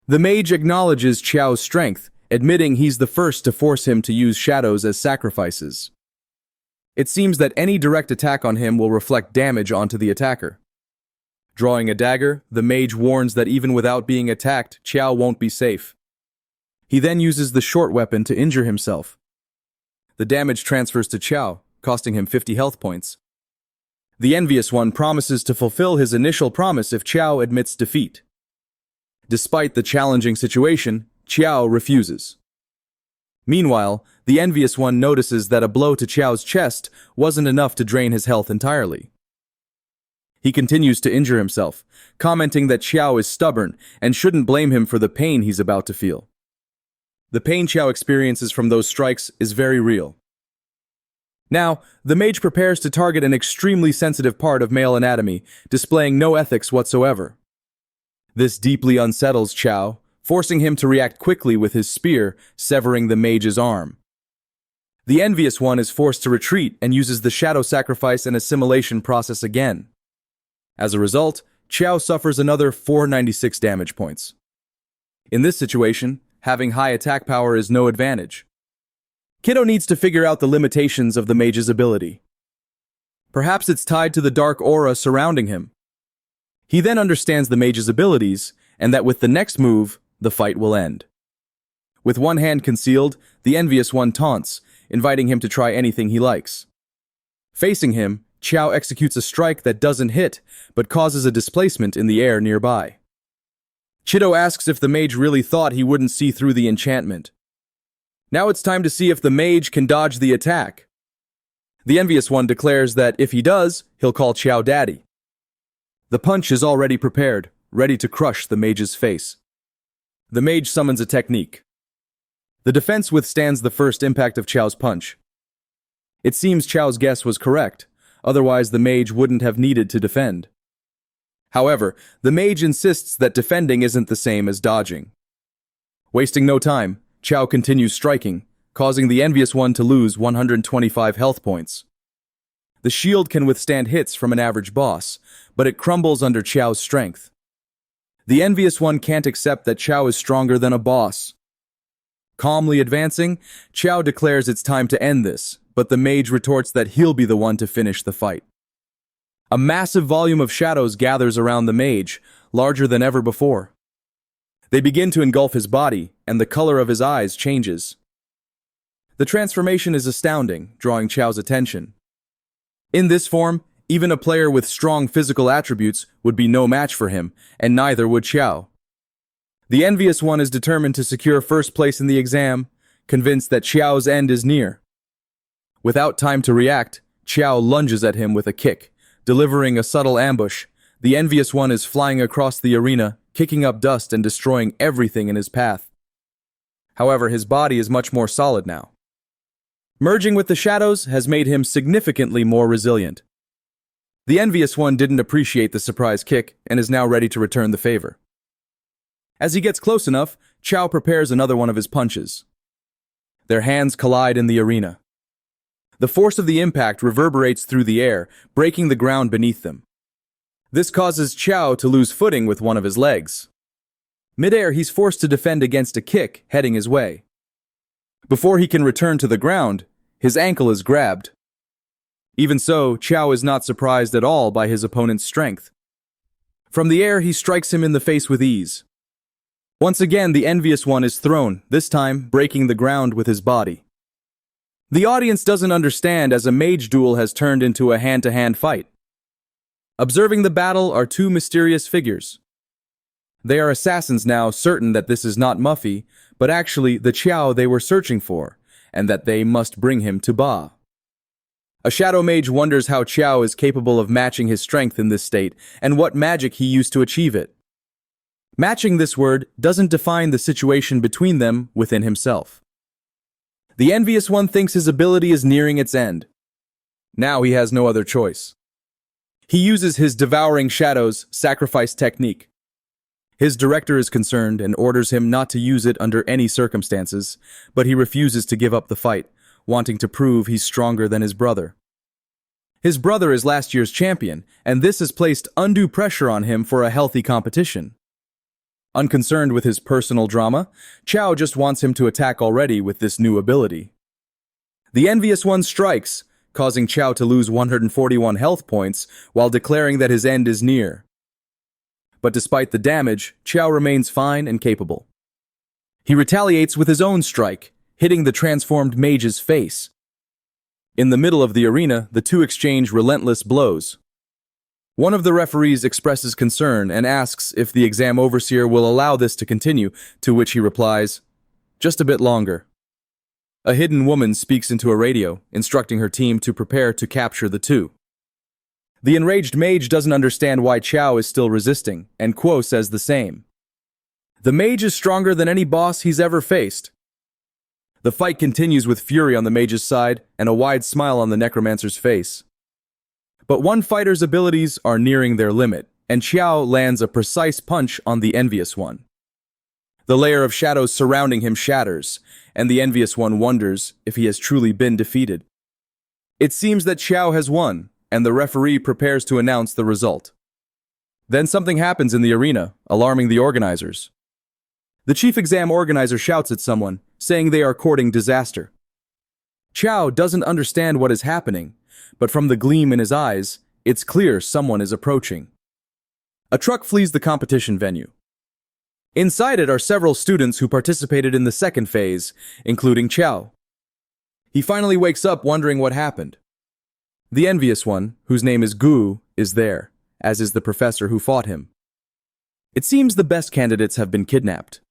The mage acknowledges Chao's strength, admitting he's the first to force him to use shadows as sacrifices. It seems that any direct attack on him will reflect damage onto the attacker. Drawing a dagger, the mage warns that even without being attacked, Chao won't be safe. He then uses the short weapon to injure himself. The damage transfers to Chao, costing him 50 health points. The envious one promises to fulfill his initial promise if Chao admits defeat. Despite the challenging situation, Chao refuses. Meanwhile, the envious one notices that a blow to Chao's chest wasn't enough to drain his health entirely. He continues to injure himself, commenting that Chao is stubborn and shouldn't blame him for the pain he's about to feel. The pain Chao experiences from those strikes is very real. Now, the mage prepares to target an extremely sensitive part of male anatomy, displaying no ethics whatsoever. This deeply unsettles Chao, forcing him to react quickly with his spear, severing the mage's arm. The envious one is forced to retreat and uses the shadow sacrifice and assimilation process again. As a result, Chao suffers another 496 damage points. In this situation, having high attack power is no advantage. Kiddo needs to figure out the limitations of the mage's ability. Perhaps it's tied to the dark aura surrounding him. He then understands the mage's abilities, and that with the next move, the fight will end. With one hand concealed, the envious one taunts, inviting him to try anything he likes. Facing him, Qiao executes a strike that doesn't hit, but causes a displacement in the air nearby. Chido asks if the mage really thought he wouldn't see through the enchantment. Now it's time to see if the mage can dodge the attack. The envious one declares that if he does, he'll call Qiao daddy. The punch is already prepared, ready to crush the mage's face. The mage summons a technique. The defense withstands the first impact of Qiao's punch. It seems Qiao's guess was correct, otherwise the mage wouldn't have needed to defend. However, the mage insists that defending isn't the same as dodging. Wasting no time, Qiao continues striking, causing the envious one to lose 125 health points. The shield can withstand hits from an average boss, but it crumbles under Qiao's strength. The envious one can't accept that Qiao is stronger than a boss. Calmly advancing, Qiao declares it's time to end this, but the mage retorts that he'll be the one to finish the fight. A massive volume of shadows gathers around the mage, larger than ever before. They begin to engulf his body, and the color of his eyes changes. The transformation is astounding, drawing Qiao's attention. In this form, even a player with strong physical attributes would be no match for him, and neither would Qiao. The envious one is determined to secure first place in the exam, convinced that Qiao's end is near. Without time to react, Qiao lunges at him with a kick, delivering a subtle ambush. The envious one is flying across the arena, kicking up dust and destroying everything in his path. However, his body is much more solid now. Merging with the shadows has made him significantly more resilient. The envious one didn't appreciate the surprise kick and is now ready to return the favor. As he gets close enough, Qiao prepares another one of his punches. Their hands collide in the arena. The force of the impact reverberates through the air, breaking the ground beneath them. This causes Qiao to lose footing with one of his legs. Mid-air, he's forced to defend against a kick heading his way. Before he can return to the ground, his ankle is grabbed. Even so, Qiao is not surprised at all by his opponent's strength. From the air, he strikes him in the face with ease. Once again, the envious one is thrown, this time breaking the ground with his body. The audience doesn't understand as a mage duel has turned into a hand-to-hand fight. Observing the battle are two mysterious figures. They are assassins now, certain that this is not Muffy, but actually the Qiao they were searching for, and that they must bring him to Ba. A shadow mage wonders how Qiao is capable of matching his strength in this state, and what magic he used to achieve it. Matching this word doesn't define the situation between them within himself. The envious one thinks his ability is nearing its end. Now he has no other choice. He uses his devouring shadows sacrifice technique. His director is concerned and orders him not to use it under any circumstances, but he refuses to give up the fight, wanting to prove he's stronger than his brother. His brother is last year's champion, and this has placed undue pressure on him for a healthy competition. Unconcerned with his personal drama, Qiao just wants him to attack already with this new ability. The envious one strikes, causing Qiao to lose 141 health points while declaring that his end is near. But despite the damage, Qiao remains fine and capable. He retaliates with his own strike, hitting the transformed mage's face. In the middle of the arena, the two exchange relentless blows. One of the referees expresses concern and asks if the exam overseer will allow this to continue, to which he replies, "Just a bit longer." A hidden woman speaks into a radio, instructing her team to prepare to capture the two. The enraged mage doesn't understand why Qiao is still resisting, and Kuo says the same. The mage is stronger than any boss he's ever faced. The fight continues with fury on the mage's side and a wide smile on the necromancer's face. But one fighter's abilities are nearing their limit, and Qiao lands a precise punch on the envious one. The layer of shadows surrounding him shatters, and the envious one wonders if he has truly been defeated. It seems that Qiao has won, and the referee prepares to announce the result. Then something happens in the arena, alarming the organizers. The chief exam organizer shouts at someone, saying they are courting disaster. Qiao doesn't understand what is happening, but from the gleam in his eyes, it's clear someone is approaching. A truck flees the competition venue. Inside it are several students who participated in the second phase, including Qiao. He finally wakes up wondering what happened. The envious one, whose name is Gu, is there, as is the professor who fought him. It seems the best candidates have been kidnapped.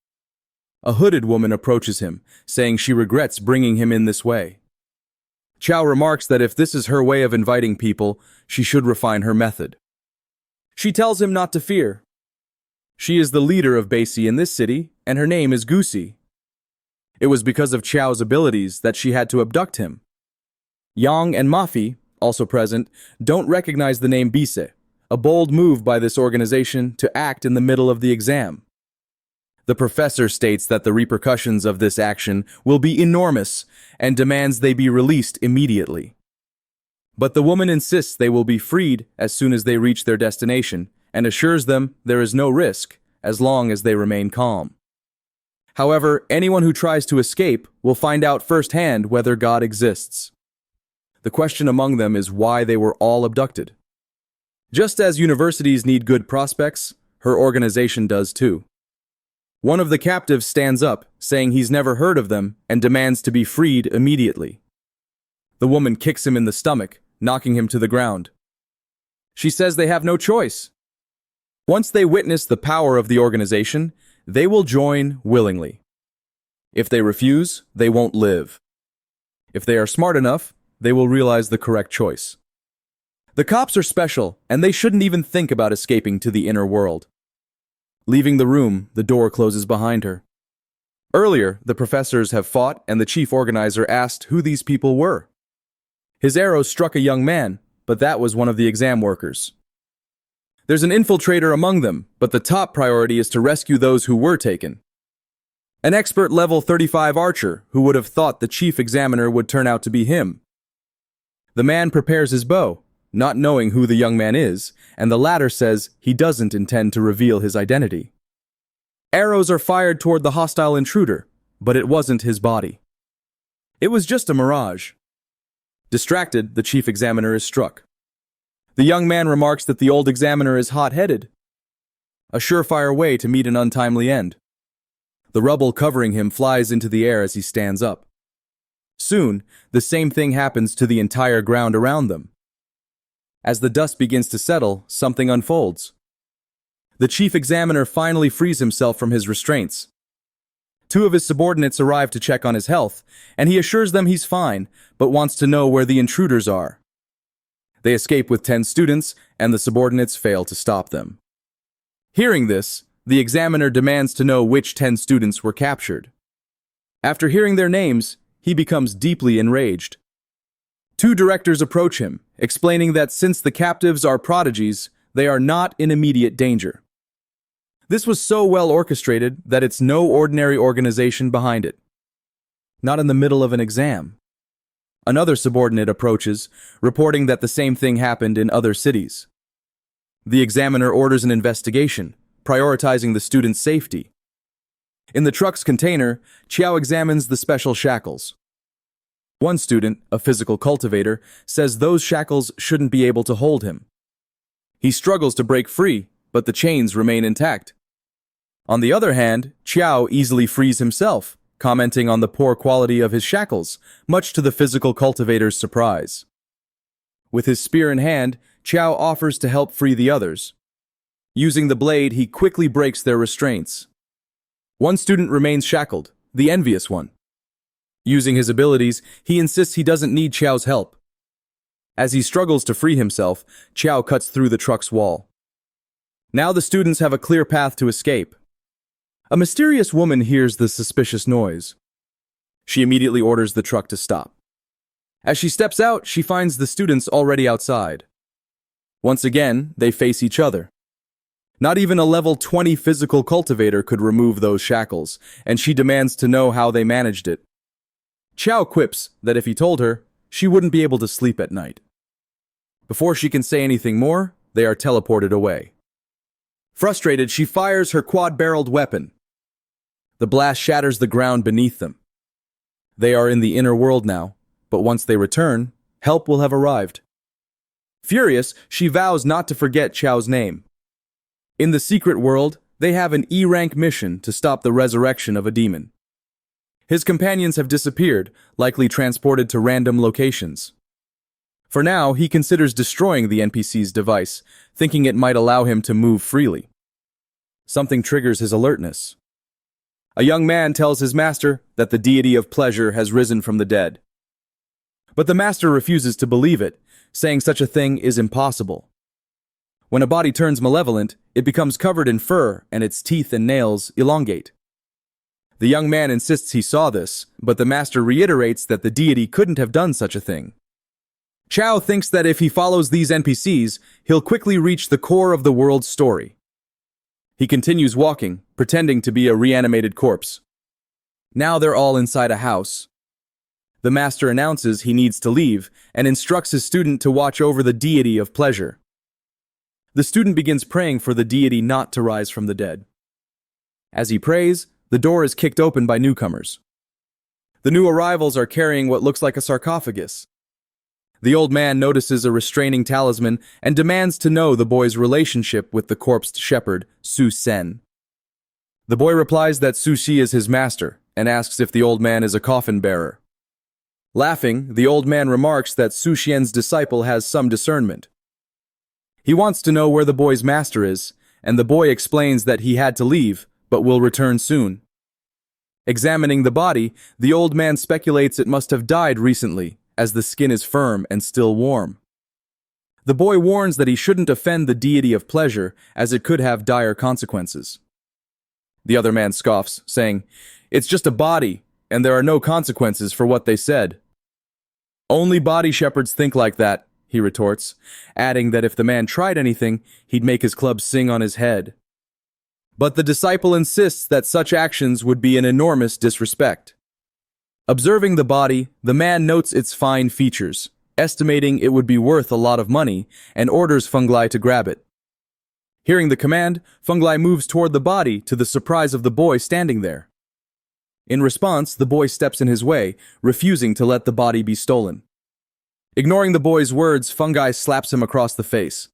A hooded woman approaches him, saying she regrets bringing him in this way. Qiao remarks that if this is her way of inviting people, she should refine her method. She tells him not to fear. She is the leader of Baisi in this city, and her name is Gusi. It was because of Qiao's abilities that she had to abduct him. Yang and Mafi, also present, don't recognize the name Bise, a bold move by this organization to act in the middle of the exam. The professor states that the repercussions of this action will be enormous and demands they be released immediately. But the woman insists they will be freed as soon as they reach their destination and assures them there is no risk as long as they remain calm. However, anyone who tries to escape will find out firsthand whether God exists. The question among them is why they were all abducted. Just as universities need good prospects, her organization does too. One of the captives stands up, saying he's never heard of them and demands to be freed immediately. The woman kicks him in the stomach, knocking him to the ground. She says they have no choice. Once they witness the power of the organization, they will join willingly. If they refuse, they won't live. If they are smart enough, they will realize the correct choice. The cops are special, and they shouldn't even think about escaping to the inner world. Leaving the room, the door closes behind her. Earlier, the professors have fought, and the chief organizer asked who these people were. His arrow struck a young man, but that was one of the exam workers. There's an infiltrator among them, but the top priority is to rescue those who were taken. An expert level 35 archer who would have thought the chief examiner would turn out to be him. The man prepares his bow, not knowing who the young man is, and the latter says he doesn't intend to reveal his identity. Arrows are fired toward the hostile intruder, but it wasn't his body. It was just a mirage. Distracted, the chief examiner is struck. The young man remarks that the old examiner is hot-headed, a surefire way to meet an untimely end. The rubble covering him flies into the air as he stands up. Soon, the same thing happens to the entire ground around them. As the dust begins to settle, something unfolds. The chief examiner finally frees himself from his restraints. Two of his subordinates arrive to check on his health, and he assures them he's fine, but wants to know where the intruders are. They escape with 10 students, and the subordinates fail to stop them. Hearing this, the examiner demands to know which 10 students were captured. After hearing their names, he becomes deeply enraged. Two directors approach him, explaining that since the captives are prodigies, they are not in immediate danger. This was so well orchestrated that it's no ordinary organization behind it. Not in the middle of an exam. Another subordinate approaches, reporting that the same thing happened in other cities. The examiner orders an investigation, prioritizing the students' safety. In the truck's container, Qiao examines the special shackles. One student, a physical cultivator, says those shackles shouldn't be able to hold him. He struggles to break free, but the chains remain intact. On the other hand, Qiao easily frees himself, commenting on the poor quality of his shackles, much to the physical cultivator's surprise. With his spear in hand, Qiao offers to help free the others. Using the blade, he quickly breaks their restraints. One student remains shackled, the envious one. Using his abilities, he insists he doesn't need Qiao's help. As he struggles to free himself, Qiao cuts through the truck's wall. Now the students have a clear path to escape. A mysterious woman hears the suspicious noise. She immediately orders the truck to stop. As she steps out, she finds the students already outside. Once again, they face each other. Not even a level 20 physical cultivator could remove those shackles, and she demands to know how they managed it. Qiao quips that if he told her, she wouldn't be able to sleep at night. Before she can say anything more, they are teleported away. Frustrated, she fires her quad-barreled weapon. The blast shatters the ground beneath them. They are in the inner world now, but once they return, help will have arrived. Furious, she vows not to forget Qiao's name. In the secret world, they have an E-rank mission to stop the resurrection of a demon. His companions have disappeared, likely transported to random locations. For now, he considers destroying the NPC's device, thinking it might allow him to move freely. Something triggers his alertness. A young man tells his master that the deity of pleasure has risen from the dead. But the master refuses to believe it, saying such a thing is impossible. When a body turns malevolent, it becomes covered in fur and its teeth and nails elongate. The young man insists he saw this, but the master reiterates that the deity couldn't have done such a thing. Chow thinks that if he follows these NPCs, he'll quickly reach the core of the world's story. He continues walking, pretending to be a reanimated corpse. Now they're all inside a house. The master announces he needs to leave and instructs his student to watch over the deity of pleasure. The student begins praying for the deity not to rise from the dead. As he prays, the door is kicked open by newcomers. The new arrivals are carrying what looks like a sarcophagus. The old man notices a restraining talisman and demands to know the boy's relationship with the corpsed shepherd, Su Sen. The boy replies that Su Shi is his master and asks if the old man is a coffin bearer. Laughing, the old man remarks that Su Xian's disciple has some discernment. He wants to know where the boy's master is, and the boy explains that he had to leave, but will return soon. Examining the body, the old man speculates it must have died recently, as the skin is firm and still warm. The boy warns that he shouldn't offend the deity of pleasure, as it could have dire consequences. The other man scoffs, saying, "It's just a body, and there are no consequences for what they said." "Only body shepherds think like that," he retorts, adding that if the man tried anything, he'd make his club sing on his head. But the disciple insists that such actions would be an enormous disrespect. Observing the body, the man notes its fine features, estimating it would be worth a lot of money, and orders Fungi to grab it. Hearing the command, Fungi moves toward the body to the surprise of the boy standing there. In response, the boy steps in his way, refusing to let the body be stolen. Ignoring the boy's words, Fungi slaps him across the face.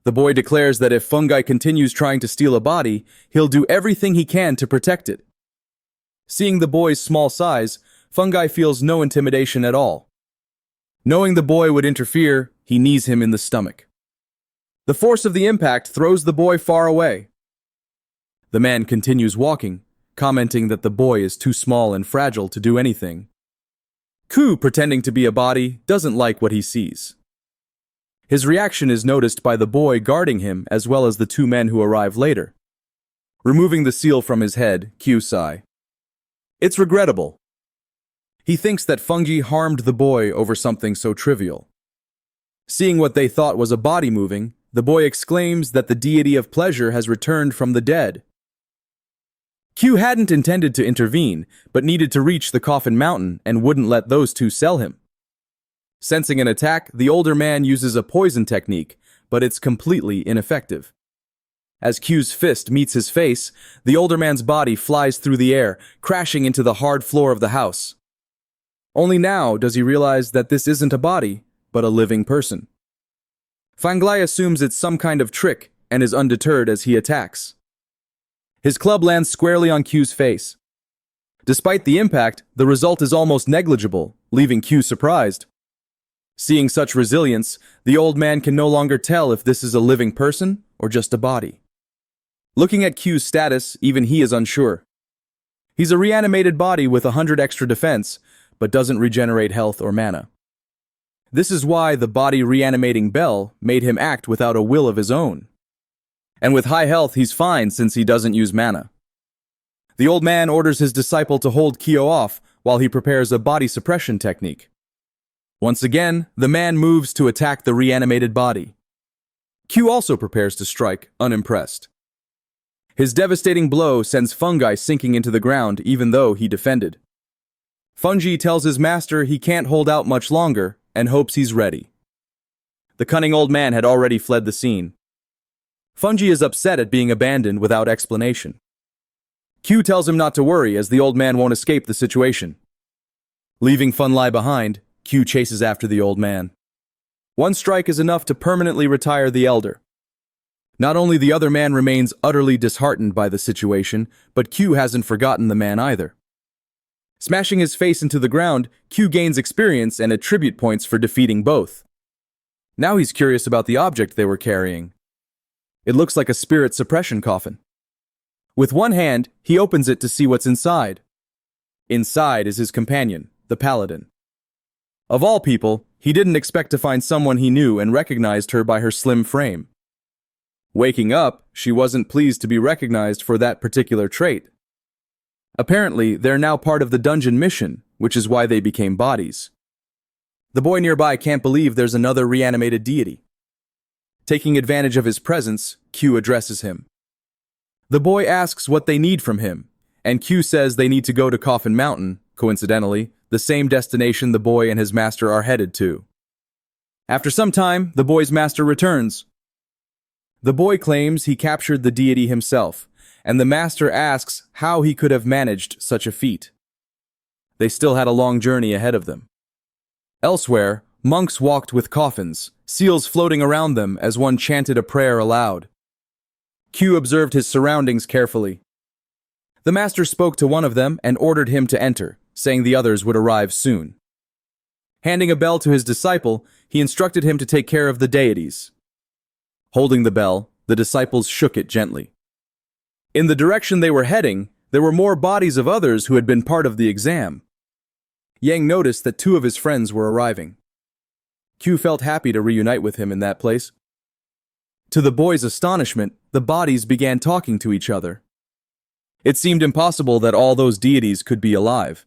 The boy declares that if Fungi continues trying to steal a body, he'll do everything he can to protect it. Seeing the boy's small size, Fungi feels no intimidation at all. Knowing the boy would interfere, he knees him in the stomach. The force of the impact throws the boy far away. The man continues walking, commenting that the boy is too small and fragile to do anything. Ku, pretending to be a body, doesn't like what he sees. His reaction is noticed by the boy guarding him as well as the two men who arrive later. Removing the seal from his head, Q sigh. It's regrettable. He thinks that Fungi harmed the boy over something so trivial. Seeing what they thought was a body moving, the boy exclaims that the deity of pleasure has returned from the dead. Q hadn't intended to intervene, but needed to reach the coffin mountain and wouldn't let those two sell him. Sensing an attack, the older man uses a poison technique, but it's completely ineffective. As Q's fist meets his face, the older man's body flies through the air, crashing into the hard floor of the house. Only now does he realize that this isn't a body, but a living person. Fanglai assumes it's some kind of trick and is undeterred as he attacks. His club lands squarely on Q's face. Despite the impact, the result is almost negligible, leaving Q surprised. Seeing such resilience, the old man can no longer tell if this is a living person or just a body. Looking at Q's status, even he is unsure. He's a reanimated body with 100 extra defense, but doesn't regenerate health or mana. This is why the body reanimating Bell made him act without a will of his own. And with high health, he's fine since he doesn't use mana. The old man orders his disciple to hold Kyo off while he prepares a body suppression technique. Once again, the man moves to attack the reanimated body. Q also prepares to strike, unimpressed. His devastating blow sends Fungi sinking into the ground even though he defended. Fungi tells his master he can't hold out much longer and hopes he's ready. The cunning old man had already fled the scene. Fungi is upset at being abandoned without explanation. Q tells him not to worry as the old man won't escape the situation. Leaving Funlai behind, Q chases after the old man. One strike is enough to permanently retire the elder. Not only the other man remains utterly disheartened by the situation, but Q hasn't forgotten the man either. Smashing his face into the ground, Q gains experience and attribute points for defeating both. Now he's curious about the object they were carrying. It looks like a spirit suppression coffin. With one hand, he opens it to see what's inside. Inside is his companion, the paladin. Of all people, he didn't expect to find someone he knew and recognized her by her slim frame. Waking up, she wasn't pleased to be recognized for that particular trait. Apparently, they're now part of the dungeon mission, which is why they became bodies. The boy nearby can't believe there's another reanimated deity. Taking advantage of his presence, Q addresses him. The boy asks what they need from him, and Q says they need to go to Coffin Mountain, coincidentally, the same destination the boy and his master are headed to. After some time, the boy's master returns. The boy claims he captured the deity himself, and the master asks how he could have managed such a feat. They still had a long journey ahead of them. Elsewhere, monks walked with coffins, seals floating around them as one chanted a prayer aloud. Q observed his surroundings carefully. The master spoke to one of them and ordered him to enter, saying the others would arrive soon. Handing a bell to his disciple, he instructed him to take care of the deities. Holding the bell, the disciples shook it gently. In the direction they were heading, there were more bodies of others who had been part of the exam. Yang noticed that 2 of his friends were arriving. Q felt happy to reunite with him in that place. To the boy's astonishment, the bodies began talking to each other. It seemed impossible that all those deities could be alive.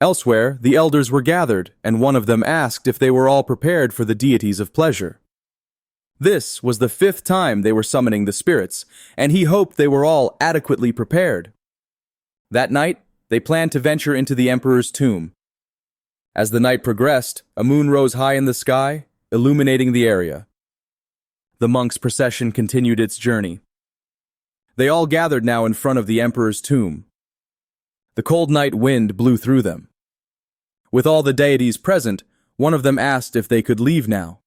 Elsewhere, the elders were gathered, and one of them asked if they were all prepared for the deities of pleasure. This was the 5th time they were summoning the spirits, and he hoped they were all adequately prepared. That night, they planned to venture into the emperor's tomb. As the night progressed, a moon rose high in the sky, illuminating the area. The monks' procession continued its journey. They all gathered now in front of the emperor's tomb. The cold night wind blew through them. With all the deities present, one of them asked if they could leave now.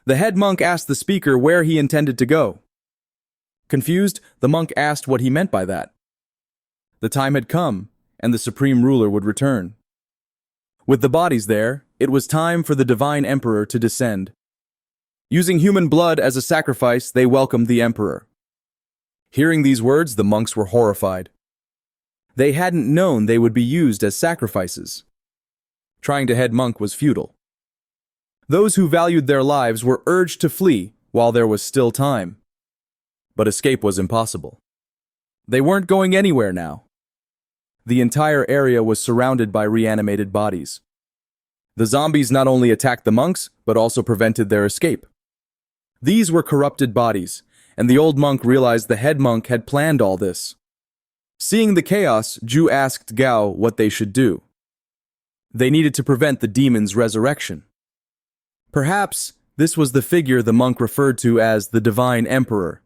The head monk asked the speaker where he intended to go. Confused, the monk asked what he meant by that. The time had come, and the supreme ruler would return. With the bodies there, it was time for the divine emperor to descend. Using human blood as a sacrifice, they welcomed the emperor. Hearing these words, the monks were horrified. They hadn't known they would be used as sacrifices. Trying to head monk was futile. Those who valued their lives were urged to flee while there was still time. But escape was impossible. They weren't going anywhere now. The entire area was surrounded by reanimated bodies. The zombies not only attacked the monks, but also prevented their escape. These were corrupted bodies, and the old monk realized the head monk had planned all this. Seeing the chaos, Ju asked Gao what they should do. They needed to prevent the demon's resurrection. Perhaps this was the figure the monk referred to as the Divine Emperor.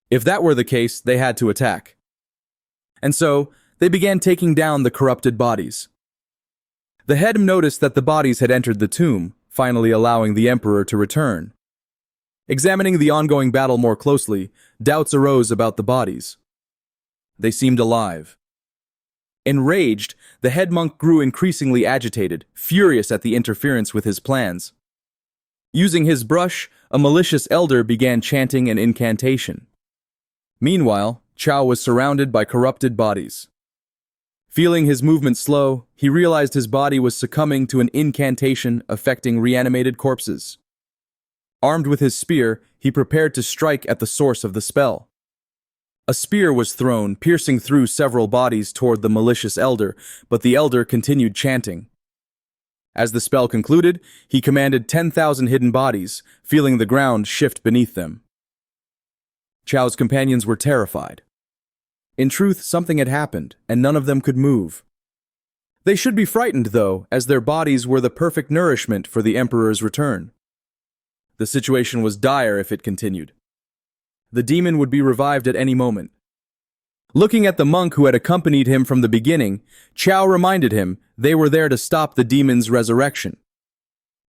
If that were the case, they had to attack. And so, they began taking down the corrupted bodies. The head noticed that the bodies had entered the tomb, finally allowing the Emperor to return. Examining the ongoing battle more closely, doubts arose about the bodies. They seemed alive. Enraged, the head monk grew increasingly agitated, furious at the interference with his plans. Using his brush, a malicious elder began chanting an incantation. Meanwhile, Chao was surrounded by corrupted bodies. Feeling his movement slow, he realized his body was succumbing to an incantation affecting reanimated corpses. Armed with his spear, he prepared to strike at the source of the spell. A spear was thrown, piercing through several bodies toward the malicious elder, but the elder continued chanting. As the spell concluded, he commanded 10,000 hidden bodies, feeling the ground shift beneath them. Chao's companions were terrified. In truth, something had happened, and none of them could move. They should be frightened, though, as their bodies were the perfect nourishment for the Emperor's return. The situation was dire if it continued. The demon would be revived at any moment. Looking at the monk who had accompanied him from the beginning, Chao reminded him they were there to stop the demon's resurrection.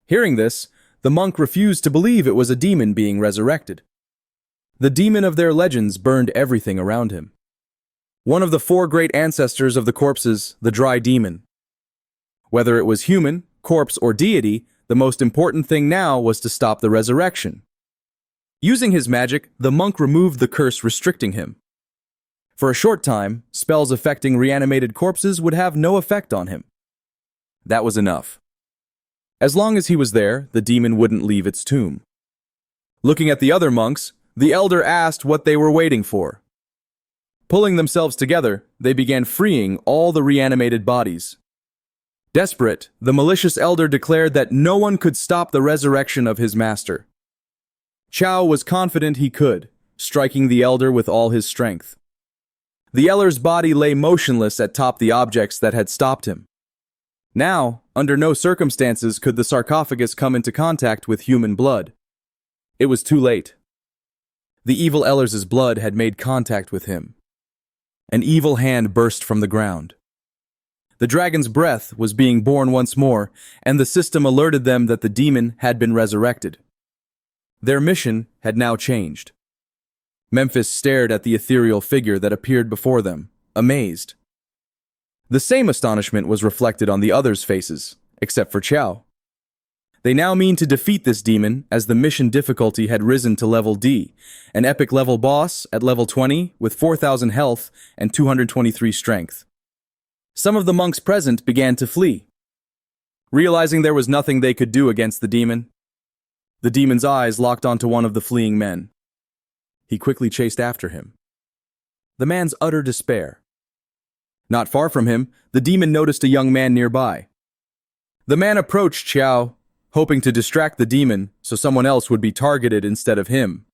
Hearing this, the monk refused to believe it was a demon being resurrected. The demon of their legends burned everything around him. One of the four great ancestors of the corpses, the dry demon. Whether it was human, corpse, or deity, the most important thing now was to stop the resurrection. Using his magic, the monk removed the curse restricting him. For a short time, spells affecting reanimated corpses would have no effect on him. That was enough. As long as he was there, the demon wouldn't leave its tomb. Looking at the other monks, the elder asked what they were waiting for. Pulling themselves together, they began freeing all the reanimated bodies. Desperate, the malicious elder declared that no one could stop the resurrection of his master. Chao was confident he could, striking the elder with all his strength. The elder's body lay motionless atop the objects that had stopped him. Now, under no circumstances could the sarcophagus come into contact with human blood. It was too late. The evil elder's blood had made contact with him. An evil hand burst from the ground. The dragon's breath was being born once more, and the system alerted them that the demon had been resurrected. Their mission had now changed. Memphis stared at the ethereal figure that appeared before them, amazed. The same astonishment was reflected on the others' faces, except for Chao. They now mean to defeat this demon, as the mission difficulty had risen to level D, an epic level boss at level 20 with 4,000 health and 223 strength. Some of the monks present began to flee. Realizing there was nothing they could do against the demon's eyes locked onto one of the fleeing men. He quickly chased after him. The man's utter despair. Not far from him, the demon noticed a young man nearby. The man approached Chao, hoping to distract the demon so someone else would be targeted instead of him.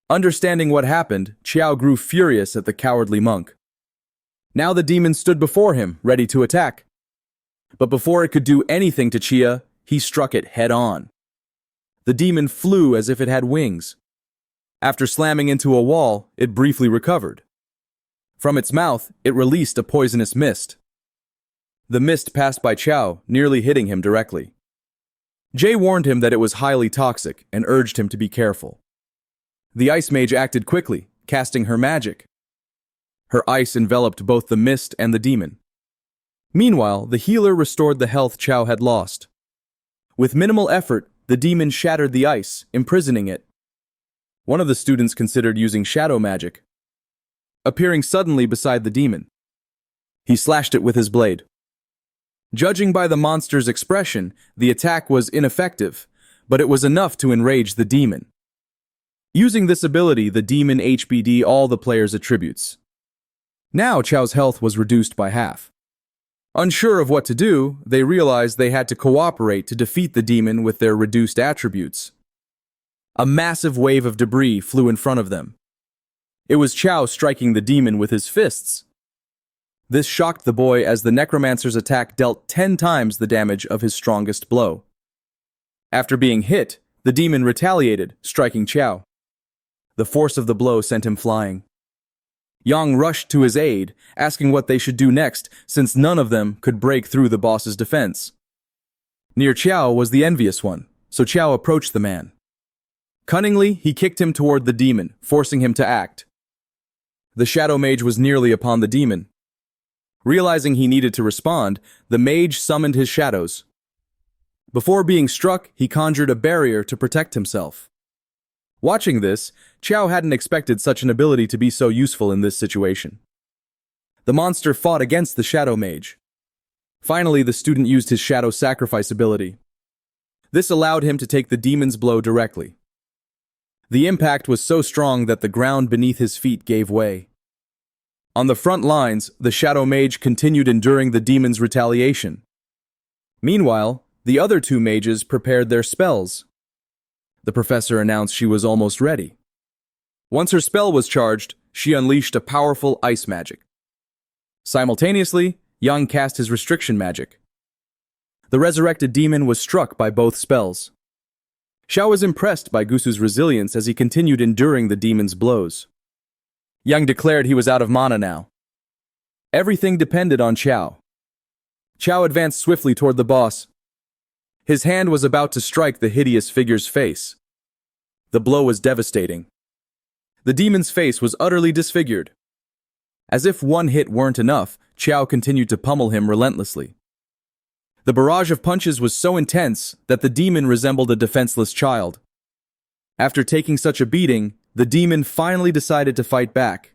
Understanding what happened, Chao grew furious at the cowardly monk. Now the demon stood before him, ready to attack. But before it could do anything to Chia, he struck it head-on. The demon flew as if it had wings. After slamming into a wall, it briefly recovered. From its mouth, it released a poisonous mist. The mist passed by Chao, nearly hitting him directly. Jay warned him that it was highly toxic and urged him to be careful. The ice mage acted quickly, casting her magic. Her ice enveloped both the mist and the demon. Meanwhile, the healer restored the health Chao had lost. With minimal effort, the demon shattered the ice, imprisoning it. One of the students considered using shadow magic, appearing suddenly beside the demon. He slashed it with his blade. Judging by the monster's expression, the attack was ineffective, but it was enough to enrage the demon. Using this ability, the demon HBD all the player's attributes. Now Chao's health was reduced by half. Unsure of what to do, they realized they had to cooperate to defeat the demon with their reduced attributes. A massive wave of debris flew in front of them. It was Chao striking the demon with his fists. This shocked the boy as the Necromancer's attack dealt 10 times the damage of his strongest blow. After being hit, the demon retaliated, striking Chao. The force of the blow sent him flying. Yang rushed to his aid, asking what they should do next, since none of them could break through the boss's defense. Near Chao was the envious one, so Chao approached the man. Cunningly, he kicked him toward the demon, forcing him to act. The shadow mage was nearly upon the demon. Realizing he needed to respond, the mage summoned his shadows. Before being struck, he conjured a barrier to protect himself. Watching this, Chao hadn't expected such an ability to be so useful in this situation. The monster fought against the shadow mage. Finally, the student used his shadow sacrifice ability. This allowed him to take the demon's blow directly. The impact was so strong that the ground beneath his feet gave way. On the front lines, the shadow mage continued enduring the demon's retaliation. Meanwhile, the other two mages prepared their spells. The professor announced she was almost ready. Once her spell was charged, she unleashed a powerful ice magic. Simultaneously, Yang cast his restriction magic. The resurrected demon was struck by both spells. Xiao was impressed by Gusu's resilience as he continued enduring the demon's blows. Yang declared he was out of mana now. Everything depended on Chao. Chao advanced swiftly toward the boss. His hand was about to strike the hideous figure's face. The blow was devastating. The demon's face was utterly disfigured. As if one hit weren't enough, Qiao continued to pummel him relentlessly. The barrage of punches was so intense that the demon resembled a defenseless child. After taking such a beating, the demon finally decided to fight back.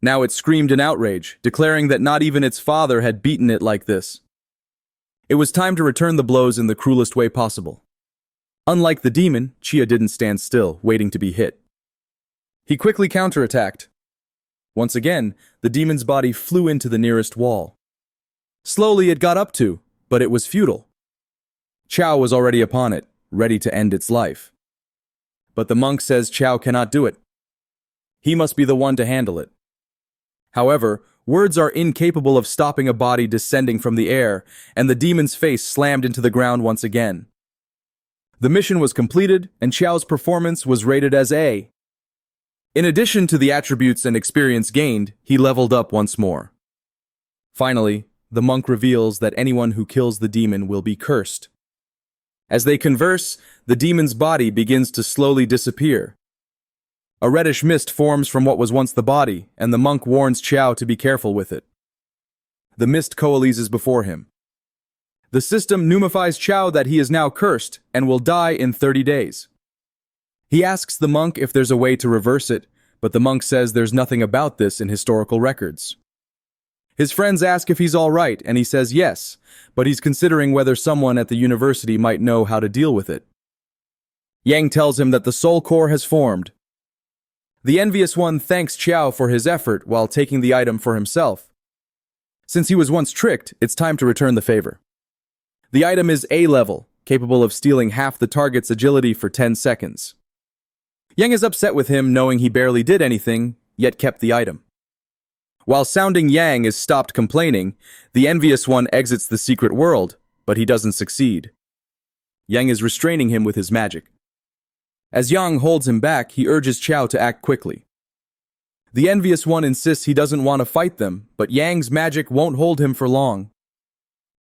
Now it screamed in outrage, declaring that not even its father had beaten it like this. It was time to return the blows in the cruelest way possible. Unlike the demon, Qia didn't stand still, waiting to be hit. He quickly counterattacked. Once again, the demon's body flew into the nearest wall. Slowly it got up to, but it was futile. Qiao was already upon it, ready to end its life. But the monk says Qiao cannot do it. He must be the one to handle it. However, words are incapable of stopping a body descending from the air, and the demon's face slammed into the ground once again. The mission was completed, and Qiao's performance was rated as A. In addition to the attributes and experience gained, he leveled up once more. Finally, the monk reveals that anyone who kills the demon will be cursed. As they converse, the demon's body begins to slowly disappear. A reddish mist forms from what was once the body, and the monk warns Qiao to be careful with it. The mist coalesces before him. The system pneumifies Qiao that he is now cursed and will die in 30 days. He asks the monk if there's a way to reverse it, but the monk says there's nothing about this in historical records. His friends ask if he's all right, and he says yes, but he's considering whether someone at the university might know how to deal with it. Yang tells him that the soul core has formed. The envious one thanks Qiao for his effort while taking the item for himself. Since he was once tricked, it's time to return the favor. The item is A level, capable of stealing half the target's agility for 10 seconds. Yang is upset with him knowing he barely did anything, yet kept the item. While sounding Yang is stopped complaining, the envious one exits the secret world, but he doesn't succeed. Yang is restraining him with his magic. As Yang holds him back, he urges Qiao to act quickly. The envious one insists he doesn't want to fight them, but Yang's magic won't hold him for long.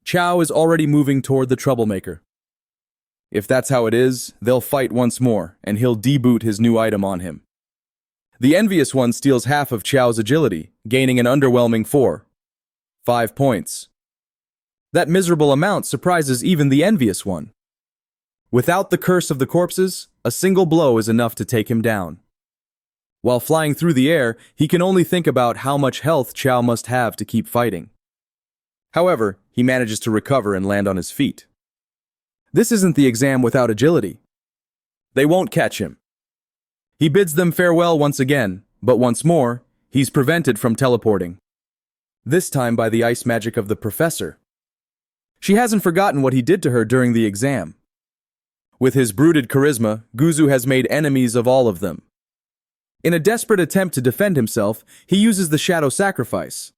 Qiao is already moving toward the troublemaker. If that's how it is, they'll fight once more, and he'll deboot his new item on him. The envious one steals half of Qiao's agility, gaining an underwhelming 5 points. That miserable amount surprises even the envious one. Without the curse of the corpses, a single blow is enough to take him down. While flying through the air, he can only think about how much health Qiao must have to keep fighting. However, he manages to recover and land on his feet. This isn't the exam without agility. They won't catch him. He bids them farewell once again, but once more, he's prevented from teleporting. This time by the ice magic of the professor. She hasn't forgotten what he did to her during the exam. With his brooded charisma, Guzu has made enemies of all of them. In a desperate attempt to defend himself, he uses the shadow sacrifice.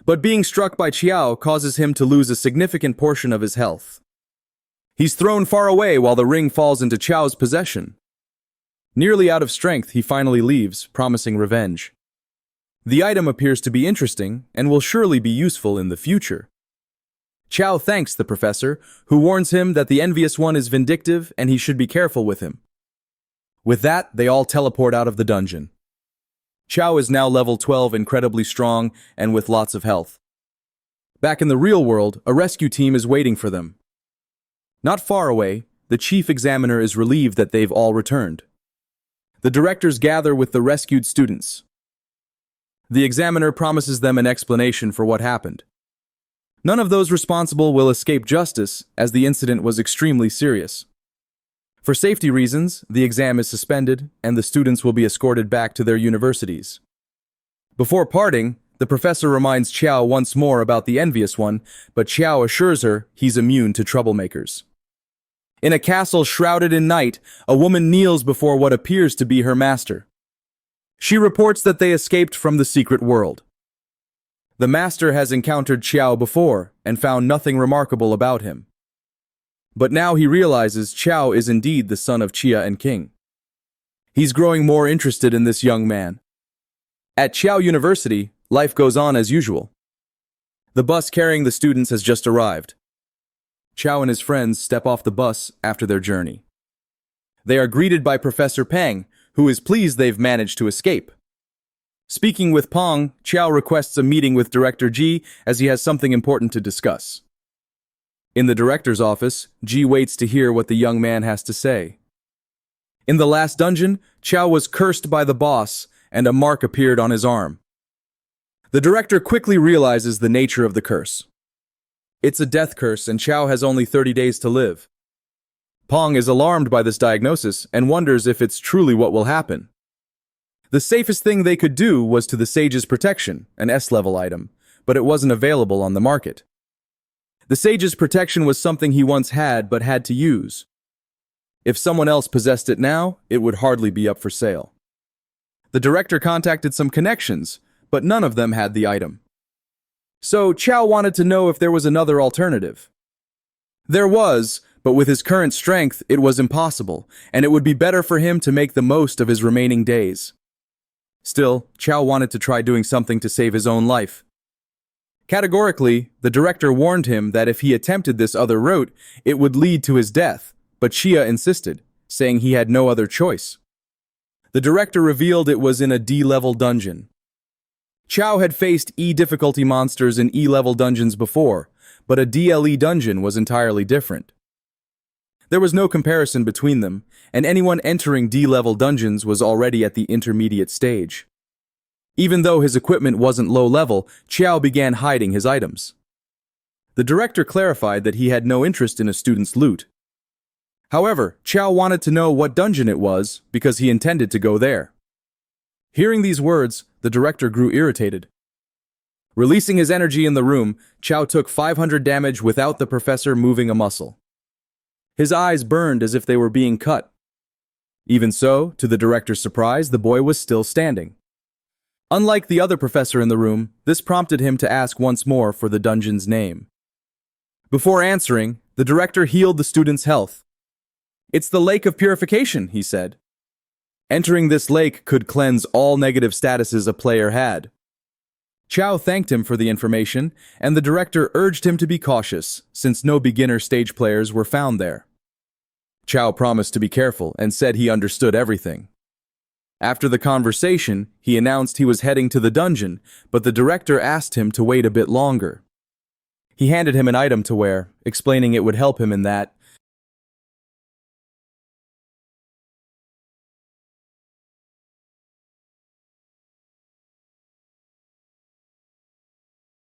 But being struck by Qiao causes him to lose a significant portion of his health. He's thrown far away while the ring falls into Qiao's possession. Nearly out of strength, he finally leaves, promising revenge. The item appears to be interesting and will surely be useful in the future. Qiao thanks the professor, who warns him that the envious one is vindictive and he should be careful with him. With that, they all teleport out of the dungeon. Qiao is now level 12, incredibly strong and with lots of health. Back in the real world, a rescue team is waiting for them. Not far away, the chief examiner is relieved that they've all returned. The directors gather with the rescued students. The examiner promises them an explanation for what happened. None of those responsible will escape justice, as the incident was extremely serious. For safety reasons, the exam is suspended, and the students will be escorted back to their universities. Before parting, the professor reminds Qiao once more about the envious one, but Qiao assures her he's immune to troublemakers. In a castle shrouded in night, a woman kneels before what appears to be her master. She reports that they escaped from the secret world. The master has encountered Qiao before and found nothing remarkable about him. But now he realizes Qiao is indeed the son of Qia and King. He's growing more interested in this young man. At Qiao University, life goes on as usual. The bus carrying the students has just arrived. Qiao and his friends step off the bus after their journey. They are greeted by Professor Peng, who is pleased they've managed to escape. Speaking with Pong, Chow requests a meeting with Director Ji as he has something important to discuss. In the director's office, Ji waits to hear what the young man has to say. In the last dungeon, Chow was cursed by the boss, and a mark appeared on his arm. The director quickly realizes the nature of the curse. It's a death curse, and Chow has only 30 days to live. Pong is alarmed by this diagnosis and wonders if it's truly what will happen. The safest thing they could do was to the Sage's Protection, an S-level item, but it wasn't available on the market. The Sage's Protection was something he once had but had to use. If someone else possessed it now, it would hardly be up for sale. The director contacted some connections, but none of them had the item. So Chow wanted to know if there was another alternative. There was, but with his current strength, it was impossible, and it would be better for him to make the most of his remaining days. Still, Chow wanted to try doing something to save his own life. Categorically, the director warned him that if he attempted this other route, it would lead to his death, but Chia insisted, saying he had no other choice. The director revealed it was in a D-level dungeon. Chow had faced E-difficulty monsters in E-level dungeons before, but a DLE dungeon was entirely different. There was no comparison between them, and anyone entering D-level dungeons was already at the intermediate stage. Even though his equipment wasn't low-level, Chow began hiding his items. The director clarified that he had no interest in a student's loot. However, Chow wanted to know what dungeon it was because he intended to go there. Hearing these words, the director grew irritated. Releasing his energy in the room, Chow took 500 damage without the professor moving a muscle. His eyes burned as if they were being cut. Even so, to the director's surprise, the boy was still standing. Unlike the other professor in the room, this prompted him to ask once more for the dungeon's name. Before answering, the director healed the student's health. "It's the Lake of Purification," he said. Entering this lake could cleanse all negative statuses a player had. Chow thanked him for the information, and the director urged him to be cautious, since no beginner stage players were found there. Chow promised to be careful and said he understood everything. After the conversation, he announced he was heading to the dungeon, but the director asked him to wait a bit longer. He handed him an item to wear, explaining it would help him in that,